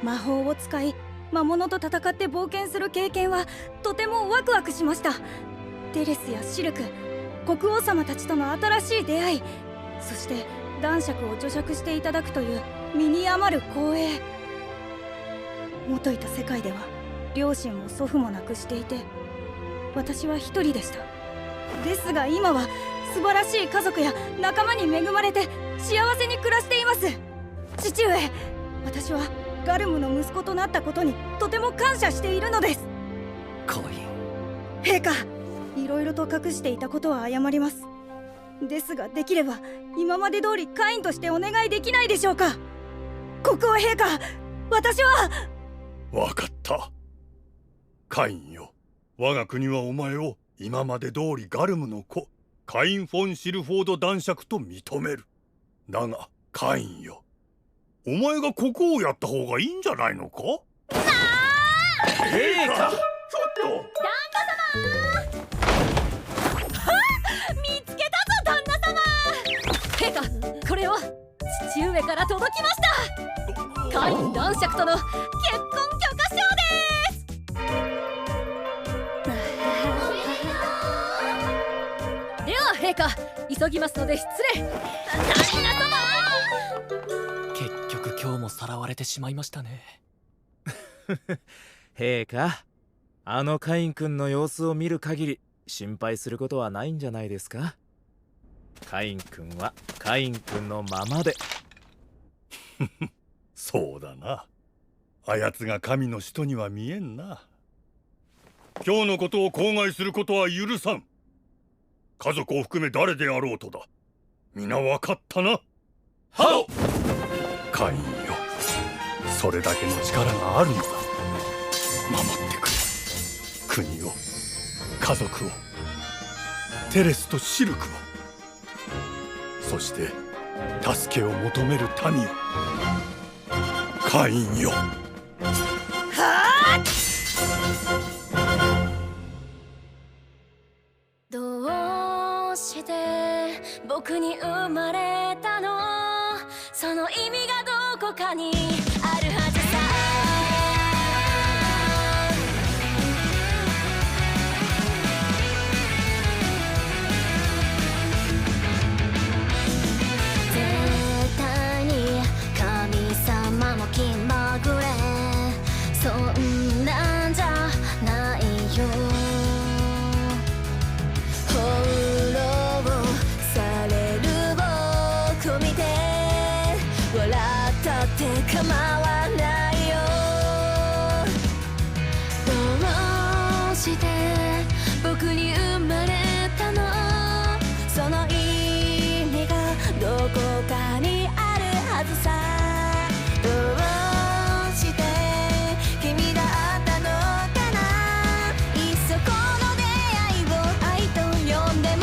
魔法を使い魔物と戦って冒険する経験はとてもワクワクしました。テレスやシルク、国王様たちとの新しい出会い、そして男爵を助爵していただくという身に余る光栄。元いた世界では両親も祖父も亡くしていて、私は一人でした。ですが今は素晴らしい家族や仲間に恵まれて幸せに暮らしています。父上、私はガルムの息子となったことにとても感謝しているのです。カイン、陛下、いろいろと隠していたことは謝ります。ですができれば今まで通りカインとしてお願いできないでしょうか。国王陛下、私は。わかった。カインよ、我が国はお前を今まで通りガルムの子カイン・フォン・シルフォード男爵と認める。だがカインよ、お前が国王やった方がいいんじゃないのか。陛下、ちょっと見つけたぞ旦那様。陛下、これを父上から届きました。カイン男爵との結婚許可証です。では陛下、急ぎますので失礼。旦那様。結局今日もさらわれてしまいましたね。陛下、あのカイン君の様子を見る限り心配することはないんじゃないですか。カイン君はカイン君のままで。そうだな。あやつが神の使徒には見えんな。今日のことを口外することは許さん。家族を含め誰であろうとだ。皆分かったな。はっ。カインよ、それだけの力があるのだ。守ってくれ。国を、家族を、テレスとシルクを、そして助けを求める民を。カインよ。どうして僕に生まれたの、その意味がどこかにあるはずさ。そんなんじゃないよ。放浪される僕を見て笑ったって構わないよ。どうして僕に生まれたの？その意味がどこかにあるはずさ。どうして君だったのかな。いっそこの出会いを愛と呼んでも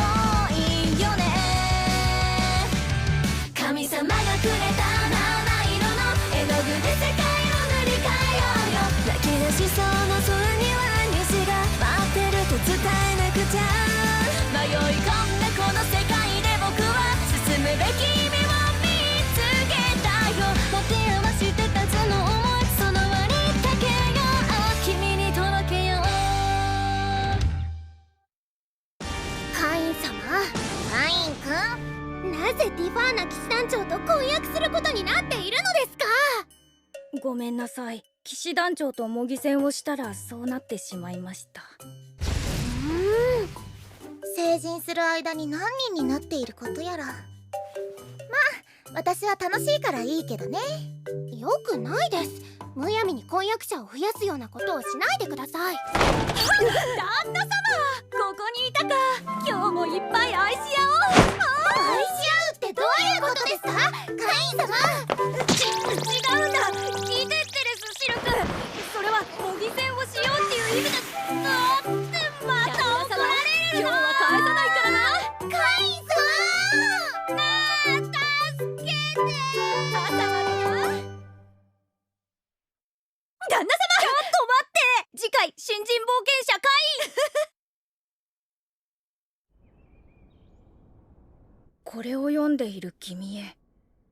いいよね。神様がくれた七色の絵の具で世界を塗り替えようよ。泣き出しそうな空には虹が待ってると伝えなくちゃ。迷い込んだこの世界で僕は進むべき夢を見つけたよ。持て余してたその想い、その輪にかけよう。君に届けよう。カイン様、カイン君、なぜティファーナ騎士団長と婚約することになっているのですか？ごめんなさい。騎士団長と模擬戦をしたらそうなってしまいました。成人する間に何人になっていることやら。まあ私は楽しいからいいけどね。よくないです。むやみに婚約者を増やすようなことをしないでください。旦那様、ここにいたか。今日もいっぱい愛し合おう。愛し合うってどういうことですか、カイン様？違うんだ。聞いてってレスシルク。それは模擬戦をしようっていう意味だ。また怒られるの。今日は返さないからな。カイン様、助けて。朝までな。旦那様、ちょっと待って。次回新人冒険者カインこれを読んでいる君へ、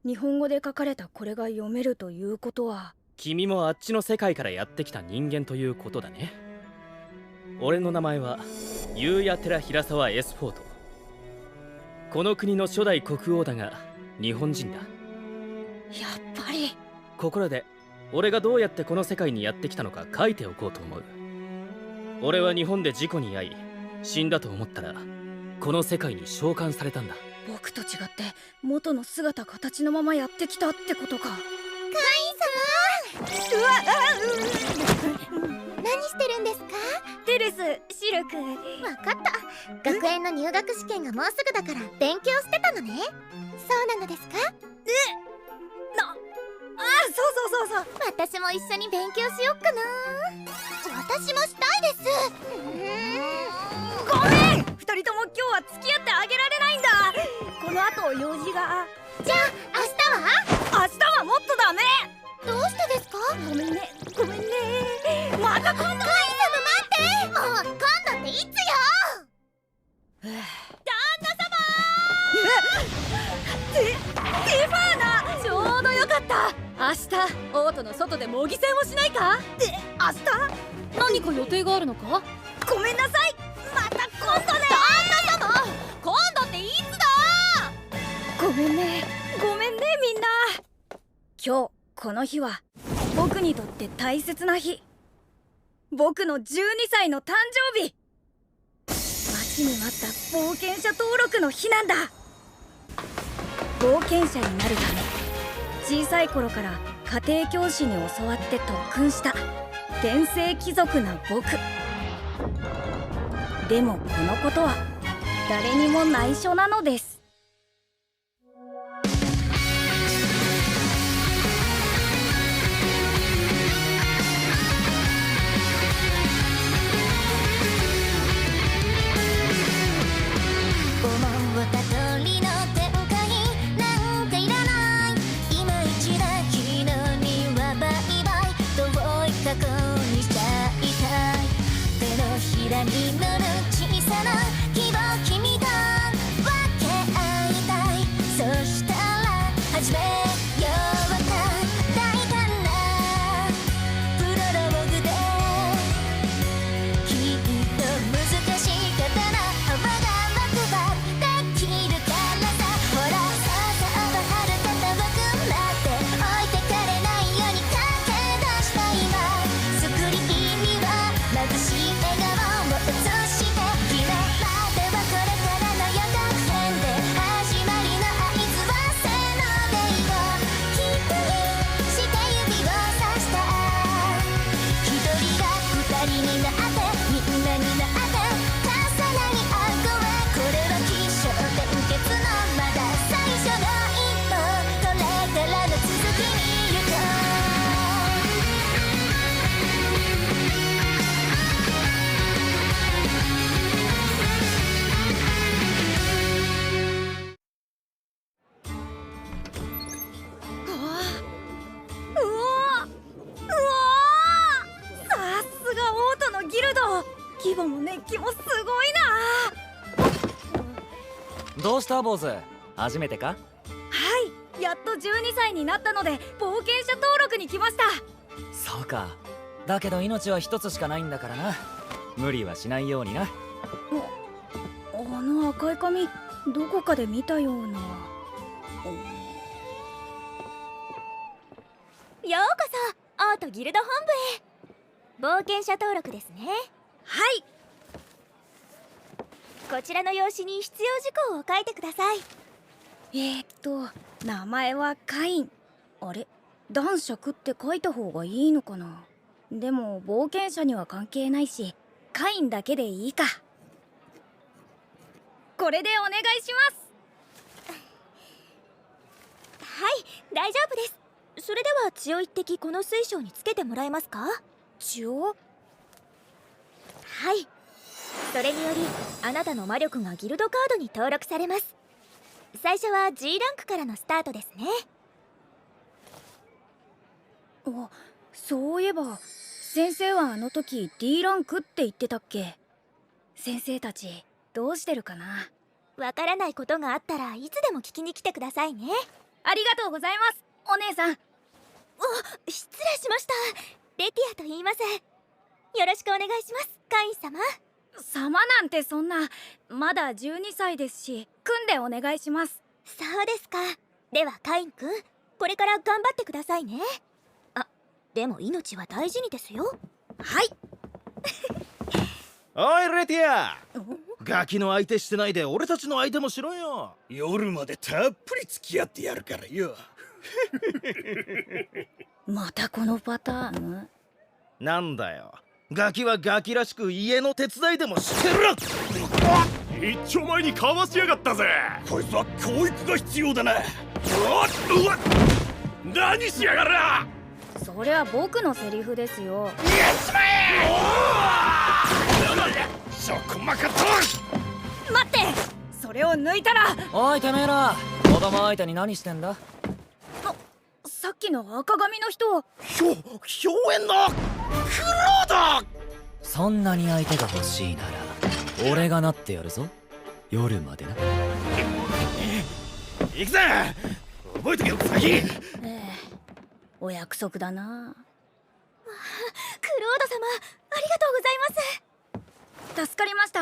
日本語で書かれたこれが読めるということは、君もあっちの世界からやってきた人間ということだね。俺の名前はユーヤテラ平沢エスフォート。この国の初代国王だが日本人だ。やっぱり。ここらで俺がどうやってこの世界にやってきたのか書いておこうと思う。俺は日本で事故に遭い死んだと思ったらこの世界に召喚されたんだ。僕と違って元の姿形のままやってきたってことか。カイン様、何してるんですか？テレス、シルク。わかった。学園の入学試験がもうすぐだから勉強してたのね。そうなのですか？そう。私も一緒に勉強しよっかな。私もしたいです。ごめん。二人とも今日は付き合ってあげられないんだ。この後用事が。じゃあ明日はもっとダメ。どうしてですか？ごめんね。また今度。カイン様待って。もう今度っていつよ？旦那様ティファーナ、ちょうどよかった。明日オートの外で模擬戦をしないか？明日？何か予定があるのか？ごめんなさい。また今度ね。旦那様、今度っていつだ？ごめんねみんな。今日この日は僕にとって大切な日。僕の12歳の誕生日。待ちに待った冒険者登録の日なんだ。冒険者になるため小さい頃から家庭教師に教わって特訓した天生貴族な僕。でもこのことは誰にも内緒なのです。思った通りの展開なんかいらない。今一だ昨日にはバイバイ遠い過去にしちゃいたい。手のひらに乗る小さな希望君と分け合いたい。そしたら始めようか大胆なプロローグできっと難しい方な幅ができるからさ。ほらさあはるかた僕だって置いてかれないように駆け出した今。ギルド規模も熱気もすごいな。どうした坊主、初めてか？はい、やっと12歳になったので冒険者登録に来ました。そうか。だけど命は一つしかないんだからな。無理はしないようにな。あの赤い髪どこかで見たような。ようこそオートギルド本部へ。冒険者登録ですね。はい。こちらの用紙に必要事項を書いてください。名前はカイン。あれ、男爵って書いた方がいいのかな。でも冒険者には関係ないしカインだけでいいか。これでお願いします。はい、大丈夫です。それでは血を一滴この水晶につけてもらえますか？血を？はい。それによりあなたの魔力がギルドカードに登録されます。最初は G ランクからのスタートですね。あ、そういえば先生はあの時 D ランクって言ってたっけ。先生たちどうしてるかな。わからないことがあったらいつでも聞きに来てくださいね。ありがとうございます、お姉さん。失礼しました。レティアと言います。よろしくお願いします、カイン様。様なんてそんな。まだ12歳ですし組んでお願いします。そうですか。ではカインくん、これから頑張ってくださいね。あ、でも命は大事にですよ。はい。おいレティア、ガキの相手してないで俺たちの相手もしろよ。夜までたっぷり付き合ってやるからよ。またこのパターン？なんだよ、ガキはガキらしく家の手伝いでもしてろ。一丁前にかわしやがったぜ。こいつは教育が必要だな。うわっ、何しやがら。それは僕のセリフですよ。やっちまえ。そこまかと。待って、それを抜いたら。おいてめえら、子供相手に何してんだ。さっきの赤髪の人。表縁のクロード。そんなに相手が欲しいなら俺がなってやるぞ。夜までな。行くぜ。覚えとけよウサギ。お約束だな。クロード様、ありがとうございます。助かりました。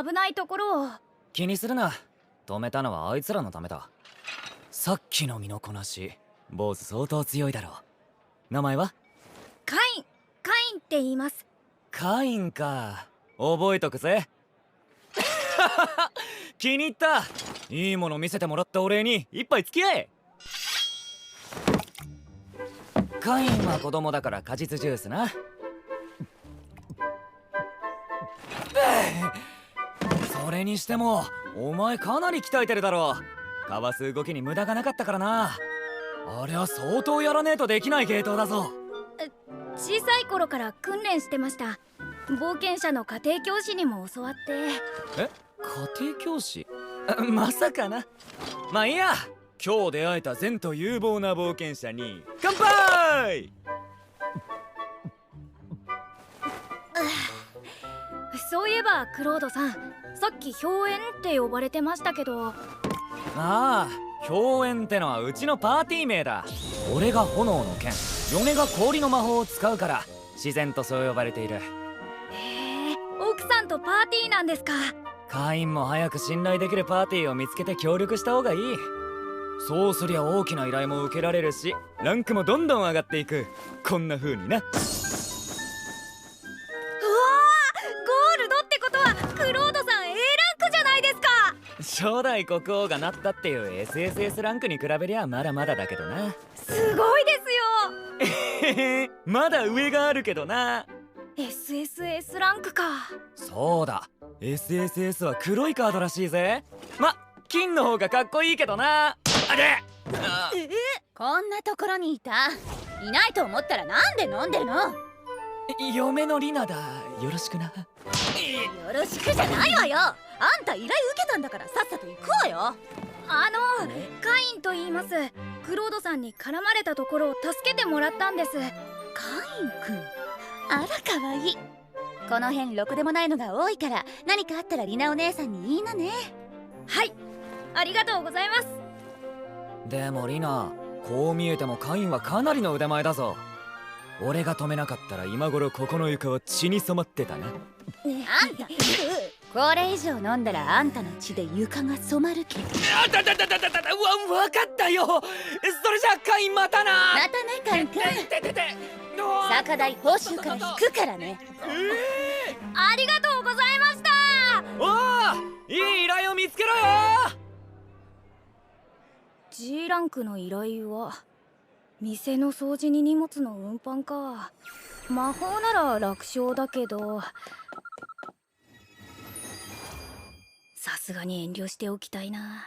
危ないところを。気にするな。止めたのはあいつらのためだ。さっきの身のこなし、坊主相当強いだろう。名前は？カインって言います。カインか。覚えとくぜ。気に入った。いいもの見せてもらったお礼に一杯付き合え。カインは子供だから果実ジュースな。それにしてもお前かなり鍛えてるだろう。かわす動きに無駄がなかったからな。あれは相当やらねえとできない芸当だぞ。小さい頃から訓練してました。冒険者の家庭教師にも教わって。え、家庭教師？まさかな。まあいいや。今日出会えた前途有望な冒険者に乾杯。そういえばクロードさん、さっき表縁って呼ばれてましたけど。ああ、表縁ってのはうちのパーティー名だ。俺が炎の剣、嫁が氷の魔法を使うから自然とそう呼ばれている。へえ、奥さんとパーティーなんですか。会員も早く信頼できるパーティーを見つけて協力した方がいい。そうすりゃ大きな依頼も受けられるし、ランクもどんどん上がっていく。こんな風にな。うわー、ゴールドってことはクロードさん A ランクじゃないですか。初代国王がなったっていう SSS ランクに比べりゃまだまだだけどな。すごいですよ。まだ上があるけどな。 SSS ランクか。そうだ、 SSS は黒いカードらしいぜ。金の方がかっこいいけどな。あれ、こんなところにいた。いないと思ったらなんで飲んでるの？嫁のリナだ。よろしくな。よろしくじゃないわよ。あんた依頼受けたんだからさっさと行くわよ。カインと言います。クロードさんに絡まれたところを助けてもらったんです。カインくん、あらかわいい。この辺ろくでもないのが多いから、何かあったらリナお姉さんに言いなね。はい、ありがとうございます。でもリナ、こう見えてもカインはかなりの腕前だぞ。俺が止めなかったら今頃ここの床は血に染まってたな。あんたこれ以上飲んだらあんたの血で床が染まるけど。あたたたたたた、わかったよ。それじゃあカインまたな。またねカインくん。酒代報酬から引くからね。ありがとうございました。おお、いい依頼を見つけろよ。 G ランクの依頼は店の掃除に荷物の運搬か。魔法なら楽勝だけど、さすがに遠慮しておきたいな。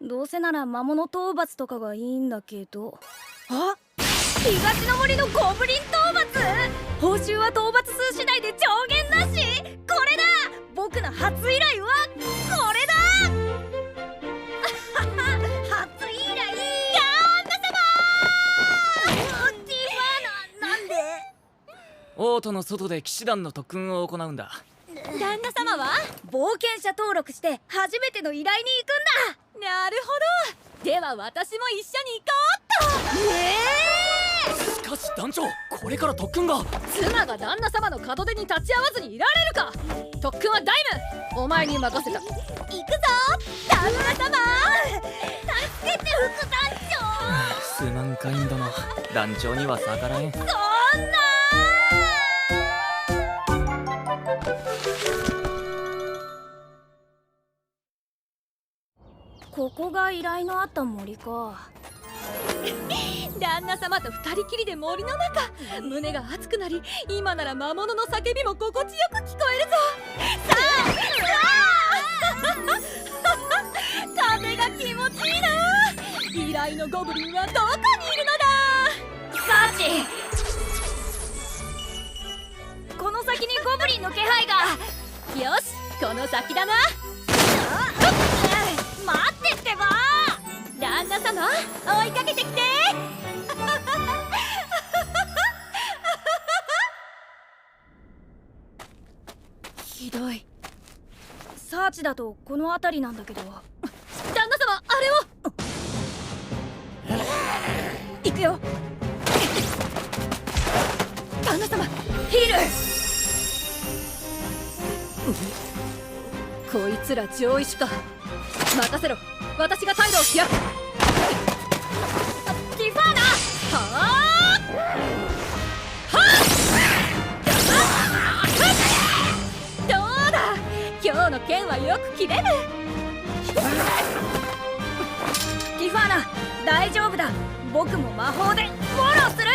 どうせなら魔物討伐とかがいいんだけど。あ、東の森のゴブリン討伐。報酬は討伐数次第で上限なし。これだ、僕の初依頼はこれだ。初依頼、旦那様。ティファーナ、なんで？王都の外で騎士団の特訓を行うんだ。旦那様は冒険者登録して初めての依頼に行くんだ。なるほど、では私も一緒に行こうっと。しかし団長、これから特訓が。妻が旦那様の門出に立ち会わずにいられるか。特訓はダイム、お前に任せた。行くぞ旦那様。助けて副団長。すまんカイン殿、団長には逆らえん。そんなここが依頼のあった森か。旦那様と二人きりで森の中、胸が熱くなり、今なら魔物の叫びも心地よく聞こえるぞ。さあ風が気持ちいいな。依頼のゴブリンはどこにいるのだ。サーチ、この先にゴブリンの気配が。よし、この先だな。待ってってば。旦那様、追いかけてきて。ひどい。サーチだとこの辺りなんだけど。旦那様、あれを。行くよ。旦那様、ヒール。こいつら上位種か。任せろ、私が退路を開く。ティファーナ。どうだ、今日の剣はよく切れる。ティファーナ、大丈夫だ。僕も魔法でフォローする。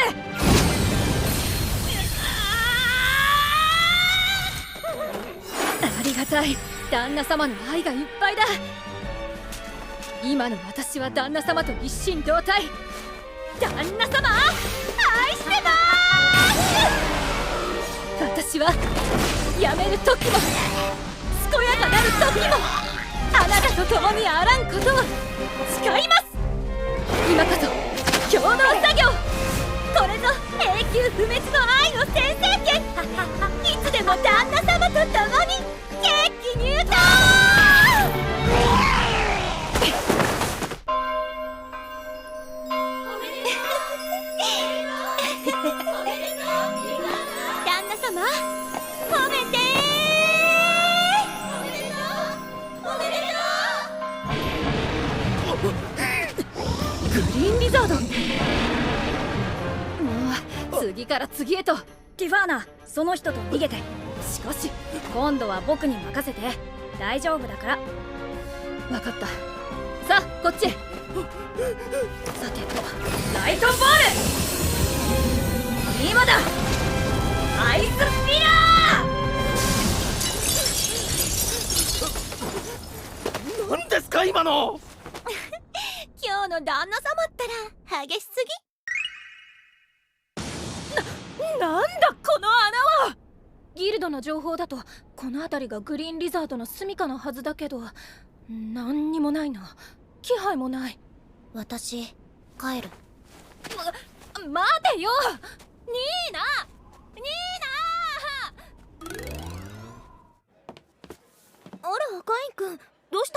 ありがたい、旦那様の愛がいっぱいだ。今の私は旦那様と一心同体。旦那様、愛してまーす。私はやめる時も健やかなる時もあなたと共にあらんことを誓います。今こそ共同作業、これぞ永久不滅の愛の先制権。いつでも旦那様と共にケーキ入刀。旦那様、褒めてグリーンリザード。もう次から次へと。ティファーナ、その人と逃げて。しかし今度は僕に任せて。大丈夫だから。分かった。さあこっちへ。さてと、ライトボール。今だ、アイススピラー。何ですか今の。今日の旦那様ったら激しすぎ。なんだこの穴は。ギルドの情報だとこの辺りがグリーンリザードの住処のはずだけど、何にもないな。気配もない。私帰る。待てよニーナ、ニーナ。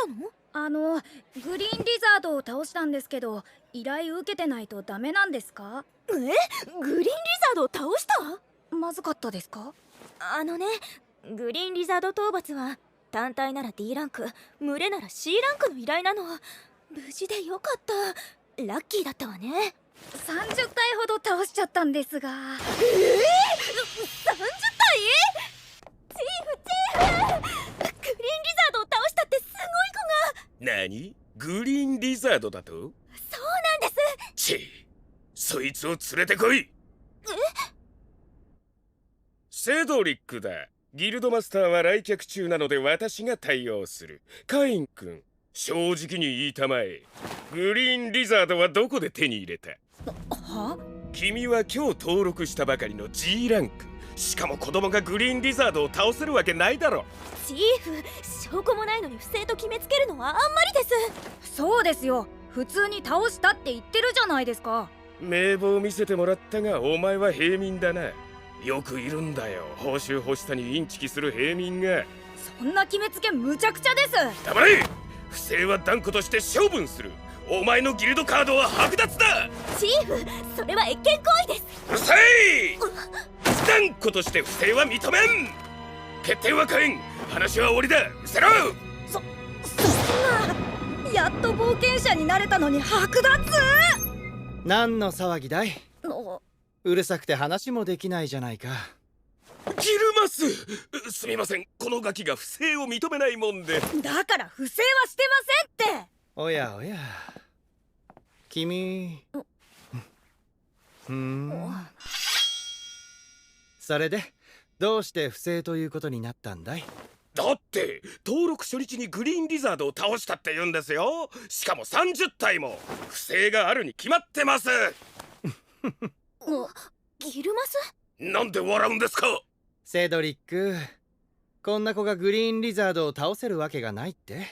したの？グリーンリザードを倒したんですけど、依頼受けてないとダメなんですか？グリーンリザードを倒した？まずかったですか？グリーンリザード討伐は単体なら D ランク、群れなら C ランクの依頼なの。無事でよかった。ラッキーだったわね。30体ほど倒しちゃったんですが。30体？チーフグリーンリザードを倒したってすごい子が。何？グリーンリザードだと？そうなんです。そいつを連れてこい。セドリックだ。ギルドマスターは来客中なので私が対応する。カイン君、正直に言いたまえ。グリーンリザードはどこで手に入れた？は？君は今日登録したばかりの G ランク。しかも子供がグリーンリザードを倒せるわけないだろ。チーフ、証拠もないのに不正と決めつけるのはあんまりです。そうですよ、普通に倒したって言ってるじゃないですか。名簿を見せてもらったがお前は平民だな。よくいるんだよ、報酬欲しさにインチキする平民が。そんな決めつけむちゃくちゃです。黙れ。不正は断固として処分する。お前のギルドカードは剥奪だ。チーフ、それは越権行為です。うるさい。断固として不正は認めん。決定は変えん。話は終わりだ。失せろ。そんな。やっと冒険者になれたのに剥奪？何の騒ぎだい？うるさくて話もできないじゃないか。ギルマス、すみません、このガキが不正を認めないもんで。だから不正はしてませんって。おやおや、君。それでどうして不正ということになったんだい？だって登録初日にグリーンリザードを倒したって言うんですよ。しかも30体も。不正があるに決まってます。ギルマス？なんで笑うんですか？セドリック、こんな子がグリーンリザードを倒せるわけがないって？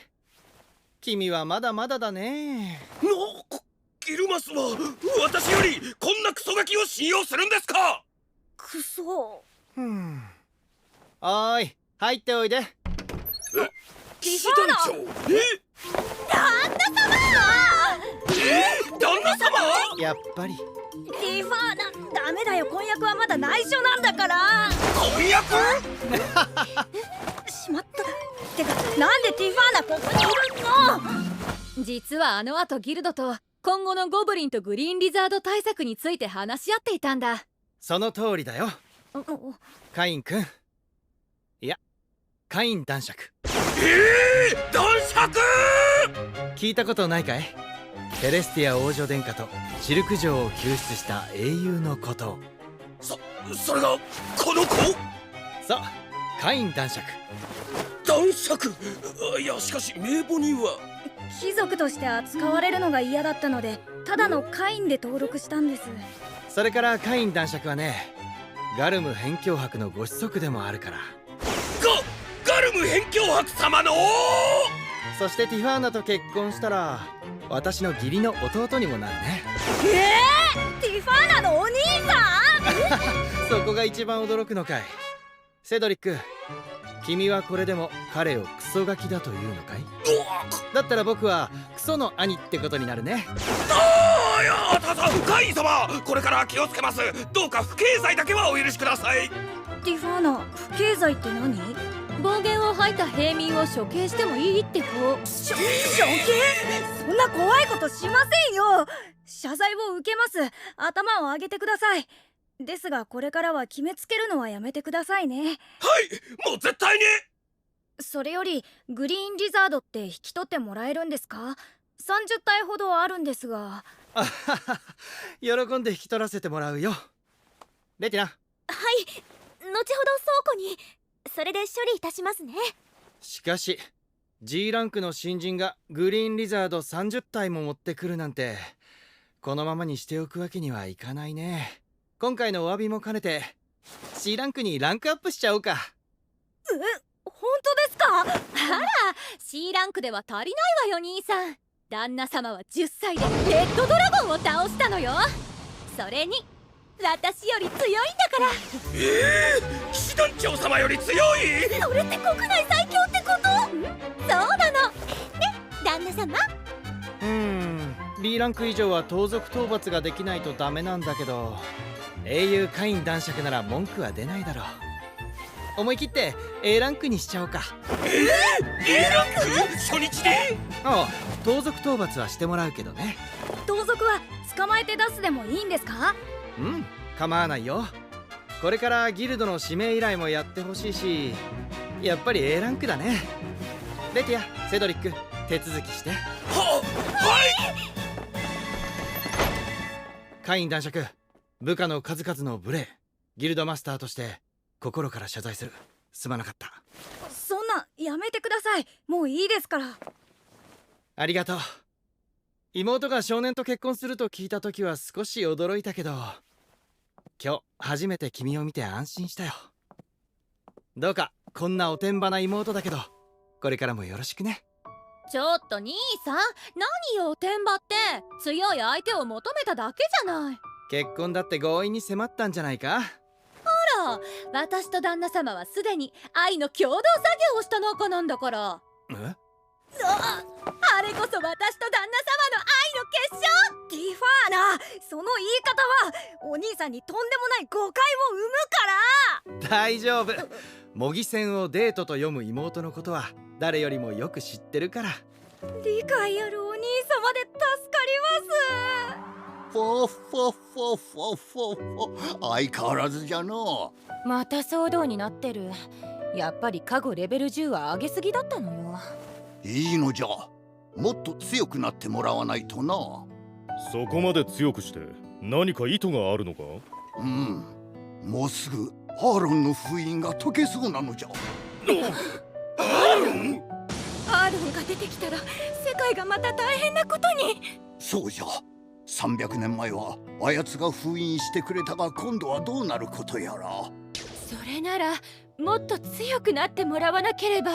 君はまだまだだね。ギルマスは私よりこんなクソガキを信用するんですか？クソ。おーい、入っておいで。騎士団長。旦那様。旦那様？やっぱり。ティファーナ、ダメだよ、婚約はまだ内緒なんだから。婚約？しまった。てか、なんでティファーナここにいるの？実はあの後ギルドと今後のゴブリンとグリーンリザード対策について話し合っていたんだ。その通りだよ。カイン君、いや、カイン男爵。男爵？聞いたことないかい？セレスティア王女殿下とシルク城を救出した英雄のことを。それがこの子？そう、カイン男爵。男爵？いや、しかし名簿には。貴族として扱われるのが嫌だったので、ただのカインで登録したんです。それからカイン男爵はね、ガルム辺境伯のご子息でもあるから。ガルム辺境伯様の？そしてティファーナと結婚したら私の義理の弟にもなるね。ティファーナのお兄さん？そこが一番驚くのかい。セドリック、君はこれでも彼をクソガキだというのかい？だったら僕はクソの兄ってことになるね。カイン様、これから気をつけます。どうか不敬罪だけはお許しください。ティファーナ、不敬罪って何？暴言を吐いた平民を処刑してもいいって法。処刑？そんな怖いことしませんよ。謝罪を受けます。頭を上げてください。ですがこれからは決めつけるのはやめてくださいね。はい、もう絶対に。それよりグリーンリザードって引き取ってもらえるんですか？30体ほどあるんですが。喜んで引き取らせてもらうよ。レティナ。はい、後ほど倉庫に。それで処理いたしますね。しかし G ランクの新人がグリーンリザード30体も持ってくるなんて、このままにしておくわけにはいかないね。今回のお詫びも兼ねて C ランクにランクアップしちゃおうか。本当ですか？あら、C ランクでは足りないわよ兄さん。旦那様は10歳でレッドドラゴンを倒したのよ。それに私より強いんだから。騎士団長様より強い？それって国内最強ってこと？そうなの。で B ランク以上は盗賊討伐ができないとダメなんだけど、英雄カイン男爵なら文句は出ないだろう。思い切って A ランクにしちゃおうか。A ランク初日で？ああ、盗賊討伐はしてもらうけどね。盗賊は捕まえて出すでもいいんですか？うん、構わないよ。これからギルドの指名依頼もやってほしいし、やっぱり A ランクだね。レティア、セドリック、手続きして。はい。カイン男爵、部下の数々の無礼、ギルドマスターとして心から謝罪する。すまなかった。そんな、やめてください。もういいですから。ありがとう。妹が少年と結婚すると聞いた時は少し驚いたけど、今日初めて君を見て安心したよ。どうかこんなおてんばな妹だけど、これからもよろしくね。ちょっと兄さん、何よ天馬って。強い相手を求めただけじゃない。結婚だって強引に迫ったんじゃないか。ほら、私と旦那様はすでに愛の共同作業をした仲なんだから。え？あれこそ私と旦那様の愛の結晶。ティファーナ、その言い方はお兄さんにとんでもない誤解を生むから。大丈夫。模擬戦をデートと読む妹のことは誰よりもよく知ってるから。理解あるお兄様で助かります。フォッフォッフォッフォッフォッフォ、相変わらずじゃの。また騒動になってる。やっぱり加護レベル10は上げすぎだったのよ。いいのじゃ、もっと強くなってもらわないとな。そこまで強くして何か意図があるのか？うん、もうすぐアーロンの封印が解けそうなのじゃ。アーロンが出てきたら世界がまた大変なことに。そうじゃ、300年前はあやつが封印してくれたが、今度はどうなることやら。それならもっと強くなってもらわなければ。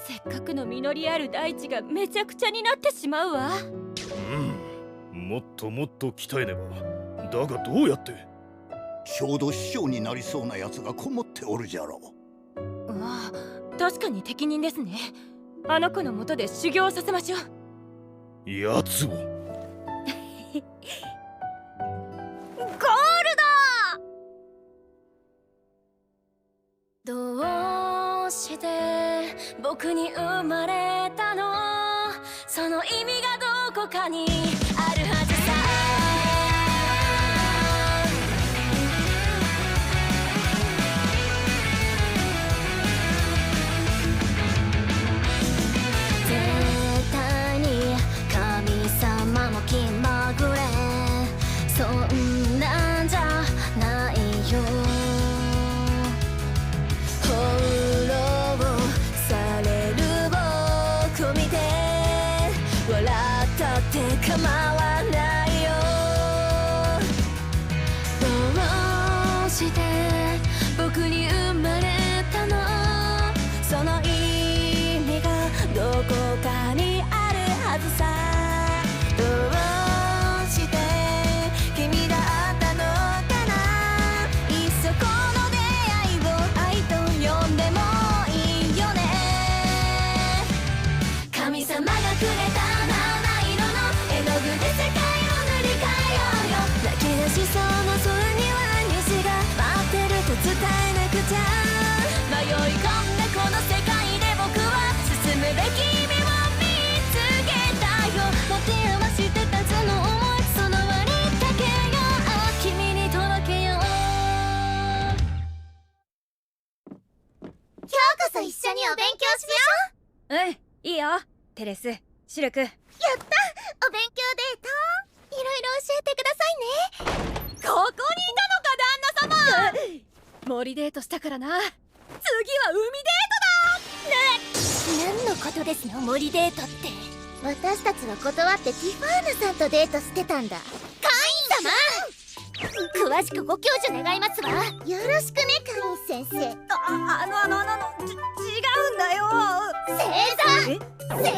せっかくの実りある大地がめちゃくちゃになってしまうわ。もっともっと鍛えねば。だがどうやって？ちょうど師匠になりそうなやつがこもっておるじゃろう。ああ、確かに適任ですね。あの子のもとで修行させましょう。やつをゴールド！どうして僕に生まれたの？その意味がどこかにあるはずさ。絶対に神様も気まぐれ、そんなんじゃないよ。構わないよ。どうして僕に生まれたの？その意味がどこかにあるはずさ。どうして君だったのかな。いっそこの出会いを愛と呼んでもいいよね。神様がくれた世界を塗り替えようよ。泣き出しそうな空には虹が待ってると伝えなくちゃ。迷い込んだこの世界で僕は進むべき意味を見つけたよ。持て余してたその想い、その割りかけよう。君に届けよう。今日こそ一緒にお勉強しよう。いいよ。テレス、シルク。やった、お勉強デートいろいろ教えてくださいね。ここにいたのか旦那様。森デートしたからな。次は海デートだ。何のことですの森デートって。私たちは断ってティファーヌさんとデートしてたんだ。カイン様、詳しくご教授願いますわ。よろしくねカイン先生。違うんだよ。星座、星座。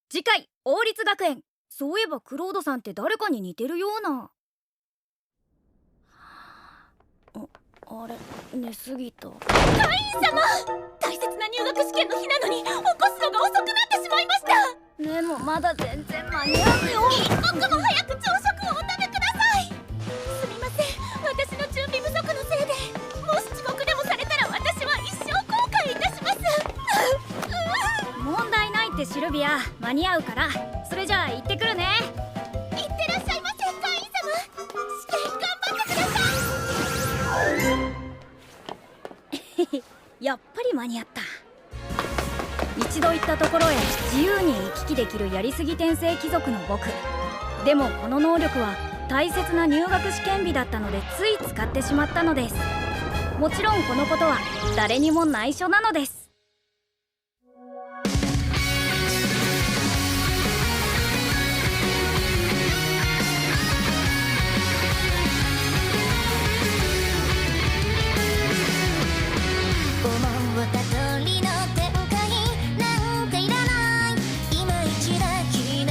次回王立学園。そういえばクロードさんって誰かに似てるような。あれ、寝すぎた。会員様、大切な入学試験の日なのに起こすのが遅くなってしまいました。でもまだ全然間に合うよ。僕も早く朝食をお食べください。すみません、私の準備不足のせいで、もし遅刻でもされたら私は一生後悔いたします。問題ないってシルビア、間に合うから。それじゃあ行ってくるね。いってらっしゃいませ、会員様。試験頑張ってください。やっぱり間に合った。一度行ったところへ自由に行き来できるやりすぎ転生貴族の僕。でもこの能力は大切な入学試験日だったのでつい使ってしまったのです。もちろんこのことは誰にも内緒なのです。思った通りの展開なんかいらない。今一だ昨日に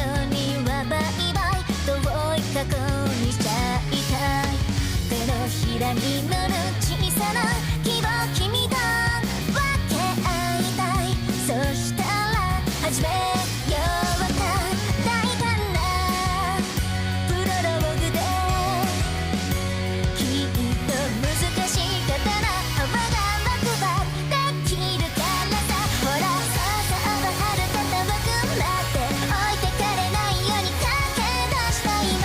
はバイバイ遠い過去にしちゃいたい。手のひらに乗る小さな希望君と分け合いたい。そしたら始めようか大胆なプロローグできっと難しかったな。泡がワクワクできるからさ。ほらそうそうはるかと僕だって置いてかれないように駆け出した今。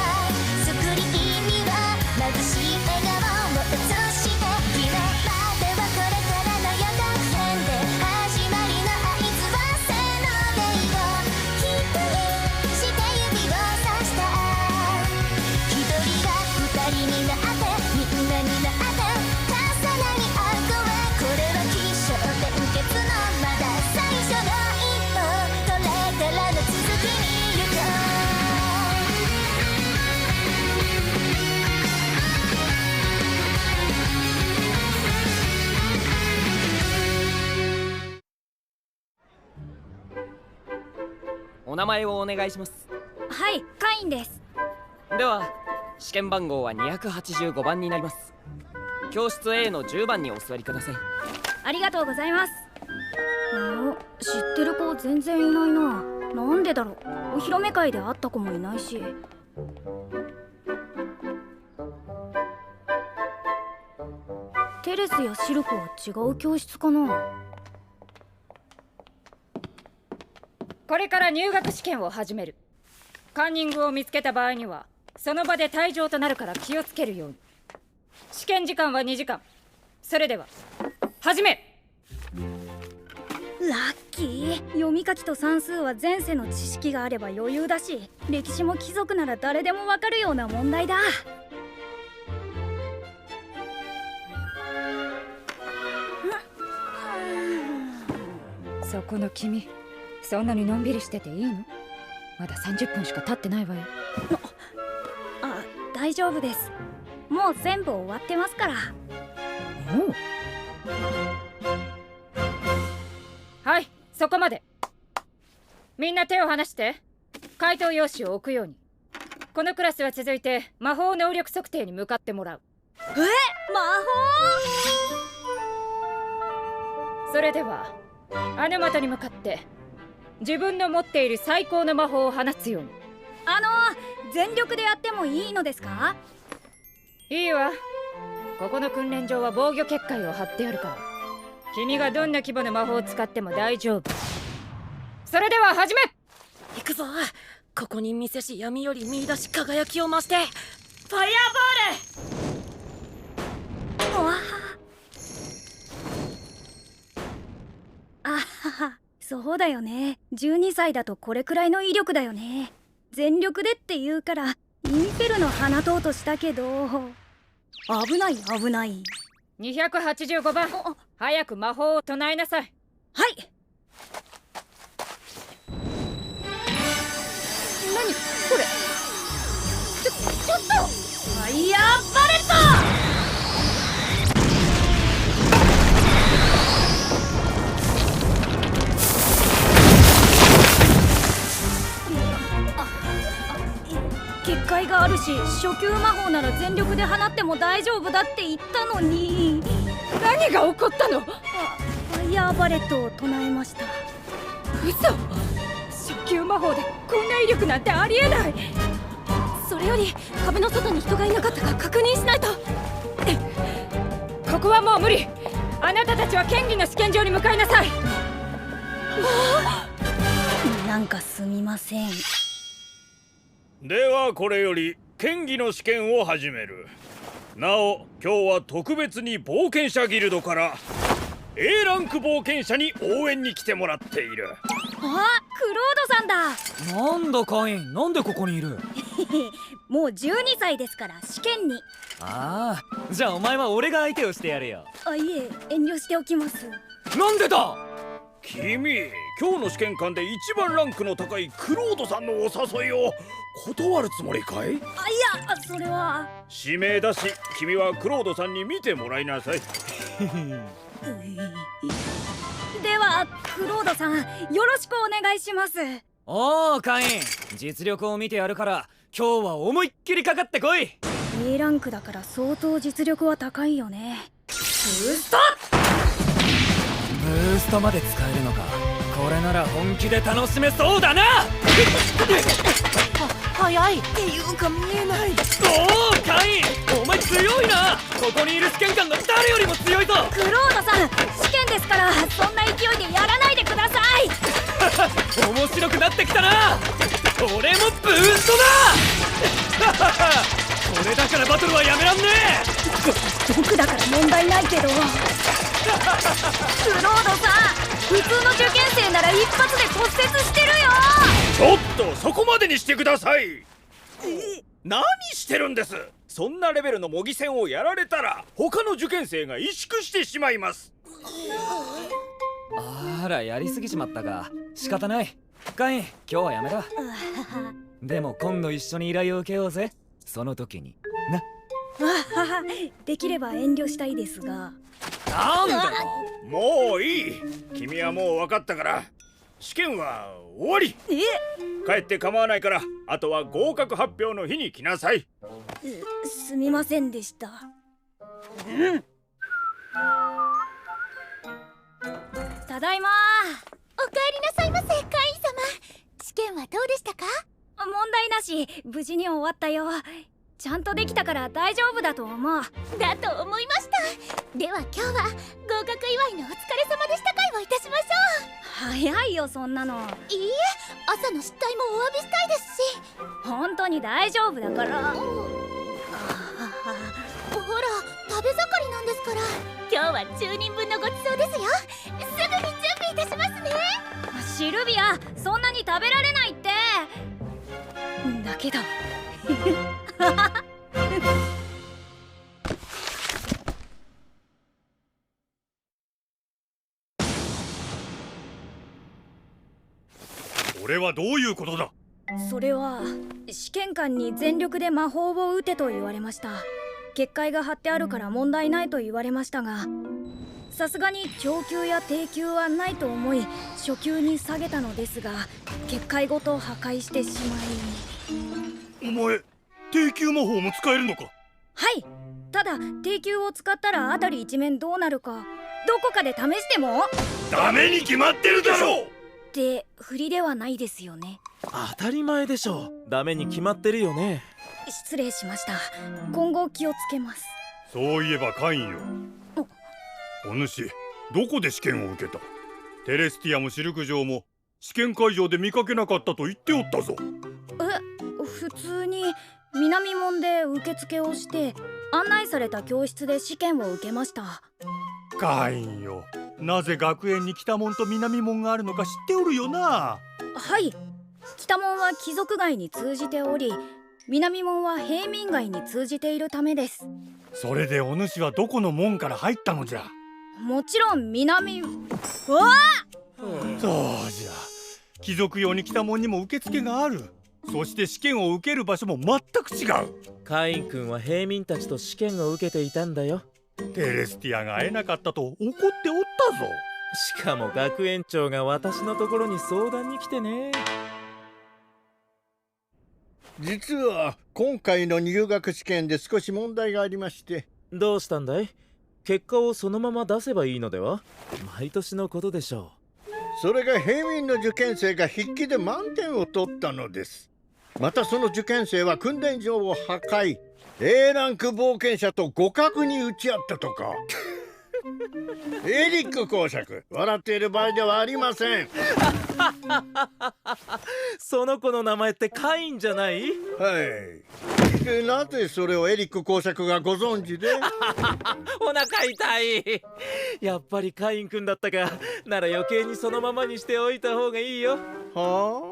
スクリーンには眩しい笑顔を映して、今まではこれからの予告編で始まりの合図はせーのでいこう。期待して指をさした。一人が二人になってみんなになって重なり合う声。これは起承転結のまだ最初の一歩。これからの続きに行こう。お名前をお願いします。はい、会員です。では試験番号は285番になります。教室 A の10番にお座りください。ありがとうございます。知ってる子全然いないな。なんでだろう。お披露目会で会った子もいないし。テレスやシルクは違う教室かな。これから入学試験を始める。カンニングを見つけた場合にはその場で退場となるから気をつけるように。試験時間は2時間。それでは始め。ラッキー。読み書きと算数は前世の知識があれば余裕だし、歴史も貴族なら誰でもわかるような問題だ。そこの君、そんなにのんびりしてていいの？まだ30分しか経ってないわよ。あ、大丈夫です。もう全部終わってますから。はい、そこまで。みんな手を離して回答用紙を置くように。このクラスは続いて魔法能力測定に向かってもらう。魔法？それではあの的に向かって自分の持っている最高の魔法を放つように。全力でやってもいいのですか？いいわ。ここの訓練場は防御結界を張ってあるから、君がどんな規模の魔法を使っても大丈夫。それでは始め。行くぞ。ここに見せし闇より見出し輝きを増してファイアボール。あはは、そうだよね。12歳だとこれくらいの威力だよね。全力でって言うからインフェルノ放とうとしたけど、危ない危ない。285番、早く魔法を唱えなさい。はい。何これ？ちょっと！ファイヤーバレット！結界がああるし、初級魔法なら全力で放っても大丈夫だって言ったのに。何が起こったの？ファイヤーバレットを唱えました。嘘！初級魔法でこんな威力なんてありえない。それより壁の外に人がいなかったか確認しないと。ここはもう無理。あなたたちは剣技の試験場に向かいなさい。なんかすみません。ではこれより剣技の試験を始める。なお今日は特別に冒険者ギルドから A ランク冒険者に応援に来てもらっている。あ、クロードさんだ。なんだカイン、なんでここにいる？もう12歳ですから試験に。ああ、じゃあお前は俺が相手をしてやるよ。あ、いえ、遠慮しておきます。なんでだ？君、今日の試験官で一番ランクの高いクロードさんのお誘いを断るつもりかい？あ、いや、それは指名だし、君はクロードさんに見てもらいなさい。ではクロードさん、よろしくお願いします。おおカイン、実力を見てやるから今日は思いっきりかかってこい。 A ランクだから相当実力は高いよね。ブースト！ブーストまで使えるのか。これなら本気で楽しめそうだな。早いっていうか見えない。おおカイン、お前強いな。ここにいる試験官が誰よりも強いぞ。クロードさん、試験ですからそんな勢いでやらないでください。面白くなってきたな。俺もブーストだ。これだからバトルはやめらんねえ。僕だから問題ないけど。クロードさん、普通の受験生なら一発で骨折してるよ。ちょっとそこまでにしてください。何してるんです。そんなレベルの模擬戦をやられたら他の受験生が萎縮してしまいます。あら、やりすぎちまったか。仕方ない。カイン、今日はやめだ。でも今度一緒に依頼を受けようぜ。その時にな。できれば遠慮したいですが。なんだよ、もういい。君はもう分かったから試験は終わり。帰って構わないから、あとは合格発表の日に来なさい。すみませんでした。ただいま。おかえりなさいませ、カイン様。試験はどうでしたか？問題なし、無事に終わったよ。ちゃんとできたから大丈夫だと思う。だと思いました。では今日は合格祝いのお疲れ様でした会をいたしましょう。早いよ、そんなの。いいえ、朝の失態もお詫びしたいですし。本当に大丈夫だから。ほら、食べ盛りなんですから。今日は10人分のごちそうですよ。すぐに準備いたしますね。シルビア、そんなに食べられないって。だけどこれはどういうことだ？それは試験官に全力で魔法を打てと言われました。結界が貼ってあるから問題ないと言われましたが、さすがに上級や低級はないと思い初級に下げたのですが、結界ごと破壊してしまい。お前、低級魔法も使えるのか？はい。ただ低級を使ったら辺り一面どうなるか、どこかで試してもダメに決まってるだろう。って振りではないですよね。当たり前でしょ。ダメに決まってるよね。失礼しました。今後気をつけます。そういえばカインよ、お主どこで試験を受けた？テレスティアもシルク城も試験会場で見かけなかったと言っておったぞ。普通に南門で受付をして案内された教室で試験を受けました。カインよ、なぜ学園に北門と南門があるのか知っておるよな？はい。北門は貴族街に通じており、南門は平民街に通じているためです。それでお主はどこの門から入ったのじゃ？もちろん南。わそうじゃ、貴族用に北門にも受付がある。そして試験を受ける場所も全く違う。カイン君は平民たちと試験を受けていたんだよ。テレスティアが会えなかったと怒っておったぞ。しかも学園長が私のところに相談に来てね。実は今回の入学試験で少し問題がありまして。どうしたんだい？結果をそのまま出せばいいのでは？毎年のことでしょう。それが平民の受験生が筆記で満点を取ったのです。またその受験生は訓練場を破壊、A ランク冒険者と互角に打ち合ったとか。エリック公爵、笑っている場合ではありません。その子の名前ってカインじゃない？はい。で、なぜそれをエリック公爵がご存知で？お腹痛い。やっぱりカインくんだったか。なら余計にそのままにしておいた方がいいよ。はあ？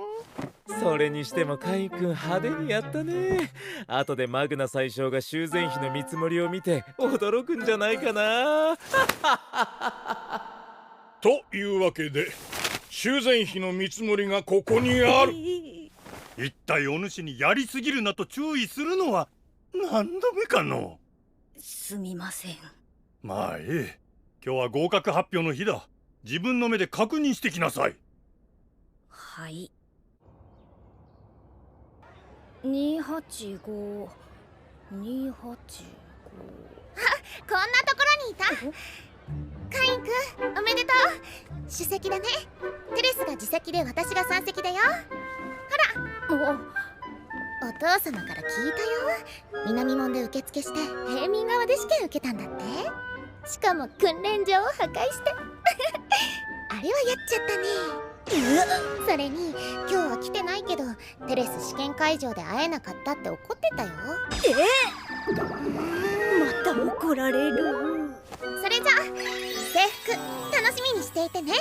それにしてもカインくん派手にやったね。後でマグナ宰相が修繕費の見積もりを見て驚くんじゃないかな。というわけで修繕費の見積もりがここにある。一体お主にやりすぎるなと注意するのは何度目かの。すみません。まあええ、今日は合格発表の日だ。自分の目で確認してきなさい。はい。285。あ、こんなところにいた。カインくん、おめでとう。首席だね。テレスが自席で私が三席だよ。ほら、お父様から聞いたよ。南門で受付して平民側で試験受けたんだって。しかも訓練場を破壊してあれはやっちゃったね。それに今日は来てないけどテレス試験会場で会えなかったって怒ってたよ。また怒られる。それじゃあ制服楽しみにしていてね。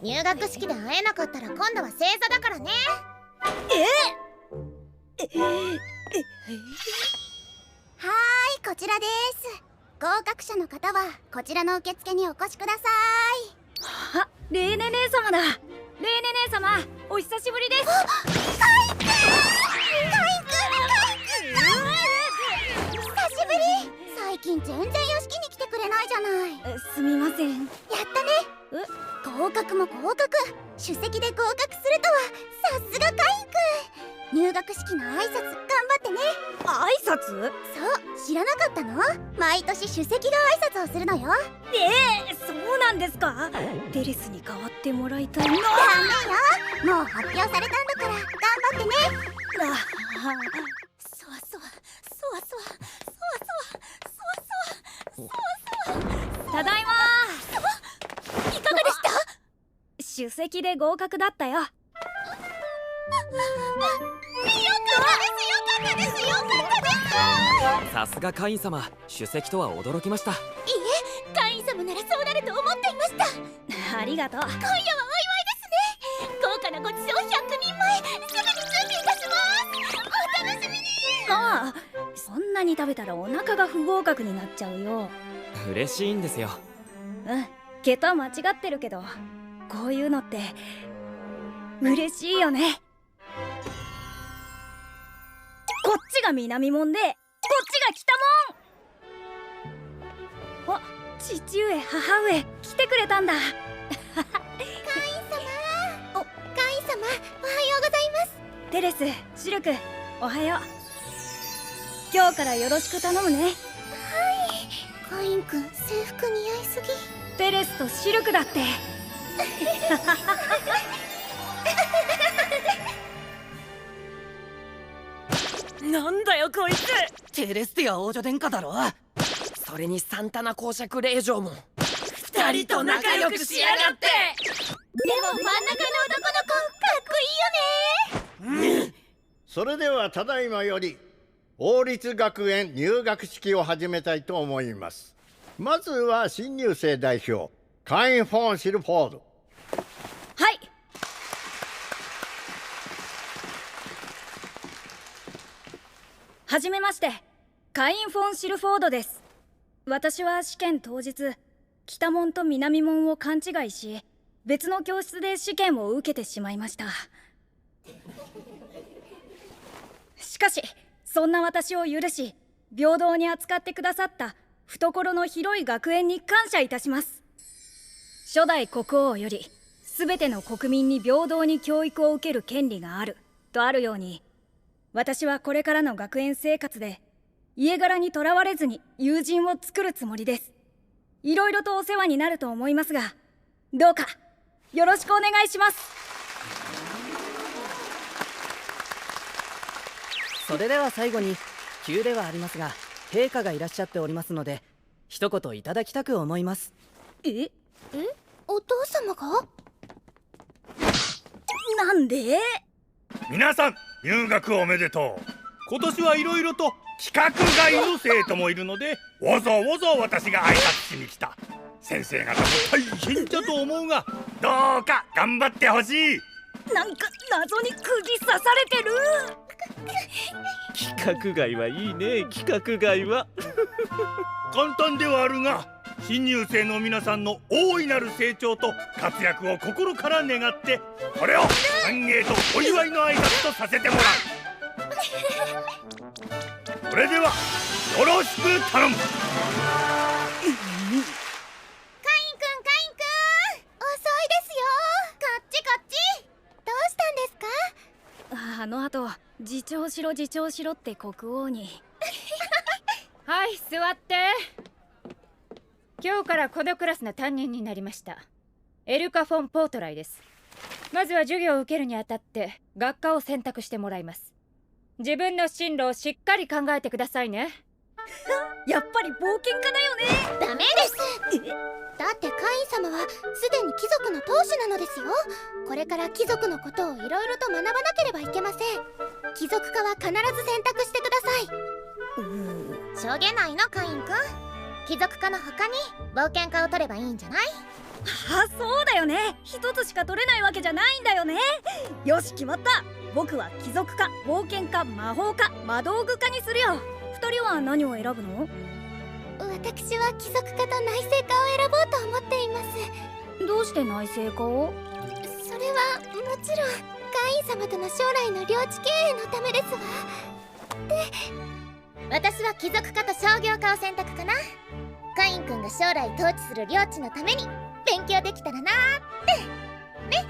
入学式で会えなかったら今度は正座だからね。はーい、こちらです。合格者の方はこちらの受付にお越しください。あ、レーネ姉様だ。レーネ姉様、お久しぶりです。カインくん久しぶり。最近全然屋敷に来てくれないじゃない。すみません。やったね。合格も合格。首席で合格するとはさすがカインくん。入学式の挨拶頑張ってね。挨拶？そう、知らなかったの？毎年首席が挨拶をするのよ。そうなんですか？テレスに代わってもらいたいな。ダメよ、もう発表されたんだから頑張ってね。そわそわそわそわそわそわそわそわそわ。ただいま。いかがでした？首席で合格だったよ。さすがカイン様、首席とは驚きました。いいえ、カイン様ならそうなると思っていました。ありがとう。今夜はお祝いですね。豪華なごちそう100人前、すぐに準備いたします。お楽しみに。ああ、そんなに食べたらお腹が不合格になっちゃうよ。嬉しいんですよ。桁間違ってるけど、こういうのって嬉しいよね。こっちが南門でこっちが北門。あ、父上母上来てくれたんだ。カイン様、おはようございます。テレス、シルク、おはよう。今日からよろしく頼むね。はい。カインくん、制服似合いすぎ。テレスとシルクだって。なんだよこいつ。テレスティア王女殿下だろ。それにサンタナ公爵令嬢も二人と仲良くしやがって。でも真ん中の男の子かっこいいよね。それではただいまより王立学園入学式を始めたいと思います。まずは新入生代表カイン・フォン・シルフォード。はい。はじめまして、カイン・フォン・シルフォードです。私は試験当日、北門と南門を勘違いし、別の教室で試験を受けてしまいました。しかしそんな私を許し、平等に扱ってくださった懐の広い学園に感謝いたします。初代国王より全ての国民に平等に教育を受ける権利があるとあるように、私はこれからの学園生活で家柄にとらわれずに友人を作るつもりです。いろいろとお世話になると思いますが、どうかよろしくお願いします。それでは最後に急ではありますが、陛下がいらっしゃっておりますので一言いただきたく思います。お父様が？なんで？皆さん入学おめでとう。今年はいろいろと規格外の生徒もいるのでわざわざ私が挨拶しに来た。先生方も大変だと思うがどうか頑張ってほしい。なんか謎に釘刺されてる。規格外はいいね。規格外は簡単ではあるが新入生の皆さんの大いなる成長と活躍を心から願ってこれを歓迎とお祝いの挨拶とさせてもらう。それではよろしく頼む。あの後自重しろ自重しろって国王にはい座って。今日からこのクラスの担任になりましたエルカ・フォン・ポートライです。まずは授業を受けるにあたって学科を選択してもらいます。自分の進路をしっかり考えてくださいね。やっぱり冒険家だよね。ダメです。だってカイン様はすでに貴族の当主なのですよ。これから貴族のことをいろいろと学ばなければいけません。貴族科は必ず選択してください。しょげないのカインくん。貴族科の他に冒険家を取ればいいんじゃない？あ、そうだよね。一つしか取れないわけじゃないんだよね。よし決まった。僕は貴族科、冒険家、魔法科、魔道具科にするよ。二人は何を選ぶの？私は貴族科と内政科を選ぼうと思っています。どうして内政科を？それはもちろんカイン様との将来の領地経営のためですわ。で、私は貴族科と商業科を選択かな。カイン君が将来統治する領地のために勉強できたらなーってね。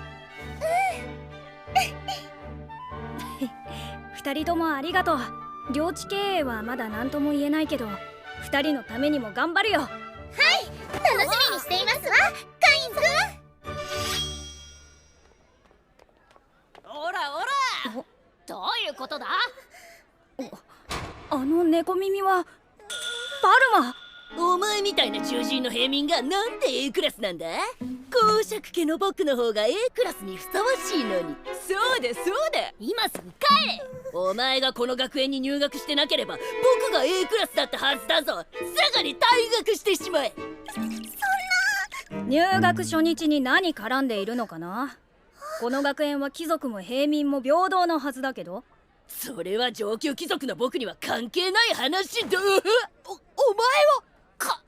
二人ともありがとう。領地経営はまだ何とも言えないけど二人のためにも頑張るよ。はい、楽しみにしていますわカイン君。おらおら、どういうことだ？あの猫耳はバルマ。お前みたいな獣人の平民がなんで A クラスなんだ？公爵家の僕の方が A クラスにふさわしいのに。そうだそうだ、今すぐ帰れ。お前がこの学園に入学してなければ僕が A クラスだったはずだぞ。すぐに退学してしまえ。そんな。入学初日に何絡んでいるのかな。この学園は貴族も平民も平等のはずだけど。それは上級貴族の僕には関係ない話だ。お前はカ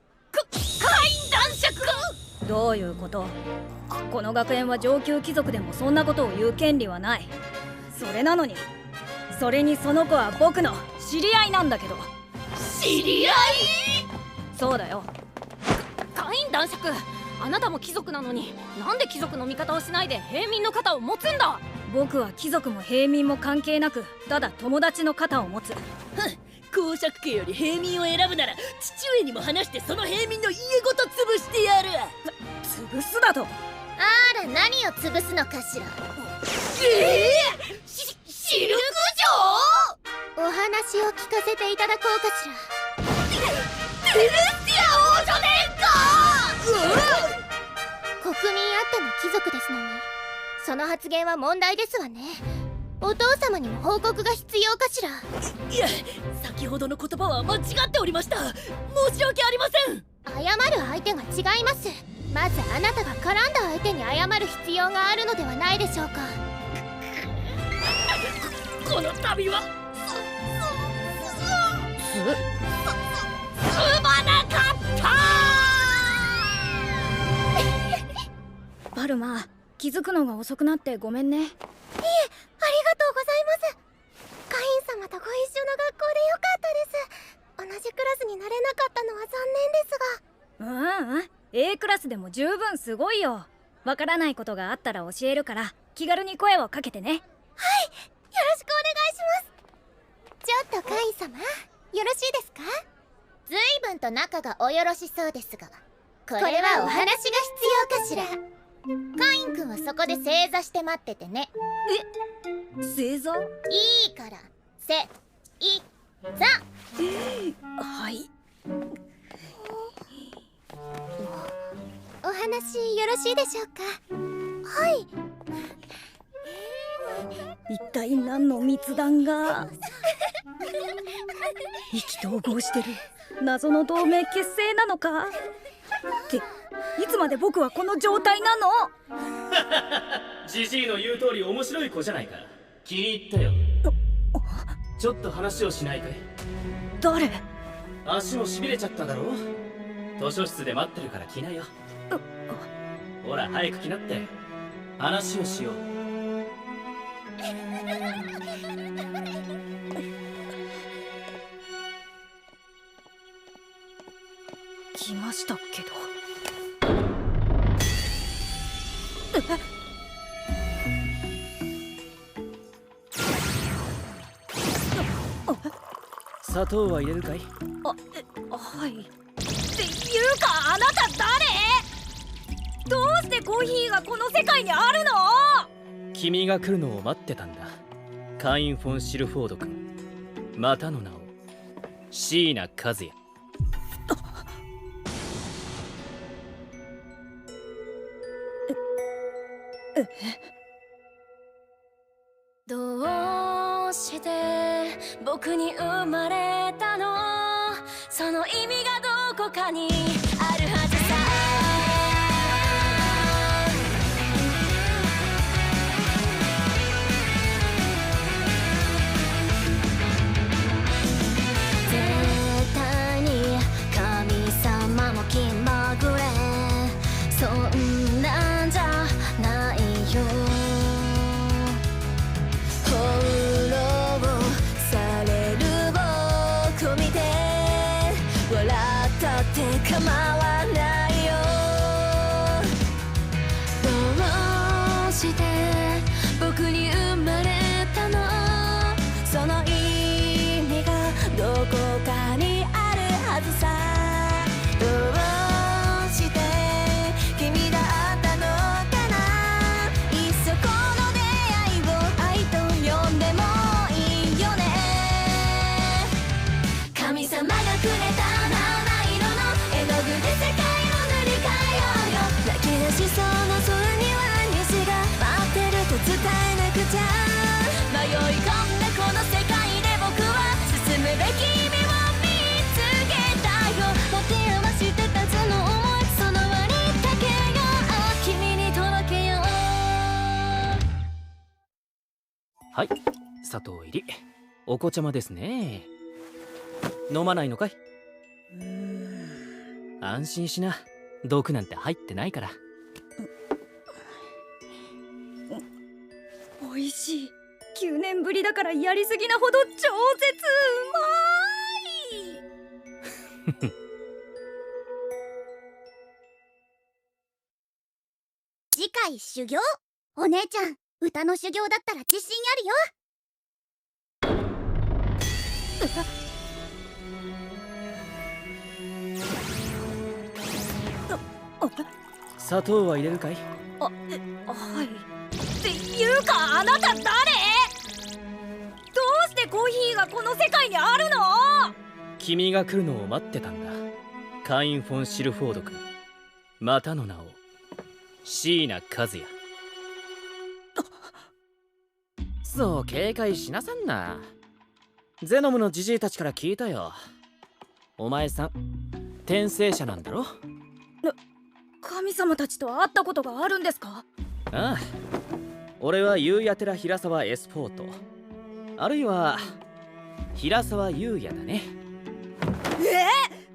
イン男爵か。どういうこと？この学園は上級貴族でもそんなことを言う権利はない。それなのに、それにその子は僕の知り合いなんだけど。知り合い？そうだよ。カイン男爵、あなたも貴族なのになんで貴族の味方をしないで平民の肩を持つんだ？僕は貴族も平民も関係なくただ友達の肩を持つ。公爵家より平民を選ぶなら父上にも話してその平民の家ごと潰してやる。潰すだと？あら、何を潰すのかしら。シルク城？お話を聞かせていただこうかしら。セレスティア王女殿下！国民あっての貴族ですのに、その発言は問題ですわね。お父様にも報告が必要かしら。いや、先ほどの言葉は間違っておりました。申し訳ありません。謝る相手が違います。まずあなたが絡んだ相手に謝る必要があるのではないでしょうか。この度はすまなかったバルマ、気づくのが遅くなってごめんね。いえ、ありがとうございます。カイン様とご一緒の学校でよかったです。同じクラスになれなかったのは残念ですが。A クラスでも十分すごいよ。わからないことがあったら教えるから気軽に声をかけてね。はい、よろしくお願いします。ちょっとカイン様、よろしいですか？随分と仲がおよろしそうですが、これはお話が必要かしら。カイン君はそこで正座して待っててね。正座？いいから、いざ。はい。お話よろしいでしょうか？はい。一体何の密談が意気投合してる謎の同盟結成なのか？っていつまで僕はこの状態なの？ジジイの言う通り面白い子じゃないか。気に入ったよ。ちょっと話をしないかい？誰？足もしびれちゃっただろう。図書室で待ってるから来なよ。ほら早く来なって話をしよう。来ましたけど。砂糖は入れるかい？はい。っていうかあなた誰？どうしてコーヒーがこの世界にあるの？君が来るのを待ってたんだ。カイン・フォン・シルフォード君、またの名を椎名和也。どうして僕に生まれたの？その意味がどこかにあるはずさ。絶対に神様も気まぐれ、そんなんじゃないよ。翻弄される僕を見て笑ったって構わないよ。どうして僕に生まれたの？その意味がどこかにあるはずさ。どうして君だったのかな。いっそこの出会いを愛と呼んでもいいよね。神様がくれた七色の絵の具で世界を塗り替えようよ。泣き出しそうな空には虹が待ってると伝えなくちゃ。迷い込んだこの世界で僕は進むべき意味を見つけたよ。持て余してたその想い、その輪にかけよう。君に届けよう。はい、砂糖入り。お子ちゃまですね。飲まないのかい？安心しな、毒なんて入ってないから。美味しい。9年ぶりだからやりすぎなほど超絶うまい。次回修行。お姉ちゃん、歌の修行だったら自信あるよ。砂糖は入れるかい？はい。っていうかあなた誰？どうしてコーヒーがこの世界にあるの？君が来るのを待ってたんだ。カイン・フォン・シルフォード君、またの名を椎名和也。そう警戒しなさんな。ゼノムのジジイたちから聞いたよ。お前さん転生者なんだろ？神様たちと会ったことがあるんですか？ああ、俺はユーヤテラ平沢エスポート、あるいは平沢優也だね。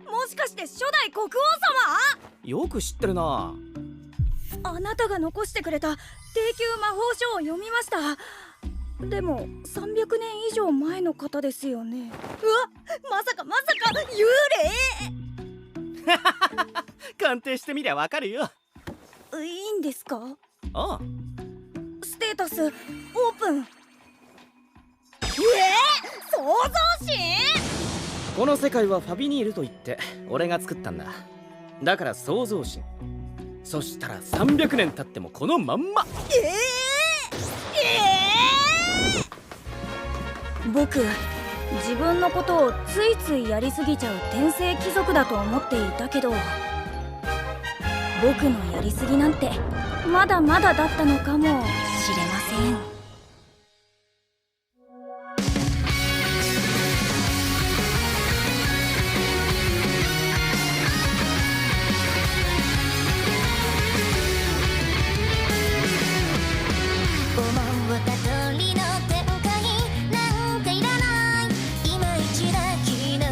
もしかして初代国王よく知ってるな。様？あなたが残してくれた低級魔法書を読みました。でも300年以上前の方ですよね。まさか幽霊？鑑定してみりゃわかるよ。いいんですか？ああ。ステータスオープン。そ創造神？この世界はファビニールといって俺が作ったんだ。だから創造神。そしたら300年経ってもこのまんま。僕、自分のことをついついやりすぎちゃう天生貴族だと思っていたけど、僕のやりすぎなんてまだまだだったのかもしれません。思った通りの展開なんかいらない。今一だ昨日に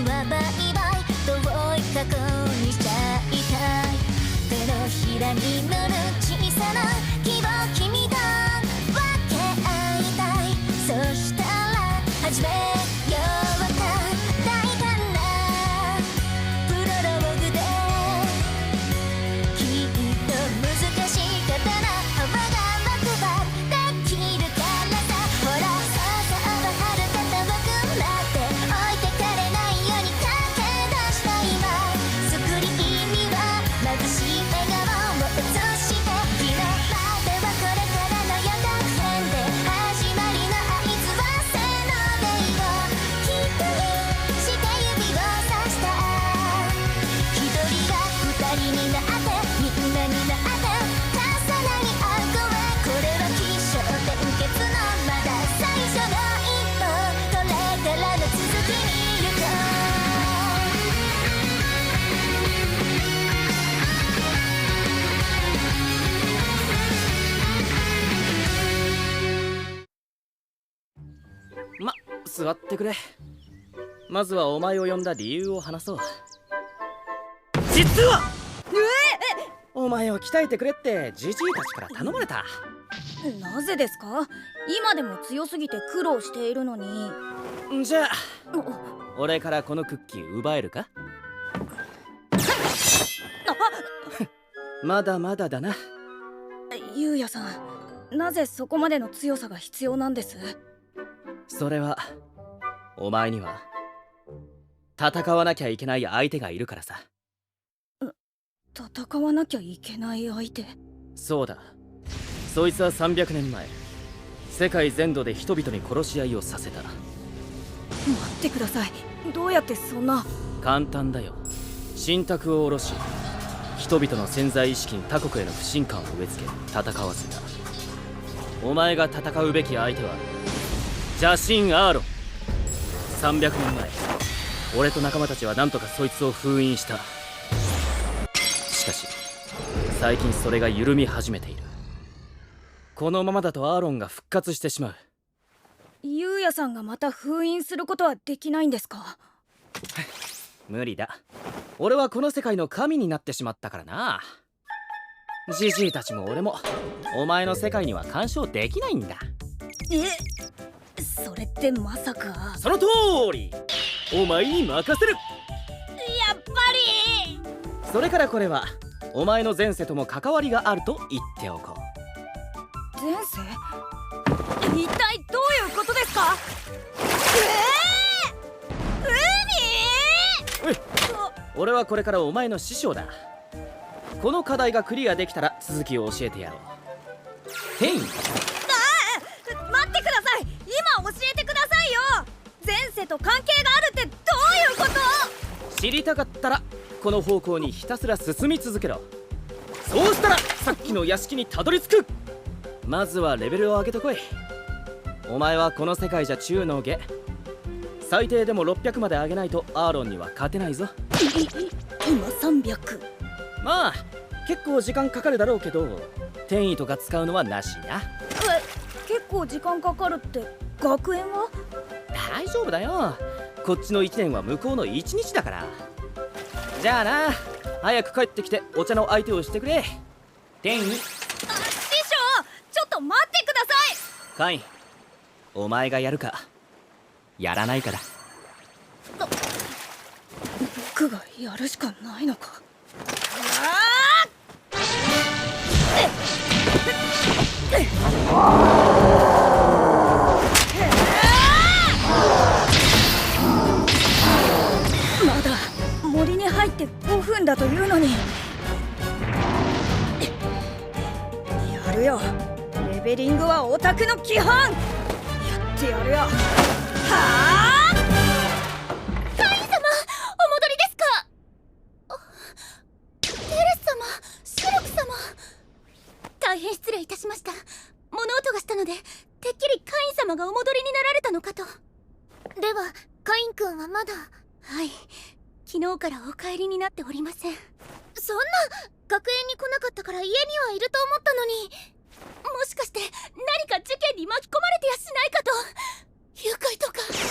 はバイバイ遠い過去にしちゃいたい。手のひらに乗る小さな希望君と分け合いたい。そしたら始めようか大胆なプロローグできっと難しい方な幅が6番できるからさ。ほらそうはるか遠くなって置いてかれないように駆け出した今。スクリーンには眩しい笑顔を映して、昨日まではこれからの予告編で始まりの合図はせーのでいこう。期待して指をさした。一人が二人になってみんなになって重なり合う声。これは起承転結のまだ最初の一歩。これからの続きに行こま、座ってくれ。まずはお前を呼んだ理由を話そう。実はお前を鍛えてくれってジジイたちから頼まれた。なぜですか？今でも強すぎて苦労しているのに。じゃあ俺からこのクッキー奪えるか？まだまだだな。ゆうやさん、なぜそこまでの強さが必要なんです？それはお前には戦わなきゃいけない相手がいるからさ。戦わなきゃいけない相手？そうだ、そいつは300年前世界全土で人々に殺し合いをさせた。待ってください、どうやってそんな。簡単だよ。信託を下ろし人々の潜在意識に他国への不信感を植え付け戦わせた。お前が戦うべき相手は邪神アーロン。300年前俺と仲間たちは何とかそいつを封印した。しかし最近それが緩み始めている。このままだとアーロンが復活してしまう。ゆうやさんがまた封印することはできないんですか？無理だ。俺はこの世界の神になってしまったからな。ジジイたちも俺もお前の世界には干渉できないんだ。それってまさか。その通り、お前に任せる。やっぱり。それからこれはお前の前世とも関わりがあると言っておこう。前世？一体どういうことですか？俺はこれからお前の師匠だ。この課題がクリアできたら続きを教えてやろう。天意。待ってください、今教えてくださいよ。前世と関係があるってどういうこと？知りたかったらこの方向にひたすら進み続けろ。そうしたらさっきの屋敷にたどり着く。まずはレベルを上げてこい。お前はこの世界じゃ中の下。最低でも600まで上げないとアーロンには勝てないぞ。今300。まあ結構時間かかるだろうけど天意とか使うのはなしな。結構時間かかるって。学園は？大丈夫だよ。こっちの1年は向こうの1日だから。じゃあな、早く帰ってきてお茶の相手をしてくれ。天意。師匠、ちょっと待ってください。カイン、お前がやるかやらないかだ。僕がやるしかないのか。入って5分だというのに。やるよ。レベリングはオタクの基本。やってやるよ。はあ。カイン様、お戻りですか？テレス様、シュロク様、大変失礼いたしました。物音がしたのでてっきりカイン様がお戻りになられたのかと。ではカイン君はまだ。はい、昨日からお帰りになっておりません。そんな、学園に来なかったから家にはいると思ったのに。もしかして何か事件に巻き込まれてやしないかと。誘拐とか監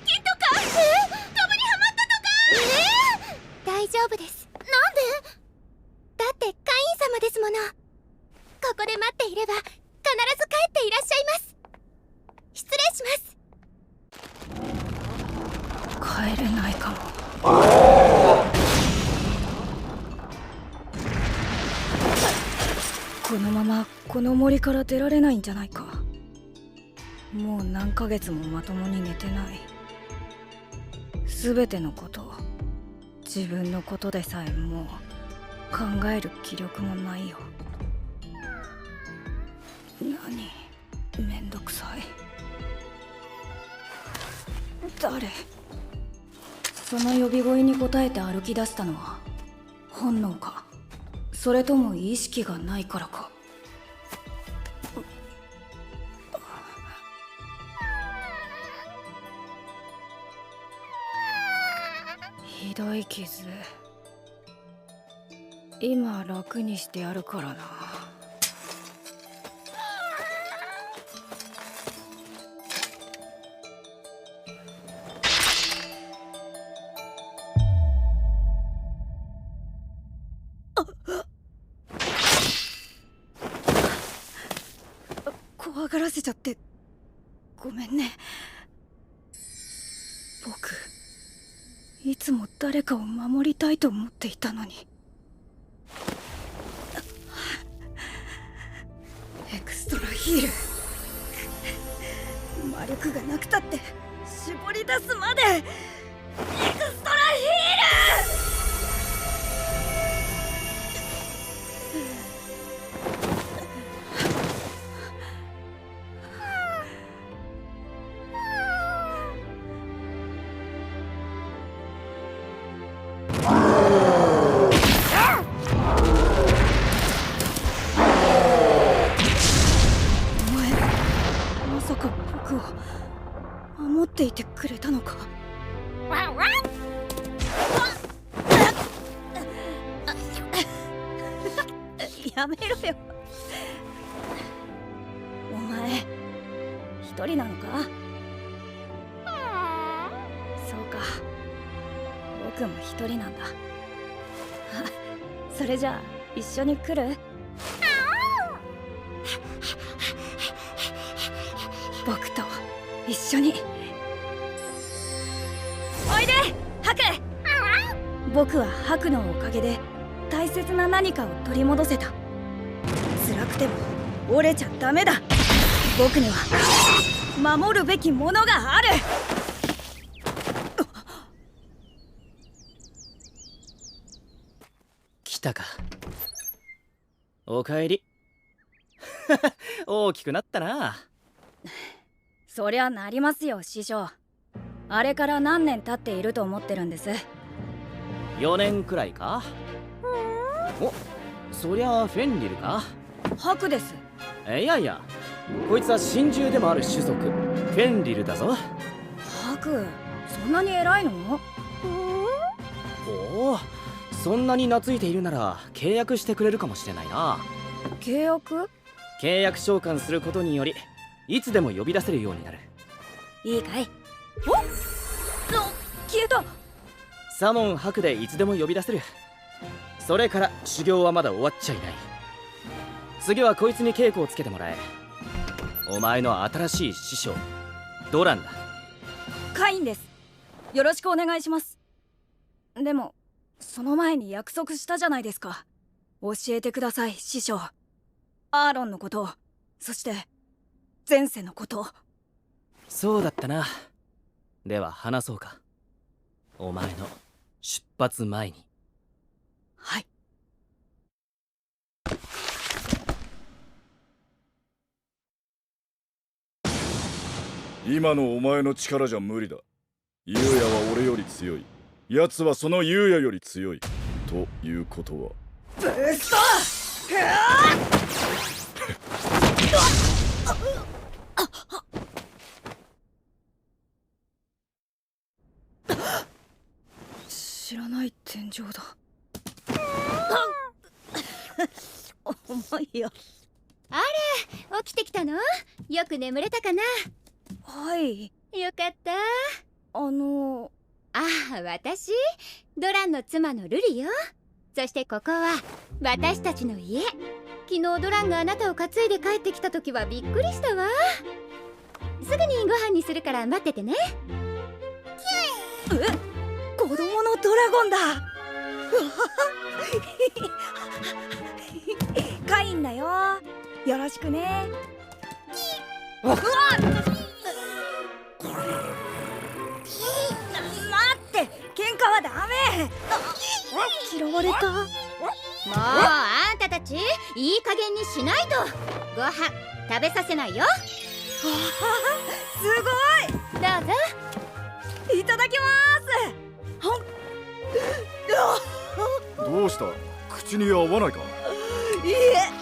禁とか、ドブにはまったとか。大丈夫です。なんで？だってカイン様ですもの。ここで待っていれば必ず帰っていらっしゃいます。失礼します。帰れないかも。このままこの森から出られないんじゃないか。もう何ヶ月もまともに寝てない。全てのこと、自分のことでさえもう考える気力もないよ。何、めんどくさい。誰？その呼び声に応えて歩き出したのは本能か、それとも意識がないからか。ひどい傷、今楽にしてやるからな。怖がらせちゃってごめんね。僕いつも誰かを守りたいと思っていたのに。エクストラヒール、魔力がなくたって絞り出すまで。エクストラヒール。守っていてくれたのか。やめろよ。お前一人なのか？そうか、僕も一人なんだ。それじゃあ一緒に来る？僕と一緒においで、ハク。僕はハクのおかげで大切な何かを取り戻せた。辛くても折れちゃダメだ。僕には守るべきものがある。来たか。おかえり。大きくなったな。そりゃなりますよ、師匠。あれから何年経っていると思ってるんです？ 4年くらいか。お、そりゃフェンリルか。ハクです。いやいや、こいつは神獣でもある種族フェンリルだぞ。ハク、そんなに偉いの？おお、そんなに懐いているなら契約してくれるかもしれないな。契約？契約召喚することによりいつでも呼び出せるようになる。いいかい？おっ、消えた。サモンハクでいつでも呼び出せる。それから修行はまだ終わっちゃいない。次はこいつに稽古をつけてもらえ。お前の新しい師匠ドランだ。カインです。よろしくお願いします。でもその前に約束したじゃないですか。教えてください、師匠。アーロンのこと、そして前世のこと。そうだったな。では話そうか。お前の出発前に。はい。今のお前の力じゃ無理だ。優也は俺より強い。奴はその優也より強い。ということはブースト知らない天井だ。重いよ。あれ、起きてきたの？よく眠れたかな？はい。よかった。ああ、私ドランの妻のルリよ。そしてここは私たちの家。昨日ドランがあなたを担いで帰ってきた時はびっくりしたわ。すぐにご飯にするから待っててね。子供のドラゴンだ。カインだよ。よろしくね。うわっ、喧嘩はダメ。嫌われた。もうあんたたちいい加減にしないと。ご飯食べさせないよ。すごい。どうぞ。いただきます。どうした？口に合わないか？いいえ、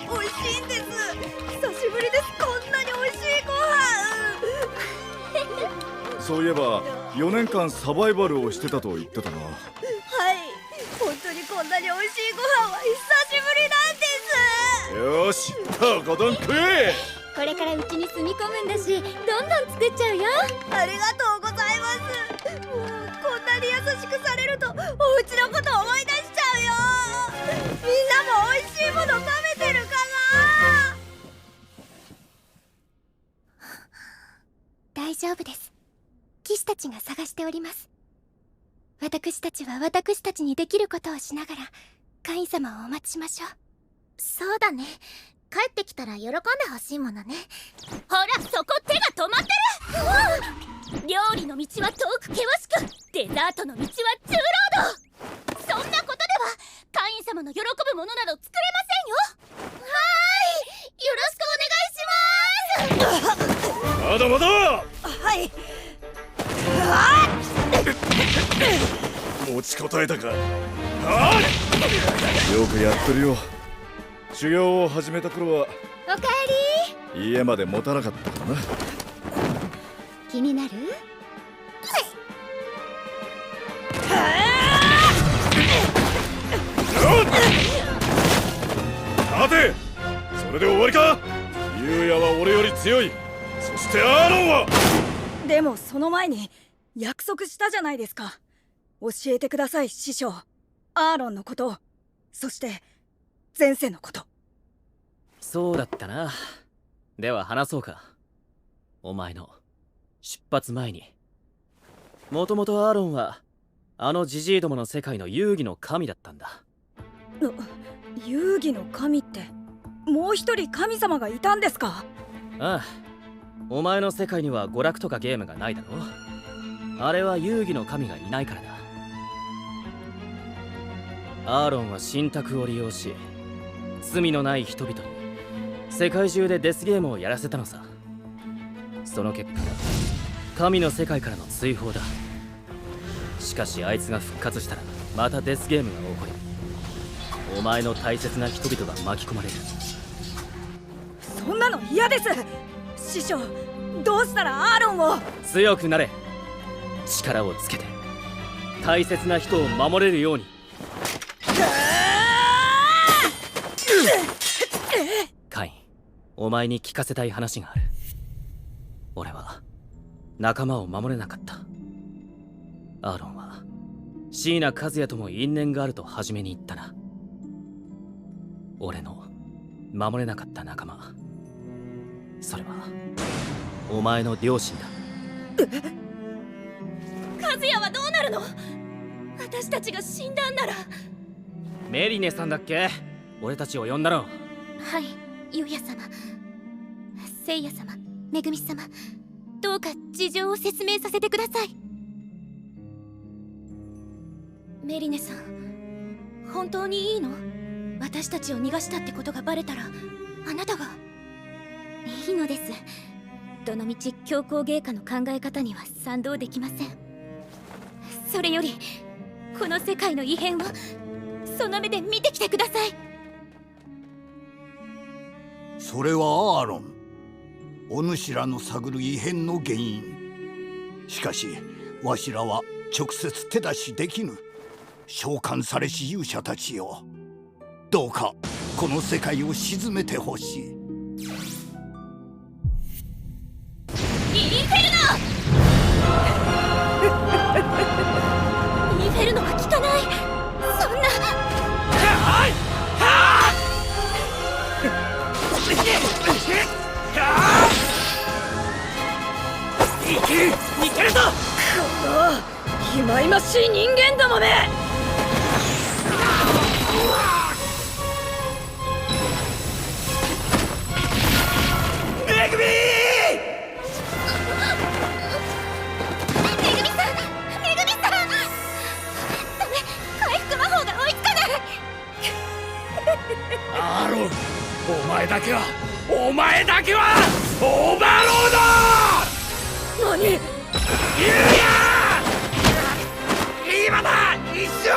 美味しいんです。久しぶりです。こんなに美味しいご飯。そういえば4年間サバイバルをしてたと言ってたな。はい、本当にこんなに美味しいご飯は久しぶりなんです。よし、とことん食え。これからうちに住み込むんだし、どんどん作っちゃうよ。ありがとうございます。もうこんなに優しくされるとお家のこと思い出しちゃうよ。みんなも美味しいもの食べてるかな？大丈夫です。騎士たちが探しております。私たちは私たちにできることをしながらカイン様をお待ちしましょう。そうだね。帰ってきたら喜んでほしいものね。ほら、そこ手が止まってる。料理の道は遠く険しく、デザートの道は重労働。そんなことではカイン様の喜ぶものなど作れませんよ。はーい、よろしくお願いします。まだまだ。はい。持ちこたえたか。よくやってるよ。修行を始めた頃はおかえり。家まで持たなかったからな。気になる？待て、それで終わりか？優也は俺より強い。そしてアーロンは。でもその前に約束したじゃないですか。教えてください、師匠。アーロンのことを、そして前世のこと。そうだったな。では話そうか。お前の出発前に。もともとアーロンはあのジジイどもの世界の遊戯の神だったんだ。遊戯の神ってもう一人神様がいたんですか？ああ、お前の世界には娯楽とかゲームがないだろ。あれは遊戯の神がいないからだ。アーロンは神託を利用し、罪のない人々に世界中でデスゲームをやらせたのさ。その結果、神の世界からの追放だ。しかしあいつが復活したらまたデスゲームが起こり、お前の大切な人々が巻き込まれる。そんなの嫌です。師匠、どうしたらアーロンを。強くなれ。力をつけて大切な人を守れるように。カイン、お前に聞かせたい話がある。俺は仲間を守れなかった。アーロンは椎名和也とも因縁があると初めに言ったな。俺の守れなかった仲間、それはお前の両親だ。和也はどうなるの？私たちが死んだんなら。メリネさんだっけ？俺たちを呼んだの。はい、ユウヤ様、セイヤ様、めぐみ様、どうか事情を説明させてください。メリネさん、本当にいいの？私たちを逃がしたってことがバレたらあなたが。いいのです。どのみち強行芸家の考え方には賛同できません。それよりこの世界の異変をその目で見てきてください。それはアーロン、お主らの探る異変の原因。しかしわしらは直接手出しできぬ。召喚されし勇者たちよ、どうかこの世界を鎮めてほしい。インフェルノインフェルノが効かない。そんな。いけるぞ、この忌々しい人間どもめ。めぐみ回復魔法が追いつかない。アーロン、お前だけはオーバーロード。何？いるや今だ、一瞬。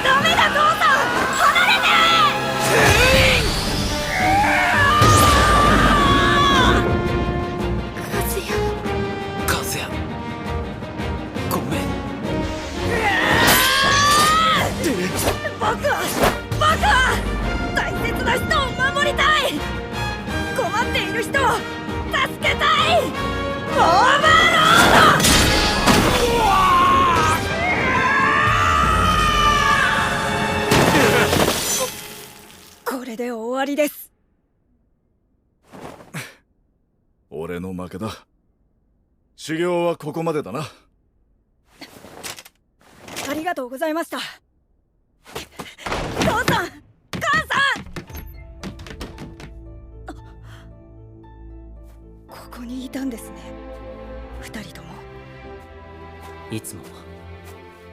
ダメだ、父さん、離れて。カズヤ、ごめん。僕は大切な人を守りたい。困っている人を助けたい。オーバーロード。これで終わりです。俺の負けだ。修行はここまでだな。ありがとうございました。父さん、母さん。ここにいたんですね、二人とも。いつも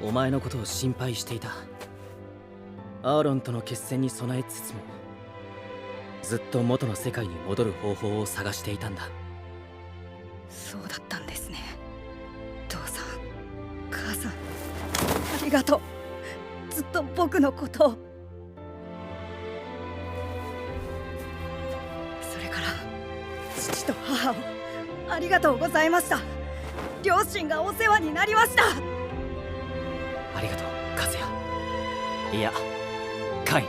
お前のことを心配していた。アーロンとの決戦に備えつつもずっと元の世界に戻る方法を探していたんだ。そうだったんですね。父さん、母さん、ありがとう。ずっと僕のことを。それから父と母をありがとうございました。両親がお世話になりました。ありがとう、カズヤ。いや、カイン。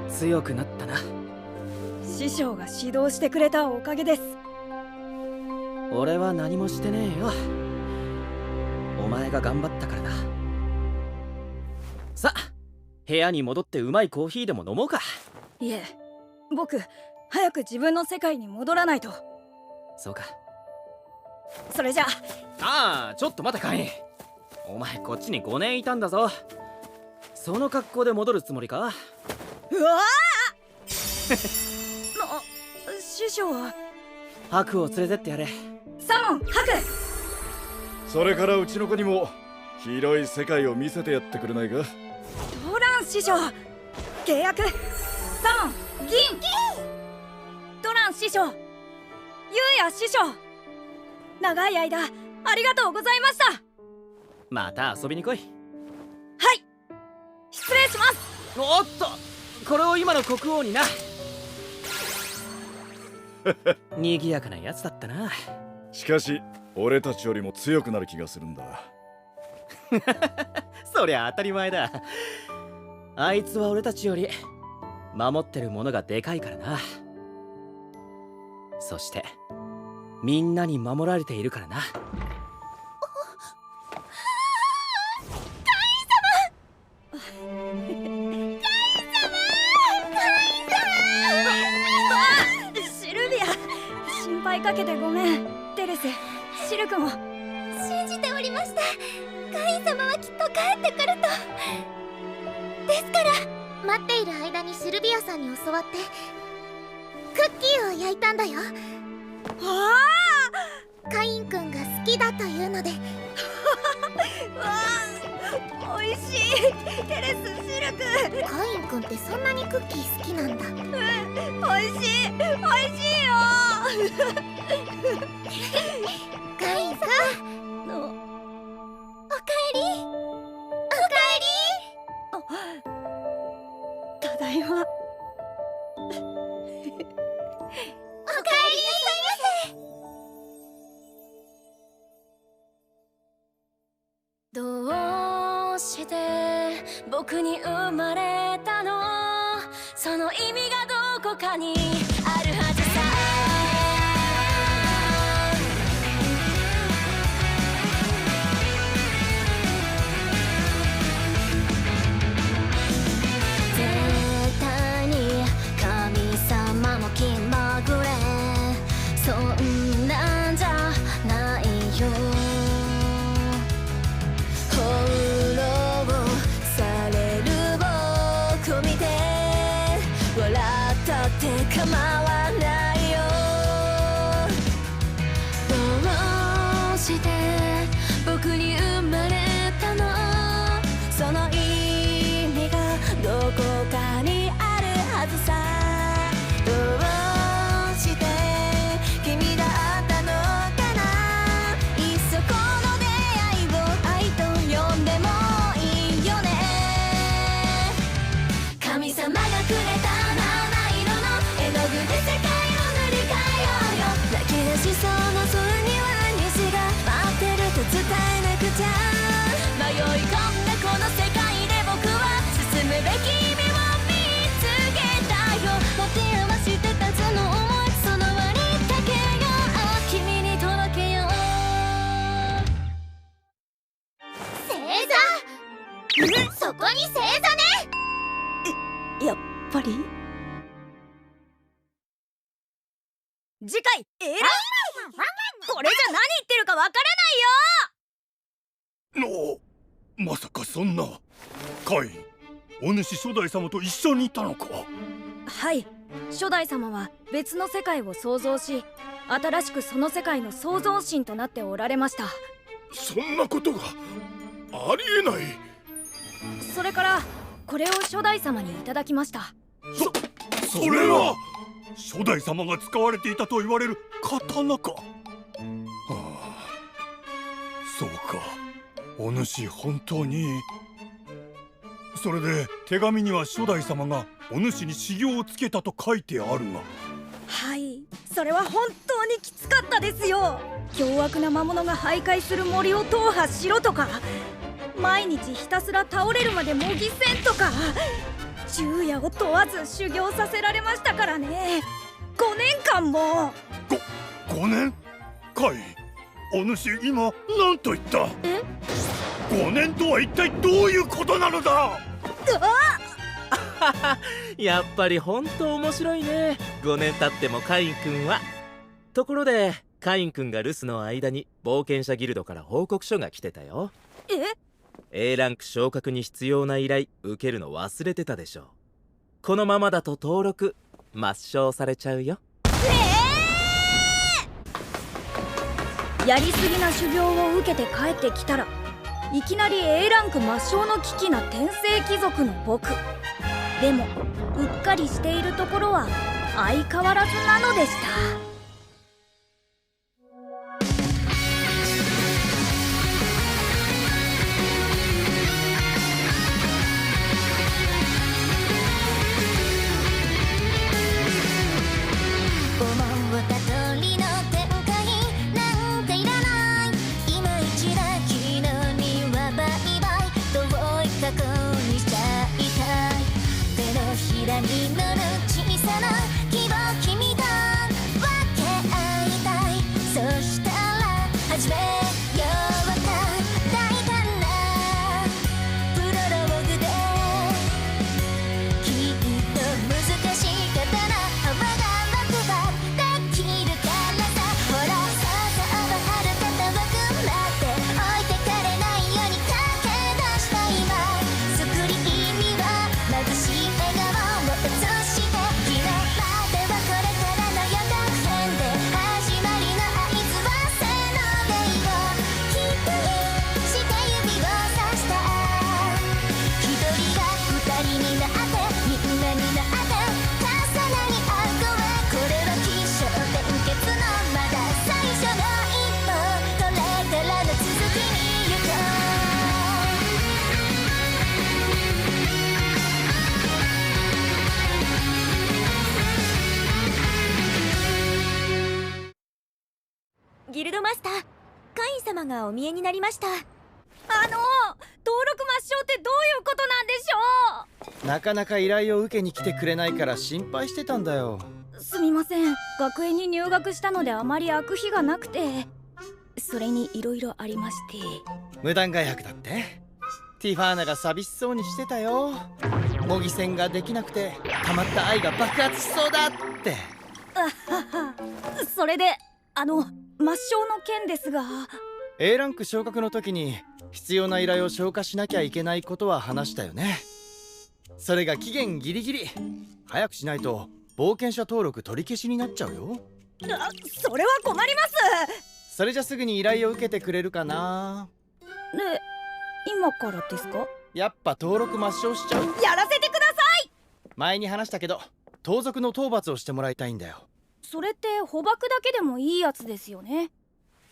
強くなったな。師匠が指導してくれたおかげです。俺は何もしてねえよ。お前が頑張ったからだ。さあ、部屋に戻ってうまいコーヒーでも飲もうか。いえ、僕早く自分の世界に戻らないと。そうか。それじゃああ、ちょっと待てカイン。お前こっちに5年いたんだぞ。その格好で戻るつもりか？うわ師匠はハクを連れてってやれ。サモン、ハク。それからうちの子にも広い世界を見せてやってくれないか？トラン師匠、契約。サモン、銀。トラン師匠、ユウヤ師匠、長い間ありがとうございました。また遊びに来い。はい、失礼します。おっと、これを今の国王にな。賑やかなやつだったな。しかし俺たちよりも強くなる気がするんだ。そりゃ当たり前だ。あいつは俺たちより守ってるものがでかいからな。そしてみんなに守られているからな。シルビア、心配かけてごめん。テレス、シルクも信じておりました。カイン様はきっと帰ってくると。ですから待っている間にシルビアさんに教わってク焼いたんだよ。カインくんが好きだというので。わあ、おいしい。テレス、シルク。カインくんってそんなにクッキー好きなんだ。おいしい、おいしいよ。カインくん、おかえり。おかえり。ただいま。おかえりなさいませ。どうして僕に生まれたの？その意味がどこかにあるはずさ。絶対に神様も気まぐれ、そんなんじゃないよ。翻弄される僕を見て笑ったって構わないよ。どうして僕に生まれたの？その意味がどこかにあるはずさ。どうして君だったのかな。いっそこの出会いを愛と呼んでもいいよね。神様がくれた七色の絵の具で世界を塗り替えようよ。泣き出しそうな空には虹が待ってると伝えなくちゃ。迷い込んだこの世界で僕は進むべき意味を見つけたよ。持て余してたその想い、その輪にかけよう。君に届けよう。星座。そこに星座ね。やっぱり。次回これじゃ何言ってるかわからないよ。まさかそんな。カイン、お主初代様と一緒にいたのか。はい、初代様は別の世界を創造し、新しくその世界の創造神となっておられました。そんなことがありえない。それからこれを初代様にいただきました。それは初代様が使われていたと言われる刀か。はあ、そうか。お主本当に。それで手紙には初代様がお主に修行をつけたと書いてあるが。はい、それは本当にきつかったですよ。凶悪な魔物が徘徊する森を踏破しろとか、毎日ひたすら倒れるまで模擬戦とか、昼夜を問わず修行させられましたからね。5年間も。5年？カイン、お主今何と言った？え？5年とは一体どういうことなのだ。やっぱり本当面白いね。5年経ってもカインくんは。ところでカインくんが留守の間に冒険者ギルドから報告書が来てたよ。A ランク昇格に必要な依頼受けるの忘れてたでしょ。このままだと登録抹消されちゃうよ。やりすぎな修行を受けて帰ってきたら、いきなり A ランク抹消の危機な転生貴族の僕。でもうっかりしているところは相変わらずなのでした。思った通りの展開なんかいらない。今一だ昨日にはバイバイ遠い過去にしちゃいたい。手のひらに乗る小さな希望君と分け合いたい。そしたら始めようか大胆なプロローグで。きっと難しい刀泡が楽ばできギルドマスター、カイン様がお見えになりました。登録抹消ってどういうことなんでしょなかなか依頼を受けに来てくれないから心配してたんだよ。すみません、学園に入学したのであまり開く日がなくて、それにいろいろありまして。無断外泊だって？ティファーナが寂しそうにしてたよ。模擬戦ができなくて溜まった愛が爆発しそうだって。それで抹消の件ですが、 A ランク昇格の時に必要な依頼を消化しなきゃいけないことは話したよね。それが期限ギリギリ。早くしないと冒険者登録取り消しになっちゃうよ。それは困ります。それじゃすぐに依頼を受けてくれるかな。で、今からですか？やっぱ登録抹消しちゃう。やらせてください。前に話したけど盗賊の討伐をしてもらいたいんだよ。それって捕獲だけでもいいやつですよね。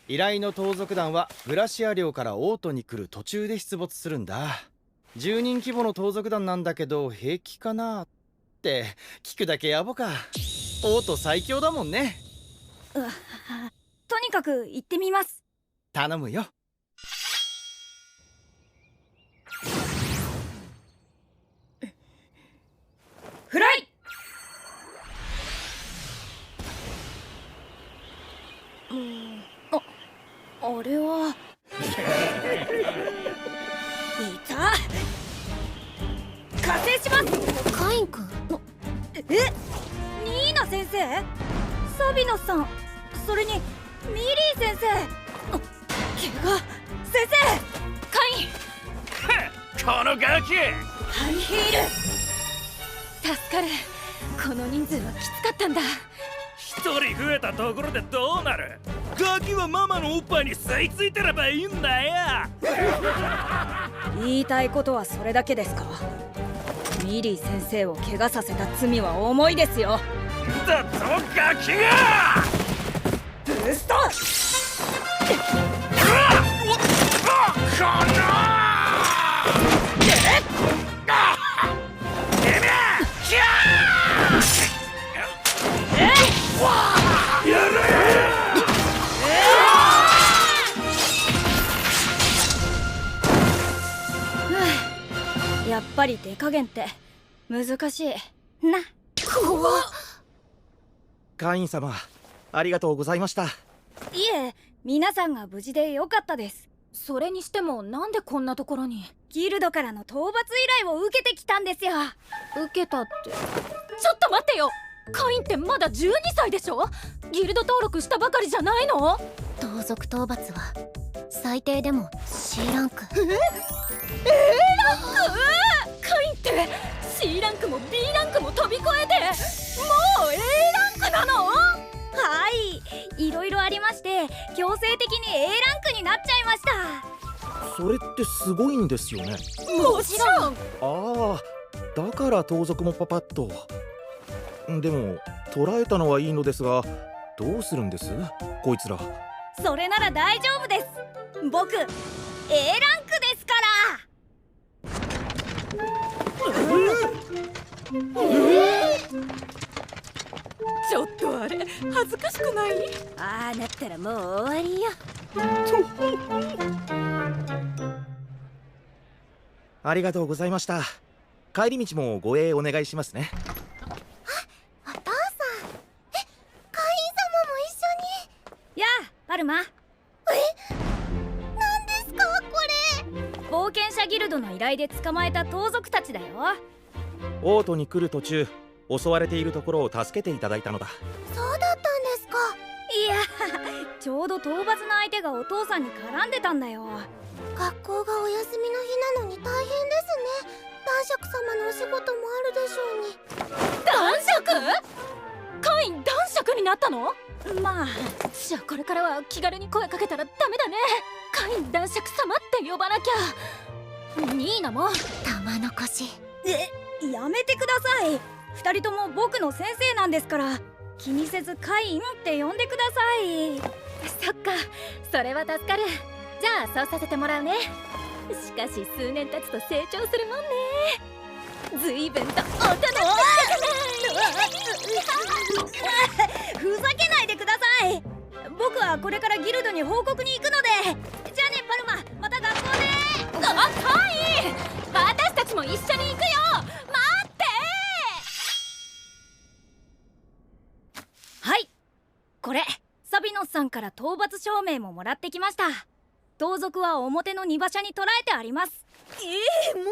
依頼の盗賊団はグラシア領からオートに来る途中で出没するんだ。10人規模の盗賊団なんだけど平気かなって聞くだけ野暮か。オート最強だもんね。とにかく行ってみます。頼むよ。フライ。あれは。いた。加勢します。カイン君。ニーナ先生、サビノさん、それにミリー先生。怪我。先生。カイン。このガキ。ハイヒール。助かる。この人数はきつかったんだ。一人増えたところでどうなる？ガキはママのおっぱいに吸い付いてればいいんだよ。言いたいことはそれだけですか？ミリー先生を怪我させた罪は重いですよ。だとガキがブースト。やっぱり手加減って難しいな。怖っ。会員様、ありがとうございました。いえ、皆さんが無事でよかったです。それにしてもなんでこんなところに？ギルドからの討伐依頼を受けてきたんですよ。受けたって？ちょっと待ってよ。カインってまだ12歳でしょ？ギルド登録したばかりじゃないの？盗賊討伐は最低でも C ランク。A ランク？カインって C ランクも B ランクも飛び越えてもう A ランクなの？はい、いろいろありまして強制的に A ランクになっちゃいました。それってすごいんですよね。もちろん。ああ、だから盗賊もパパッと。でも捕らえたのはいいのですが、どうするんですこいつら。それなら大丈夫です。僕 A ランクですから。ちょっとあれ恥ずかしくない？ああなったらもう終わりよ。ありがとうございました。帰り道も護衛お願いしますね。お父さん、カイン様も一緒に。やあ、パルマ。何ですかこれ？冒険者ギルドの依頼で捕まえた盗賊たちだよ。オートに来る途中、襲われているところを助けていただいたのだ。そうだったんですか。いや、ちょうど討伐の相手がお父さんに絡んでたんだよ。学校がお休みの日なのに大変ですね。男爵様のお仕事もあるでしょうに。男爵？カイン男爵になったの？まあ、じゃあこれからは気軽に声かけたらダメだね。カイン男爵様って呼ばなきゃ。ニーナも玉の腰。やめてください。二人とも僕の先生なんですから、気にせずカインって呼んでください。そっか、それは助かる。じゃあそうさせてもらうね。しかし数年経つと成長するもんね。ずいぶんと大人になったじゃない。ふざけないでください。僕はこれからギルに報告に行くので。じゃあねパルマ、また学校で。カイン、私たちも一緒に行くよ。待って。はい、これサビノスさんから討伐証明ももらってきました。盗賊は表の荷馬車に捕らえてあります。もう終わ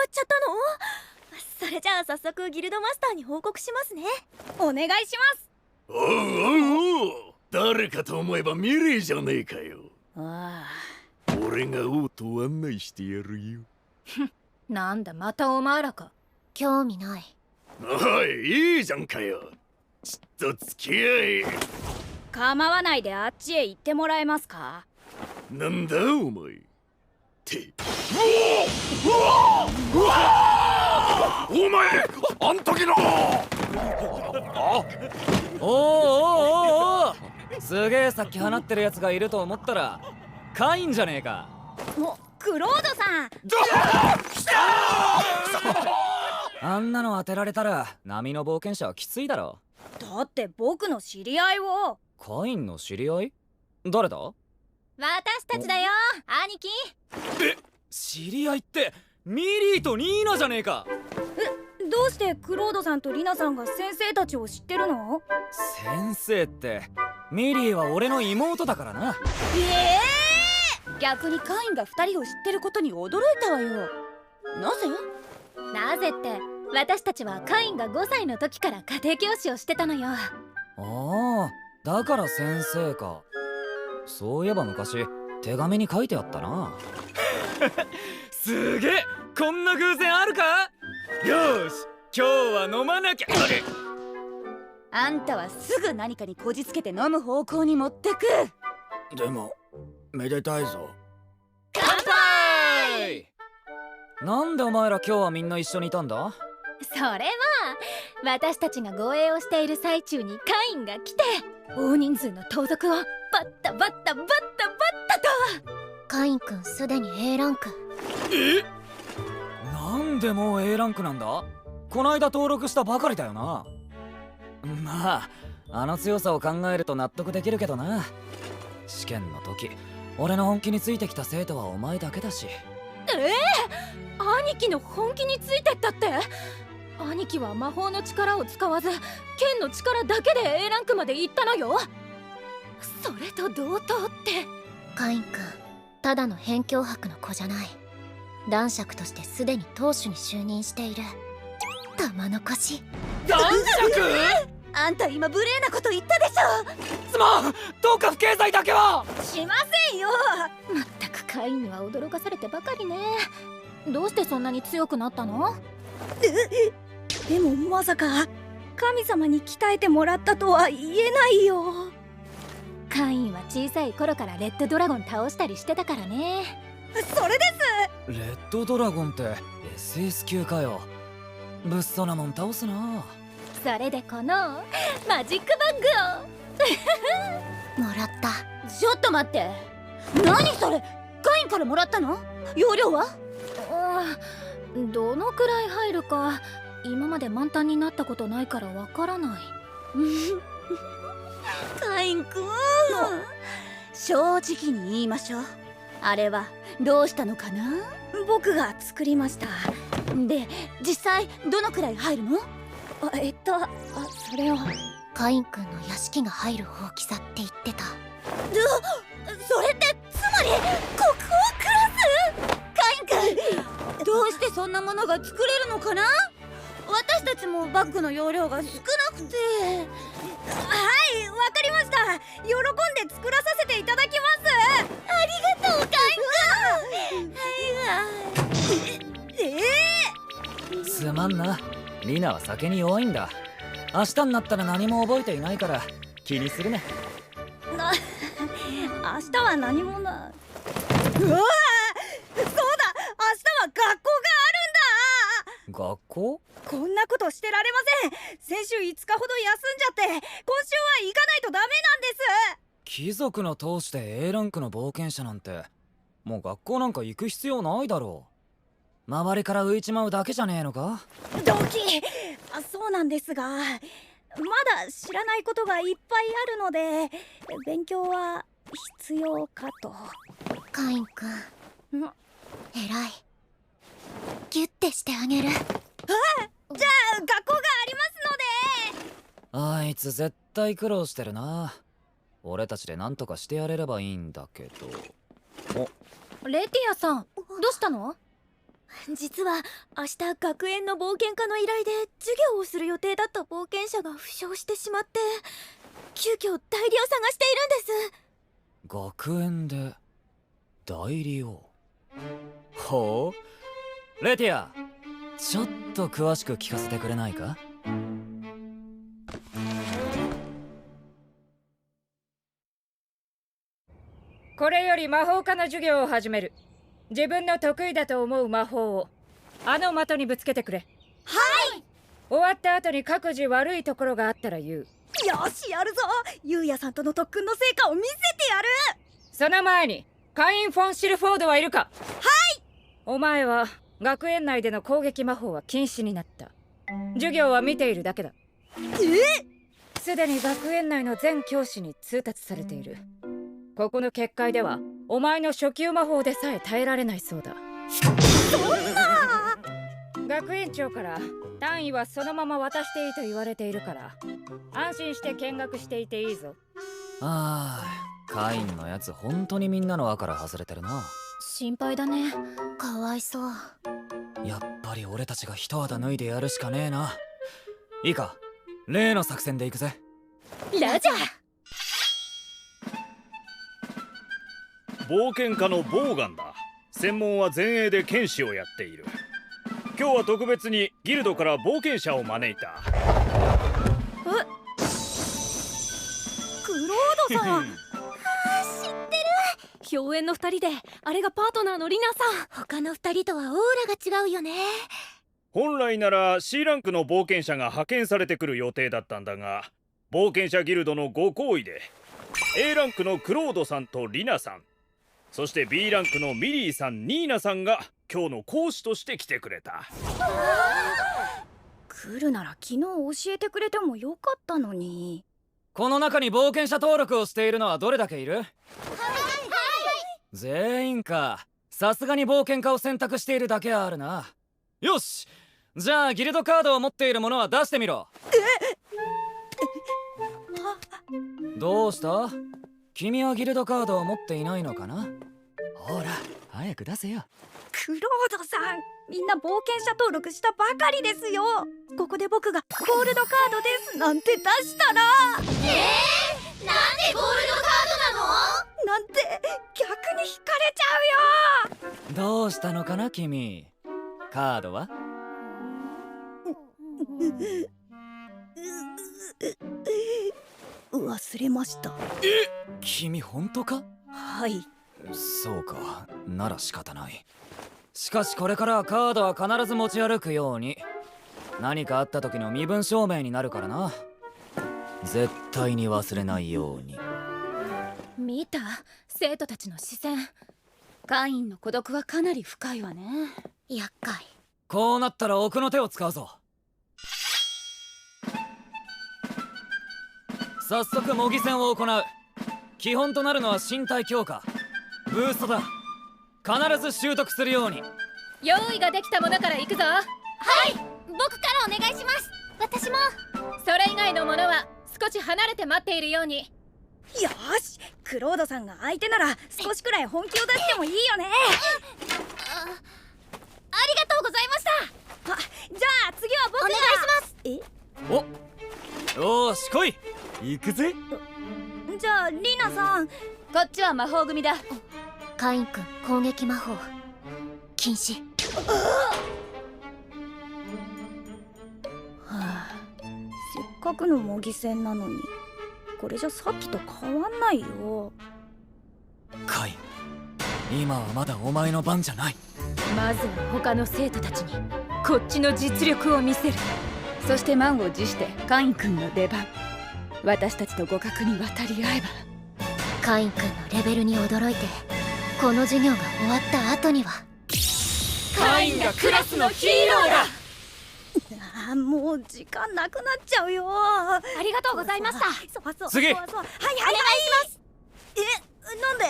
っちゃったの？それじゃあ早速ギルドマスターに報告しますね。お願いします。おうおうおう、誰かと思えばミレイじゃねえかよ。あ俺が王と案内してやるよ。なんだまたお前らか。興味ない。おい、いいじゃんかよ。ちょっと付き合い。構わないであっちへ行ってもらえますか。なんだお前って。お前あん時のおおすげえさっき放ってるやつがいると思ったらカインじゃねえか。クロードさん。あんなの当てられたら波の冒険者はきついだろ。だって僕の知り合いを。カインの知り合い？誰だ？私たちだよ兄貴。知り合いってミリーとニーナじゃねえか。どうしてクロードさんとリナさんが先生たちを知ってるの？先生ってミリーは俺の妹だからな。逆にカインが2人を知ってることに驚いたわよ。なぜって私たちはカインが5歳の時から家庭教師をしてたのよ。ああ、だから先生か。そういえば昔手紙に書いてあったな。すげえ、こんな偶然あるか。よーし、今日は飲まなきゃ。あんたはすぐ何かにこじつけて飲む方向に持ってく。でもめでたいぞ。乾杯。なんでお前ら今日はみんな一緒にいたんだ？それは私たちが護衛をしている最中にカインが来て大人数の盗賊をバッタバッタバッタバッタと。カインくんすでに A ランク。なんでもう A ランクなんだ？こないだ登録したばかりだよな。まああの強さを考えると納得できるけどな。試験の時俺の本気についてきた生徒はお前だけだし。兄貴の本気についてったって？兄貴は魔法の力を使わず剣の力だけで A ランクまで行ったのよ。それと同等って。カインくんただの辺境泊の子じゃない。男爵としてすでに当主に就任している玉の腰。男爵？あんた今無礼なこと言ったでしょ。すまん、どうか不敬罪だけはしませんよ。まったくカインには驚かされてばかりね。どうしてそんなに強くなったの？でもまさか神様に鍛えてもらったとは言えないよ。カインは小さい頃からレッドドラゴン倒したりしてたからね。それです。レッドドラゴンって SS 級かよ。物騒なもん倒すな。それでこのマジックバッグをもらった。ちょっと待って、何それ。カインからもらったの？容量は？どのくらい入るか今まで満タンになったことないからわからない。カインくん、正直に言いましょう。あれはどうしたのかな？僕が作りました。で、実際どのくらい入るの？それをカインくんの屋敷が入る大きさって言ってた。それってつまり国王クラス？カインくん、どうしてそんなものが作れるのかな？私たちもバッグの容量が少なくて。はい、わかりました。喜んで作らさせていただきます。ありがとうカインくん。すまんな、リナは酒に弱いんだ。明日になったら何も覚えていないから気にするね。明日は何もない。うわー、そうだ、明日は学校があるんだ。学校？こんなことしてられません。先週5日ほど休んじゃって今週は行かないとダメなんです。貴族の通して A ランクの冒険者なんてもう学校なんか行く必要ないだろう。周りから浮いちまうだけじゃねえのか？ドキ、そうなんですがまだ知らないことがいっぱいあるので勉強は必要かと。カインくん偉い。ギュッてしてあげる。じゃあ学校がありますので。あいつ絶対苦労してるな。俺たちで何とかしてやれればいいんだけど。レティアさん、どうしたの？実は明日学園の冒険家の依頼で授業をする予定だった冒険者が負傷してしまって、急遽代理を探しているんです。学園で代理を。ほう、レティア、ちょっと詳しく聞かせてくれないか？これより魔法科の授業を始める。自分の得意だと思う魔法をあの的にぶつけてくれ。はい。終わった後に各自悪いところがあったら言う。よし、やるぞ。ゆうやさんとの特訓の成果を見せてやる。その前にカイン・フォン・シルフォードはいるか？はい。お前は学園内での攻撃魔法は禁止になった。授業は見ているだけだ。すでに学園内の全教師に通達されている。ここの結界ではお前の初級魔法でさえ耐えられないそうだ。そんな。学園長から単位はそのまま渡していいと言われているから安心して見学していていいぞ。カインのやつ本当にみんなの輪から外れてるな。心配だね。かわいそう。やっぱり俺たちが一肌脱いでやるしかねえな。いいか、例の作戦で行くぜ。ラジャー。冒険家のボーガンだ。専門は前衛で剣士をやっている。今日は特別にギルドから冒険者を招いた。クロードさん。知ってる。表演の2人であれがパートナーのリナさん。他の2人とはオーラが違うよね。本来なら C ランクの冒険者が派遣されてくる予定だったんだが、冒険者ギルドのご好意で A ランクのクロードさんとリナさん、そして B ランクのミリーさん、ニーナさんが今日の講師として来てくれた。来るなら昨日教えてくれてもよかったのに。この中に冒険者登録をしているのはどれだけいる？全員か。さすがに冒険家を選択しているだけはあるな。よし、じゃあギルドカードを持っている者は出してみろ。どうした？君はギルドカードを持っていないのかな？ほら、早く出せよ。クロードさん、みんな冒険者登録したばかりですよ。ここで僕がゴールドカードですなんて出したら、なんでゴールドカードなの？なんて逆に引かれちゃうよ。どうしたのかな君。カードは？忘れました。君本当か？はい。そうか、なら仕方ない。しかしこれからはカードは必ず持ち歩くように。何かあった時の身分証明になるからな。絶対に忘れないように。見た？生徒たちの視線。カインの孤独はかなり深いわね。厄介。こうなったら奥の手を使うぞ。早速模擬戦を行う。基本となるのは身体強化、ブーストだ。必ず習得するように。用意ができたものから行くぞ。はい、僕からお願いします。私も。それ以外のものは少し離れて待っているように。よし、クロードさんが相手なら少しくらい本気を出してもいいよね。ありがとうございました。じゃあ次は僕がお願いします。よーし来い、行くぜ。じゃあリナさん、こっちは魔法組だ。カイン君、攻撃魔法禁止。せっかくの模擬戦なのにこれじゃさっきと変わんないよ。カイン、今はまだお前の番じゃない。まずは他の生徒たちにこっちの実力を見せる。そして満を持してカイン君の出番。私たちと互角に渡り合えば。カイン君のレベルに驚いて、この授業が終わった後にはカインがクラスのヒーローだ。もう時間なくなっちゃうよ。ありがとうございました。そう次はい、お願いします。なんで？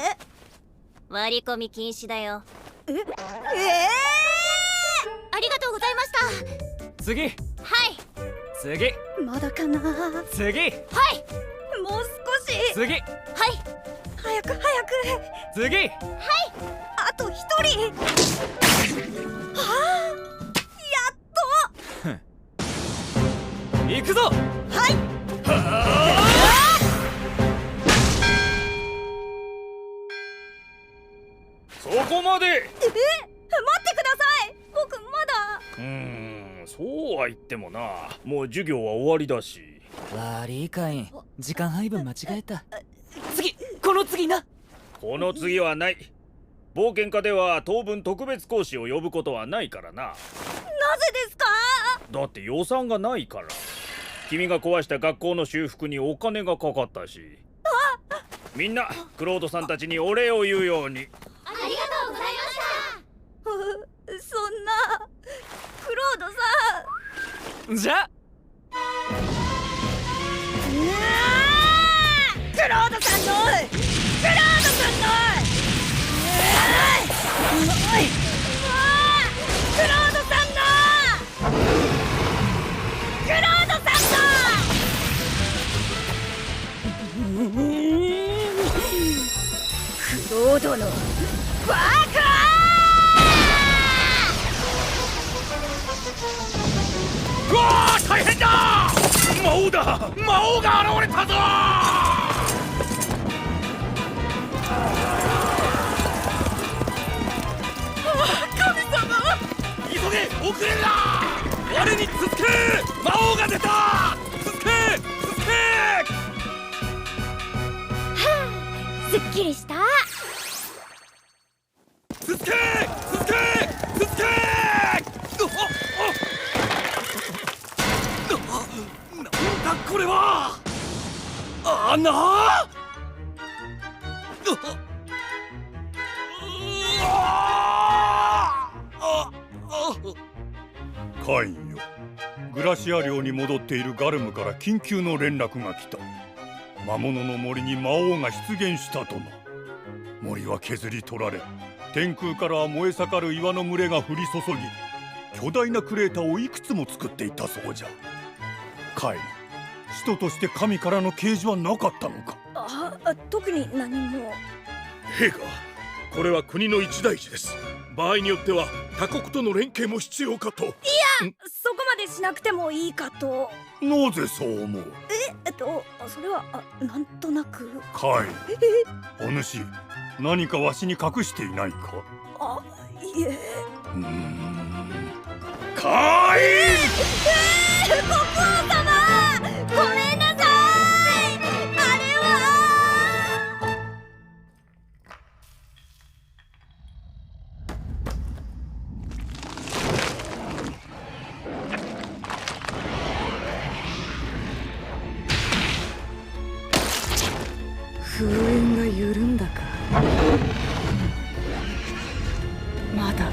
割り込み禁止だよ。ありがとうございました。次。はい。次。まだかな。次。はい。もう少し。次。はい。早く。次。はい。あと一人。はあ、やっと。行くぞ。はい。そこまで。待ってください。僕まだ。そうは言ってもな、もう授業は終わりだし。悪いかいん、時間配分間違えた。この次な。この次はない。冒険家では当分特別講師を呼ぶことはないからな。なぜですか？だって予算がないから。君が壊した学校の修復にお金がかかったし。みんなクロードさんたちにお礼を言うように。ありがとうございました。そんなクロードさん。じゃクロードさんのクロードのバカー！うわー、大変だ！魔王だ！魔王が現れたぞ！神様！急げ！遅れるな！我に続け！魔王が出た！続け！すっきりした。続け！なんだこれは！カインよ、グラシア領に戻っているガルムから緊急の連絡が来た。魔物の森に魔王が出現したとな。森は削り取られ、天空からは燃え盛る岩の群れが降り注ぎ、巨大なクレーターをいくつも作っていったそうじゃ。カイン、使徒として神からの啓示はなかったのか？特に何も。陛下、これは国の一大事です。場合によっては他国との連携も必要かと。いや、そこまでしなくてもいいかと。なぜそう思う？それはなんとなく。カイン、お主、何かわしに隠していないか？いえ。カイン！国王様、ごめんなさい。封印が緩んだか。まだ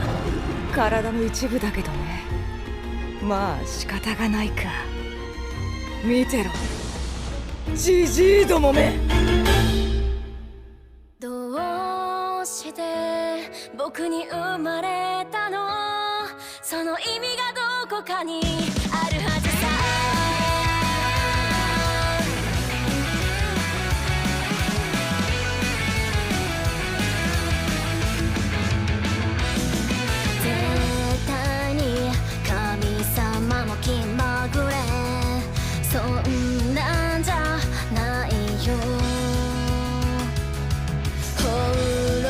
体の一部だけどね。まあ仕方がないか。見てろ、ジジイどもめ。どうして僕に生まれたの？その意味がどこかにあるはずさ。気まぐれ、そんなんじゃないよ。翻弄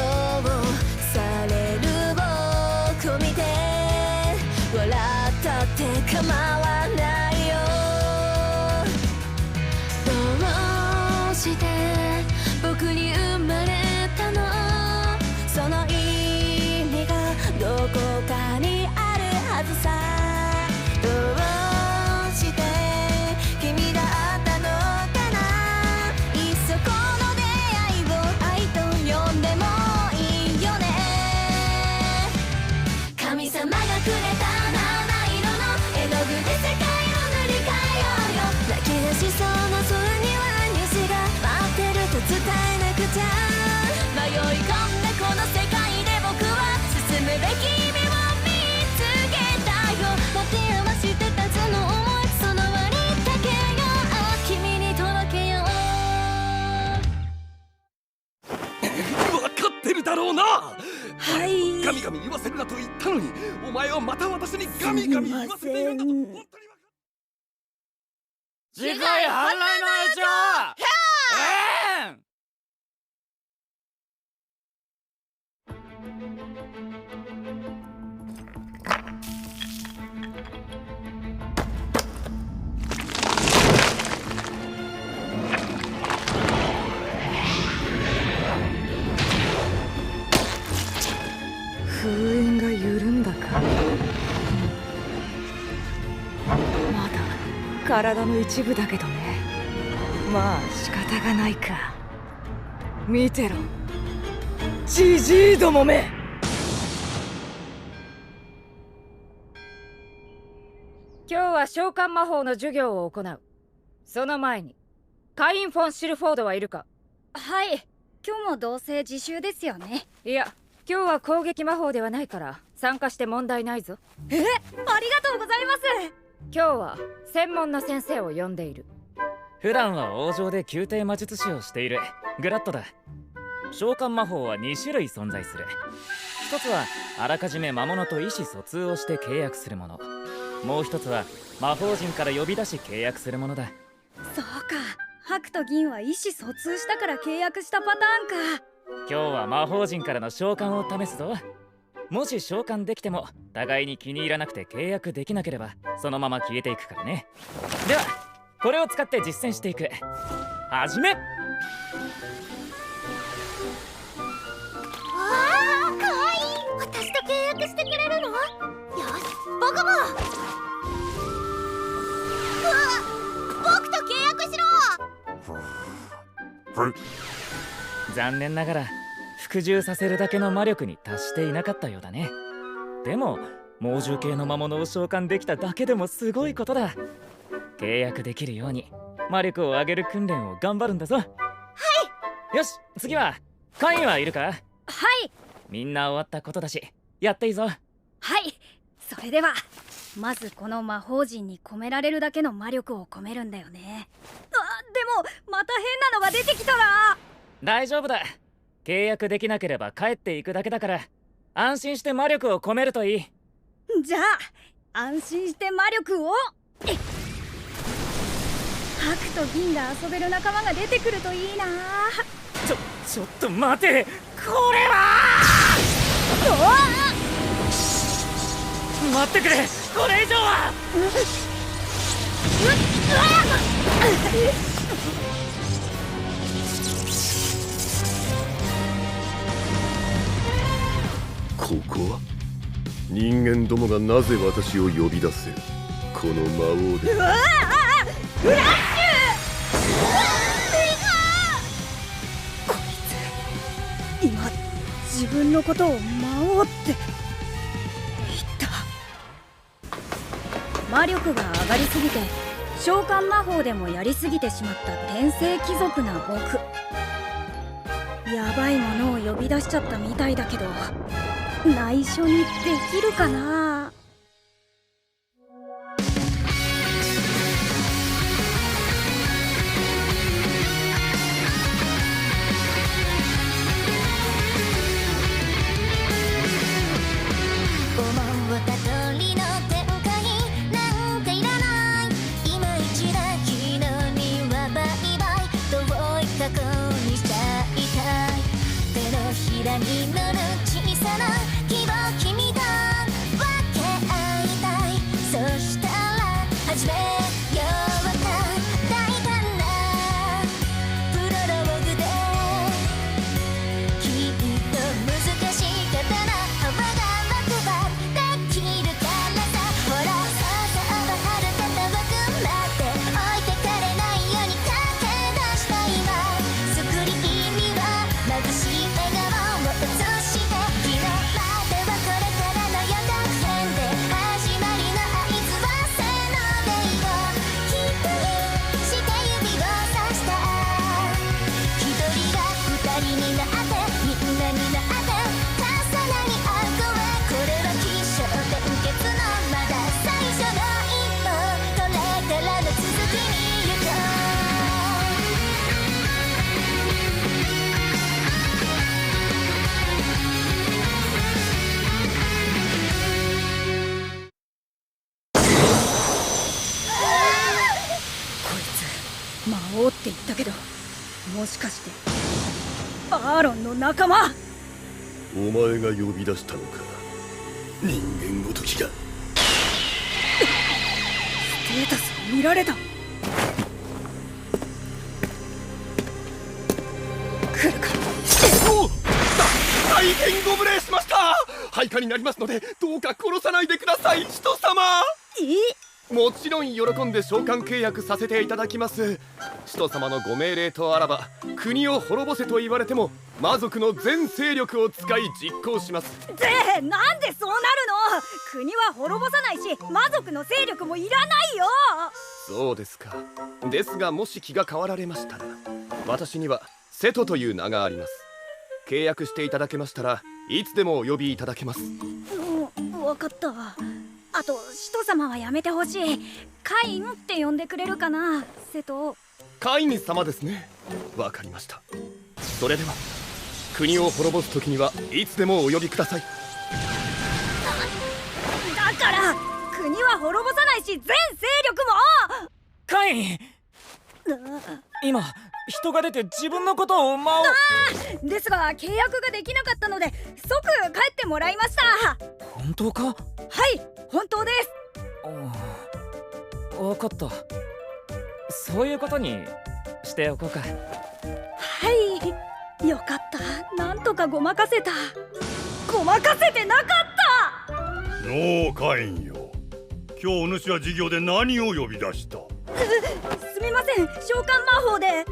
される僕見て笑ったって構わないよ。どうして僕に生まれたの？その意味がどこかにあるはずさ。どうして君だったのかな。いっそこの出会いを愛と呼んでもいいよね。神様がくれた七色の絵の具で世界を塗り替えようよ。泣き出しそうな空には虹がだろうな。はい。ガミガミ言わせるなと言ったのに、お前はまた私にガミガミ言わせていると本当に分かった。次回反来の愛情封印が緩んだか。まだ体の一部だけどね。まあ仕方がないか。見てろ、ジジイどもめ。今日は召喚魔法の授業を行う。その前にカイン・フォン・シルフォードはいるか？はい、今日もどうせ自習ですよね。いや、今日は攻撃魔法ではないから参加して問題ないぞ。ありがとうございます。今日は専門の先生を呼んでいる。普段は王城で宮廷魔術師をしているグラッドだ。召喚魔法は2種類存在する。一つはあらかじめ魔物と意思疎通をして契約するもの。もう一つは魔法陣から呼び出し契約するものだ。そうか、白と銀は意思疎通したから契約したパターンか。今日は魔法陣からの召喚を試すぞ。もし召喚できても互いに気に入らなくて契約できなければそのまま消えていくからね。ではこれを使って実践していく。はじめ。わあ、かわいい。私と契約してくれるの？よし、僕も。僕と契約しろ。残念ながら服従させるだけの魔力に達していなかったようだね。でも猛獣系の魔物を召喚できただけでもすごいことだ。契約できるように魔力を上げる訓練を頑張るんだぞ。はい。よし、次はカインはいるか？はい。みんな終わったことだしやっていいぞ。はい、それではまずこの魔法陣に込められるだけの魔力を込めるんだよね。でもまた変なのが出てきたら。大丈夫だ。契約できなければ帰っていくだけだから安心して魔力を込めるといい。じゃあ安心して魔力を。白と銀が遊べる仲間が出てくるといいな。ちょっと待て。これは待ってくれ。これ以上はここは人間どもがなぜ私を呼び出せ。この魔王で。フラッシュ。こいつ今自分のことを魔王って言った。魔力が上がりすぎて召喚魔法でもやりすぎてしまった天聖貴族な僕。やばいものを呼び出しちゃったみたいだけど内緒にできるかな。思った通りの展開なんていらない。今一だ昨日にはバイバイ遠い過去にしちゃいたい。手のひらに乗る小さな希望君と分け合いたい。そしたら始めようか大胆なプロローグで。きっと難しい刀幅が楽はできるからさ。ほらそうはるか遠くなって置いてかれないように駆け出した今。スクリーンには眩しい笑顔を映してキララもしかしてアーロンの仲間？お前が呼び出したのか、人間ごときが。ステータスを見られた。来るか。大変ご無礼しました。配下になりますので、どうか殺さないでください、使徒様。もちろん喜んで召喚契約させていただきます。使徒様のご命令とあらば、国を滅ぼせと言われても魔族の全勢力を使い実行します。で、なんでそうなるの？国は滅ぼさないし、魔族の勢力もいらないよ。そうですか。ですが、もし気が変わられましたら、私には瀬戸という名があります。契約していただけましたらいつでもお呼びいただけます。わかった。あと使徒様はやめてほしい。カインって呼んでくれるかな、瀬戸。カイン様ですね。わかりました。それでは国を滅ぼす時にはいつでもお呼びください。だから国は滅ぼさないし、全勢力も。カイン、今人が出て自分のことをですが契約ができなかったので即帰ってもらいました。本当か？はい、本当です。分かった。そういうことにしておこうか。はい、よかった。なんとかごまかせた。ごまかせてなかった。のうカインよ、今日お主は授業で何を呼び出した？すみません、召喚魔法で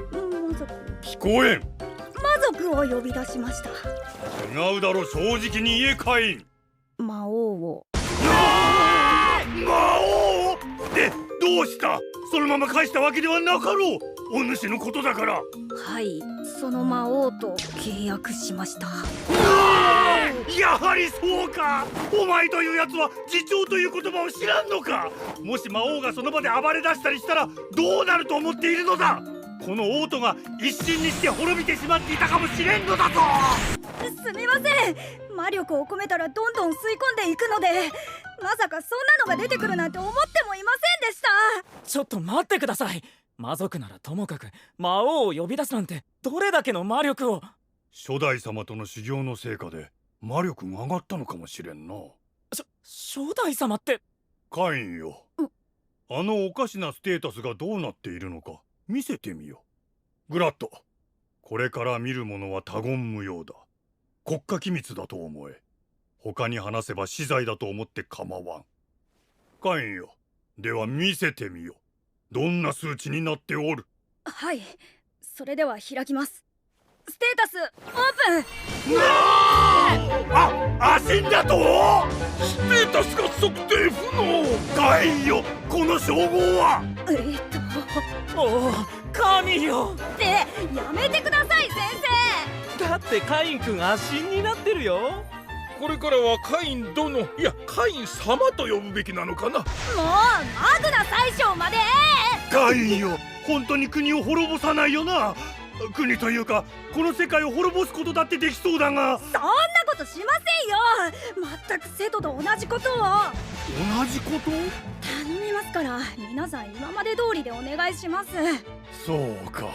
聞こえん。魔族を呼び出しました。違うだろ、正直に言えカイン。魔王を。魔王でどうした？そのまま返したわけではなかろう。お主のことだから。はい、その魔王と契約しました。やはりそうか。お前というやつは自重という言葉を知らんのか。もし魔王がその場で暴れ出したりしたらどうなると思っているのだ。この王都が一瞬にして滅びてしまっていたかもしれんのだぞ。すみません、魔力を込めたらどんどん吸い込んでいくので、まさかそんなのが出てくるなんて思ってもいませんでした。ちょっと待ってください。魔族ならともかく魔王を呼び出すなんてどれだけの魔力を。初代様との修行の成果で魔力が上がったのかもしれんな。初代様って？カインよ、あのおかしなステータスがどうなっているのか見せてみよ。グラッド、これから見るものは他言無用だ。国家機密だと思え。他に話せば死罪だと思って構わん。カインよ、では見せてみよ。どんな数値になっておる？はい、それでは開きます。ステータスオープン。死んだと？ステータスが測定不能。カインよ、この称号は？おお、神よ。ってやめてください先生。だってカイン君足死になってるよ。これからはカイン殿、いやカイン様と呼ぶべきなのかな。もうマグナ大将まで。カインよ、本当に国を滅ぼさないよな。国というかこの世界を滅ぼすことだってできそうだが。そんなことしませんよ。全く瀬戸と同じことを。同じこと？頼みますから、皆さん今まで通りでお願いします。そうか、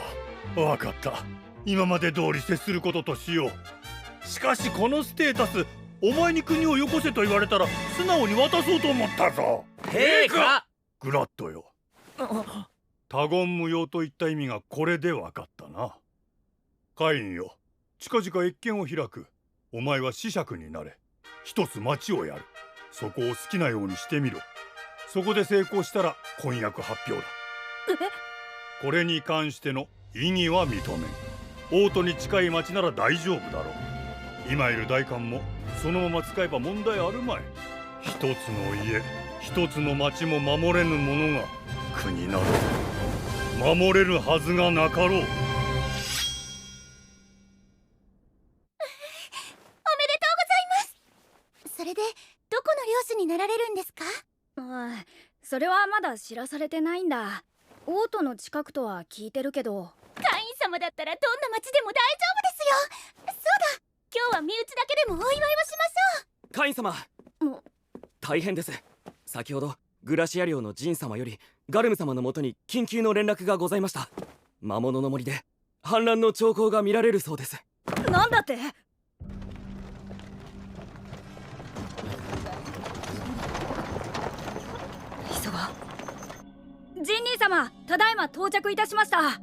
わかった。今まで通り接することとしよう。しかしこのステータス、お前に国をよこせと言われたら素直に渡そうと思ったぞ。陛下！グラッドよ、他言無用といった意味がこれでわかったな。カインよ、近々謁見を開く。お前は子爵になれ。一つ町をやる。そこを好きなようにしてみろ。そこで成功したら婚約発表だ。これに関しての異議は認めん。王都に近い町なら大丈夫だろう。今いる代官もそのまま使えば問題あるまい。一つの家、一つの町も守れぬ者が国など守れるはずがなかろう。おめでとうございます。それでどこの領主になられるんですか？それはまだ知らされてないんだ。王都の近くとは聞いてるけど。カイン様だったらどんな町でも大丈夫ですよ。そうだ、今日は身内だけでもお祝いをしましょう。カイン様、大変です。先ほどグラシア領のジン様よりガルム様のもとに緊急の連絡がございました。魔物の森で反乱の兆候が見られるそうです。なんだって？急が。ジンニー様、ただいま到着いたしました。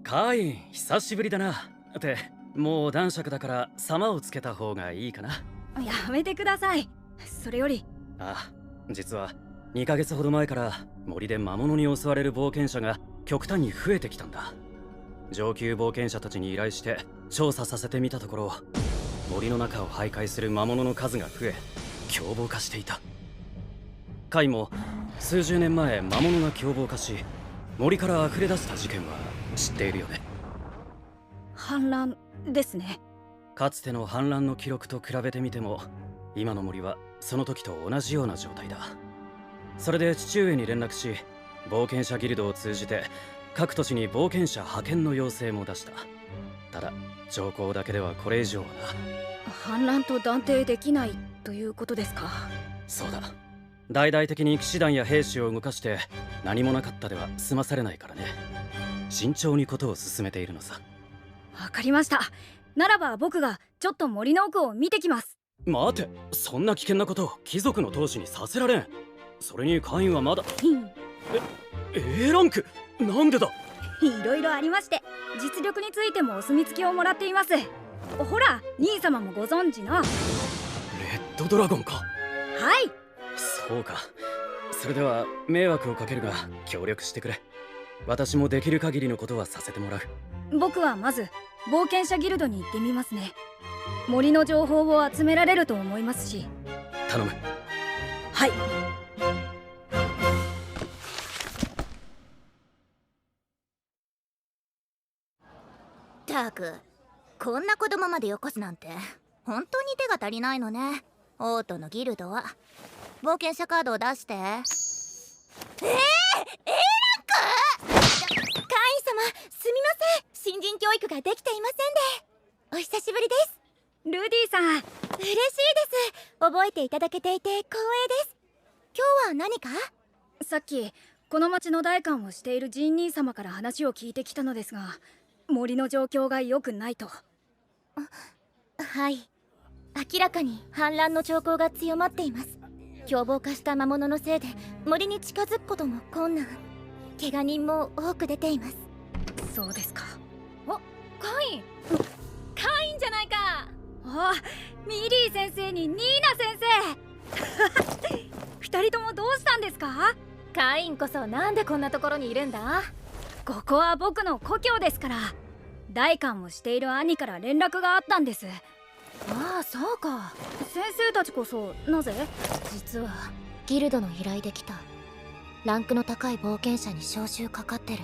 カイン、久しぶりだな。ってもう男爵だから様をつけた方がいいかな。やめてください。それより、あ、実は2ヶ月ほど前から森で魔物に襲われる冒険者が極端に増えてきたんだ。上級冒険者たちに依頼して調査させてみたところ、森の中を徘徊する魔物の数が増え凶暴化していた。カイも数十年前魔物が凶暴化し森から溢れ出した事件は知っているよね。反乱ですね。かつての反乱の記録と比べてみても今の森はその時と同じような状態だ。それで父上に連絡し、冒険者ギルドを通じて各都市に冒険者派遣の要請も出した。ただ条項だけではこれ以上はな。反乱と断定できないということですか？そうだ、大々的に騎士団や兵士を動かして何もなかったでは済まされないからね。慎重にことを進めているのさ。わかりました。ならば僕がちょっと森の奥を見てきます。待て、そんな危険なことを貴族の当主にさせられん。それにカインはまだA ランクなんでだ？いろいろありまして、実力についてもお墨付きをもらっています。ほら、兄様もご存知のレッドドラゴンか。はい。そうか。それでは迷惑をかけるが協力してくれ。私もできる限りのことはさせてもらう。僕はまず冒険者ギルドに行ってみますね。森の情報を集められると思いますし。頼む。はい。ったく、こんな子供までよこすなんて本当に手が足りないのね。オートのギルドは冒険者カードを出して。A ランク？カイン様、すみません。新人教育ができていませんで。お久しぶりです。ルディさん、嬉しいです。覚えていただけていて光栄です。今日は何か？さっきこの町の代官をしているジン兄様から話を聞いてきたのですが、森の状況が良くないと。はい、明らかに反乱の兆候が強まっています。凶暴化した魔物のせいで森に近づくことも困難。怪我人も多く出ています。そうですか。お、カインじゃないか。あ、ミリー先生にニーナ先生二人ともどうしたんですか？カインこそなんでこんなところにいるんだ？ここは僕の故郷ですから。代官をしている兄から連絡があったんです。ああ、そうか。先生たちこそなぜ？実はギルドの依頼できたランクの高い冒険者に招集かかってる。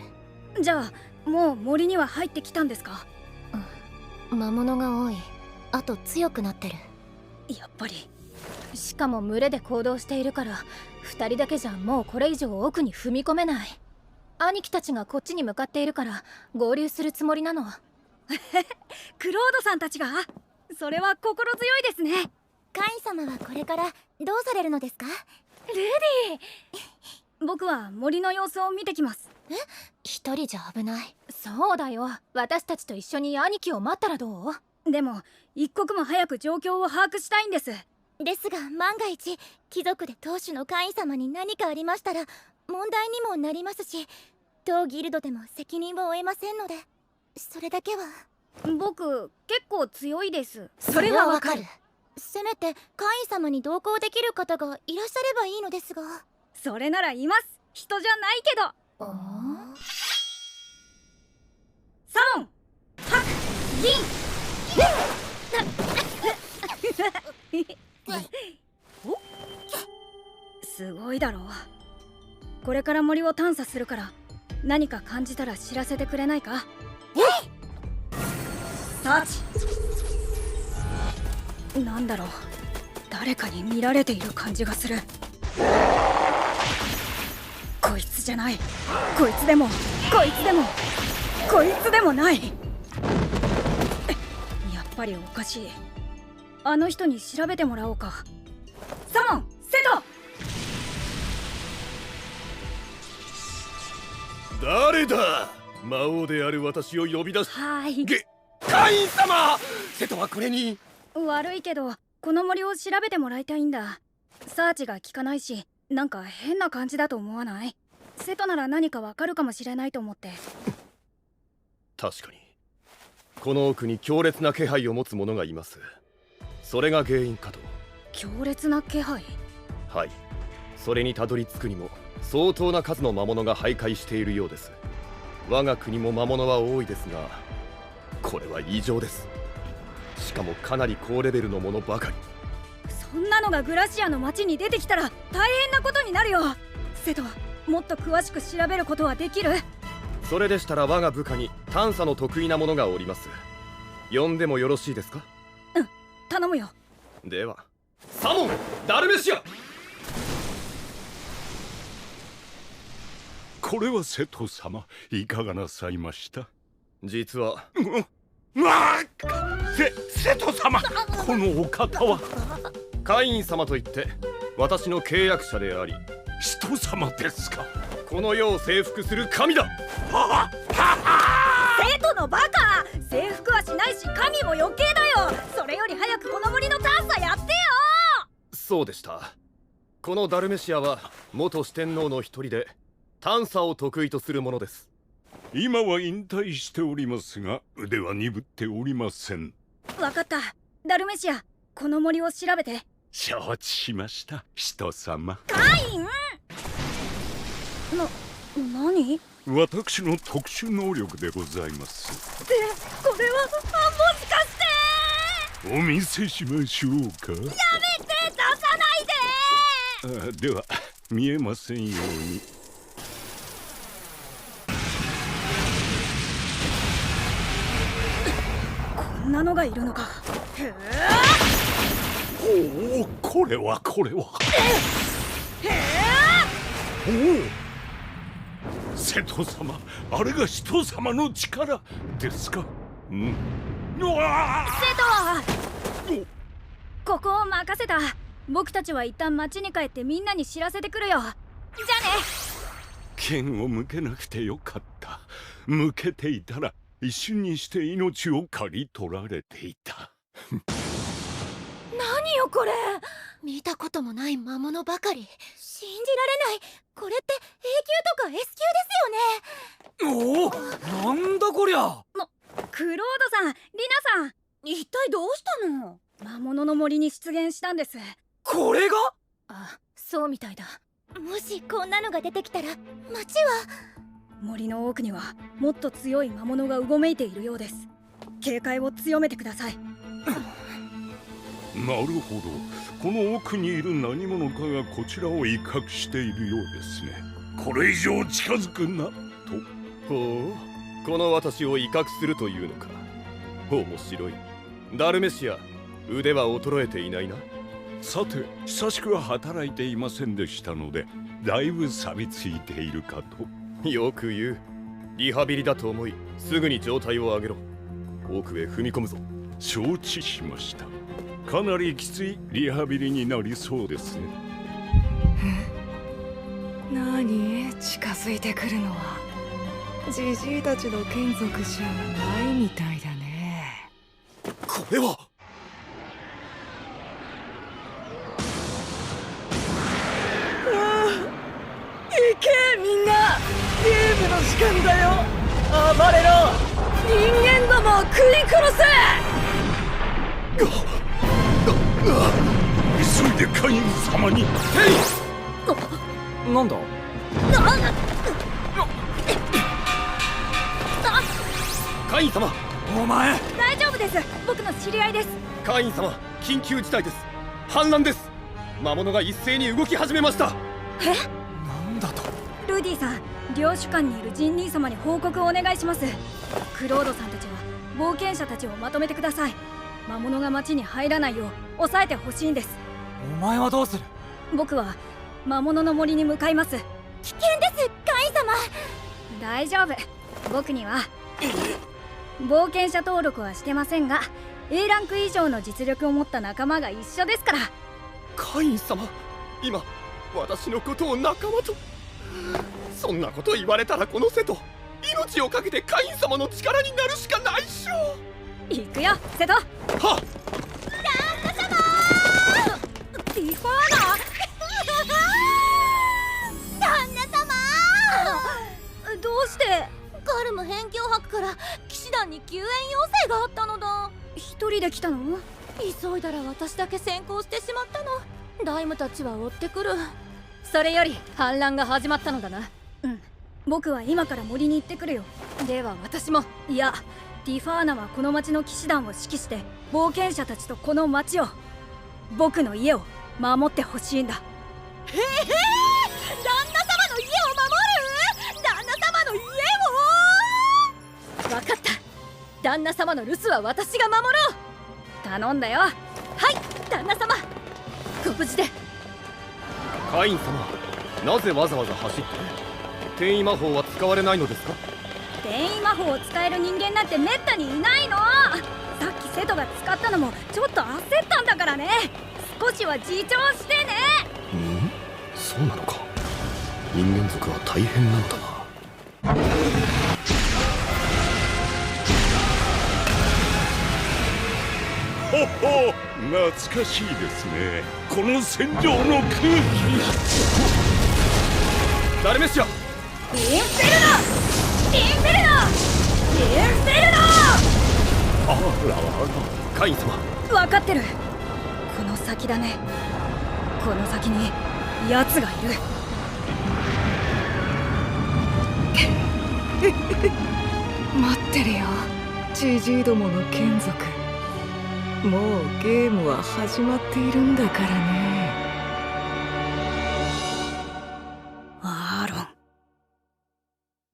じゃあもう森には入ってきたんですか？魔物が多い。あと強くなってる。やっぱり。しかも群れで行動しているから2人だけじゃもうこれ以上奥に踏み込めない。兄貴たちがこっちに向かっているから合流するつもりなの。クロードさんたちが？それは心強いですね。カイン様はこれからどうされるのですか？ルディ僕は森の様子を見てきます。一人じゃ危ない。そうだよ、私たちと一緒に兄貴を待ったらどう？でも一刻も早く状況を把握したいんです。ですが万が一貴族で当主のカイン様に何かありましたら問題にもなりますし、当ギルドでも責任を負えませんので。それだけは。僕結構強いです。それはわかる。せめてカイン様に同行できる方がいらっしゃればいいのですが。それならいます。人じゃないけど。3、8、銀すごいだろう。これから森を探査するから何か感じたら知らせてくれないか？サーチ。なんだろう、誰かに見られている感じがする。こいつじゃない。こいつでもこいつでもこいつでもない。やっぱりおかしい。あの人に調べてもらおうか。サモン、セト。誰だ？魔王である私を呼び出しはいカイン様、瀬戸はこれに。悪いけどこの森を調べてもらいたいんだ。サーチが効かないし、なんか変な感じだと思わない？瀬戸なら何かわかるかもしれないと思って。確かにこの奥に強烈な気配を持つ者がいます。それが原因かと。強烈な気配？はい、それにたどり着くにも相当な数の魔物が徘徊しているようです。我が国も魔物は多いですが、これは異常です。しかもかなり高レベルのものばかり。そんなのがグラシアの町に出てきたら大変なことになるよ。瀬戸、もっと詳しく調べることはできる？それでしたら我が部下に探査の得意な者がおります。呼んでもよろしいですか？うん、頼むよ。ではサモン・ダルメシア。これは瀬戸様、いかがなさいました？実は瀬戸様、このお方はカイン様といって私の契約者であり、人様ですか？この世を征服する神だ。生徒のバカ、征服はしないし神も余計だよ。それより早くこの森の探査やってよ。そうでした。このダルメシアは元四天王の一人で探査を得意とするものです。今は引退しておりますが、腕は鈍っておりません。わかった、ダルメシア、この森を調べて。承知しました、人様。カイン！何？私の特殊能力でございます。で、これはもしかしてお見せしましょうか。やめて、出さないで。では見えませんように。こんなのがいるのか。おお、これはおお、瀬戸様、あれが人様の力ですか？うん。瀬戸、ここを任せた。僕たちは一旦町に帰ってみんなに知らせてくるよ。じゃあね。剣を向けなくてよかった。向けていたら一瞬にして命を刈り取られていた。何よこれ、見たこともない魔物ばかり。信じられない。これって A 級とか S 級ですよね。おお、なんだこりゃ。クロードさん、リナさん、一体どうしたの？魔物の森に出現したんです。これが？あ、そうみたいだ。もしこんなのが出てきたら町は。森の奥にはもっと強い魔物がうごめいているようです。警戒を強めてください。なるほど、この奥にいる何者かがこちらを威嚇しているようですね。これ以上近づくなと。ほう、この私を威嚇するというのか。面白い。ダルメシア、腕は衰えていないな。さて、久しくは働いていませんでしたので、だいぶ錆びついているかと。よく言う。リハビリだと思い、すぐに状態を上げろ。奥へ踏み込むぞ。承知しました。かなりきついリハビリになりそうですね。何？近づいてくるのはジジイたちの眷属じゃないみたいだね。これは。行けみんな、ゲームの時間だよ。暴れろ、人間どもを食い殺せ。急いでカイン様に。なんだ？カイン様。お前。大丈夫です、僕の知り合いです。カイン様、緊急事態です。反乱です。魔物が一斉に動き始めました。え？なんだと？ルディさん、領主館にいるジン兄様に報告をお願いします。クロードさんたちは冒険者たちをまとめてください。魔物が町に入らないよう抑えてほしいんです。お前はどうする？僕は魔物の森に向かいます。危険です、カイン様。大丈夫、僕には冒険者登録はしてませんが A ランク以上の実力を持った仲間が一緒ですから。カイン様、今私のことを仲間と。そんなこと言われたらこの瀬戸命を懸けてカイン様の力になるしかないっしょ。行くよ瀬戸。はっ。旦那様ティファーナ旦那様どうして？ガルム辺境博から騎士団に救援要請があったのだ。一人で来たの？急いだら私だけ先行してしまったの。ダイムたちは追ってくる。それより反乱が始まったのだな。うん、僕は今から森に行ってくるよ。では私も。いや、ティファーナはこの町の騎士団を指揮して冒険者たちとこの町を、僕の家を守ってほしいんだ。旦那様の家を守る？旦那様の家を？分かった。旦那様の留守は私が守ろう。頼んだよ。はい、旦那様、ご無事で。カイン様、なぜわざわざ走って？転移魔法は使われないのですか？転移魔法を使える人間なんてめったにいないの。さっき瀬戸が使ったのもちょっと焦ったんだからね。少しは自重してね。そうなのか。人間族は大変なのだな。ほほ、懐かしいですね。この戦場の空気。ダルメシア。インフェルノ！インフェルノ！インフェルノ！あらあら、カイン様。分かってる。この先だね。この先に奴がいる。待ってるよ、ジジイどもの眷属。もうゲームは始まっているんだからね。アーロン。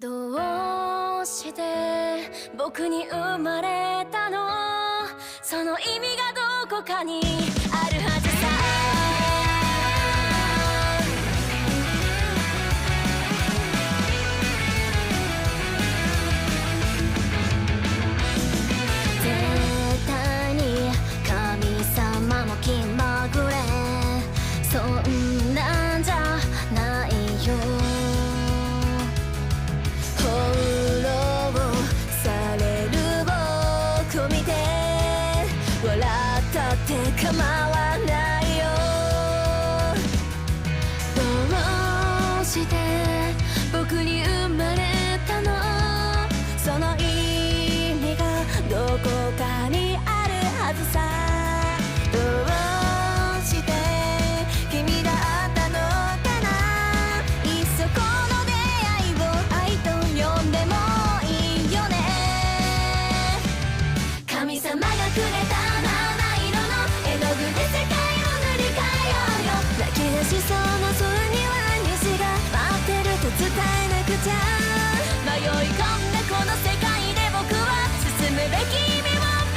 どうして僕に生まれたの？その意味がどこかにあるはずさ。絶対に神様も気まぐれ、そんなんじゃないよ。翻弄される僕を見て笑ったって構わないよ。どうして僕に生まれたの？その意味がどこかにあるはずさ。どうして君だったのかな。いっそこの出会いを愛と呼んでもいいよね。神様がくれた七色の絵の具で世界を塗り替えようよ。泣き出しそうな空には虹が待ってると伝えなくちゃ。迷い込んだこの世界で僕は進むべき意味を見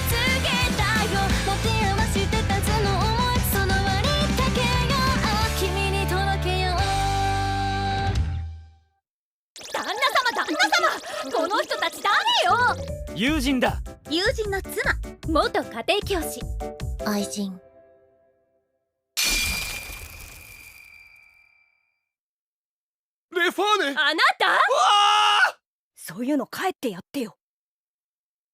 つけたよ。持て余してたずの思い、その割りかけよう。君に届けよう。旦那様、この人たち誰よ？友人だ。友人の妻、元家庭教師。愛人。レファーネ。あなた？そういうの帰ってやってよ。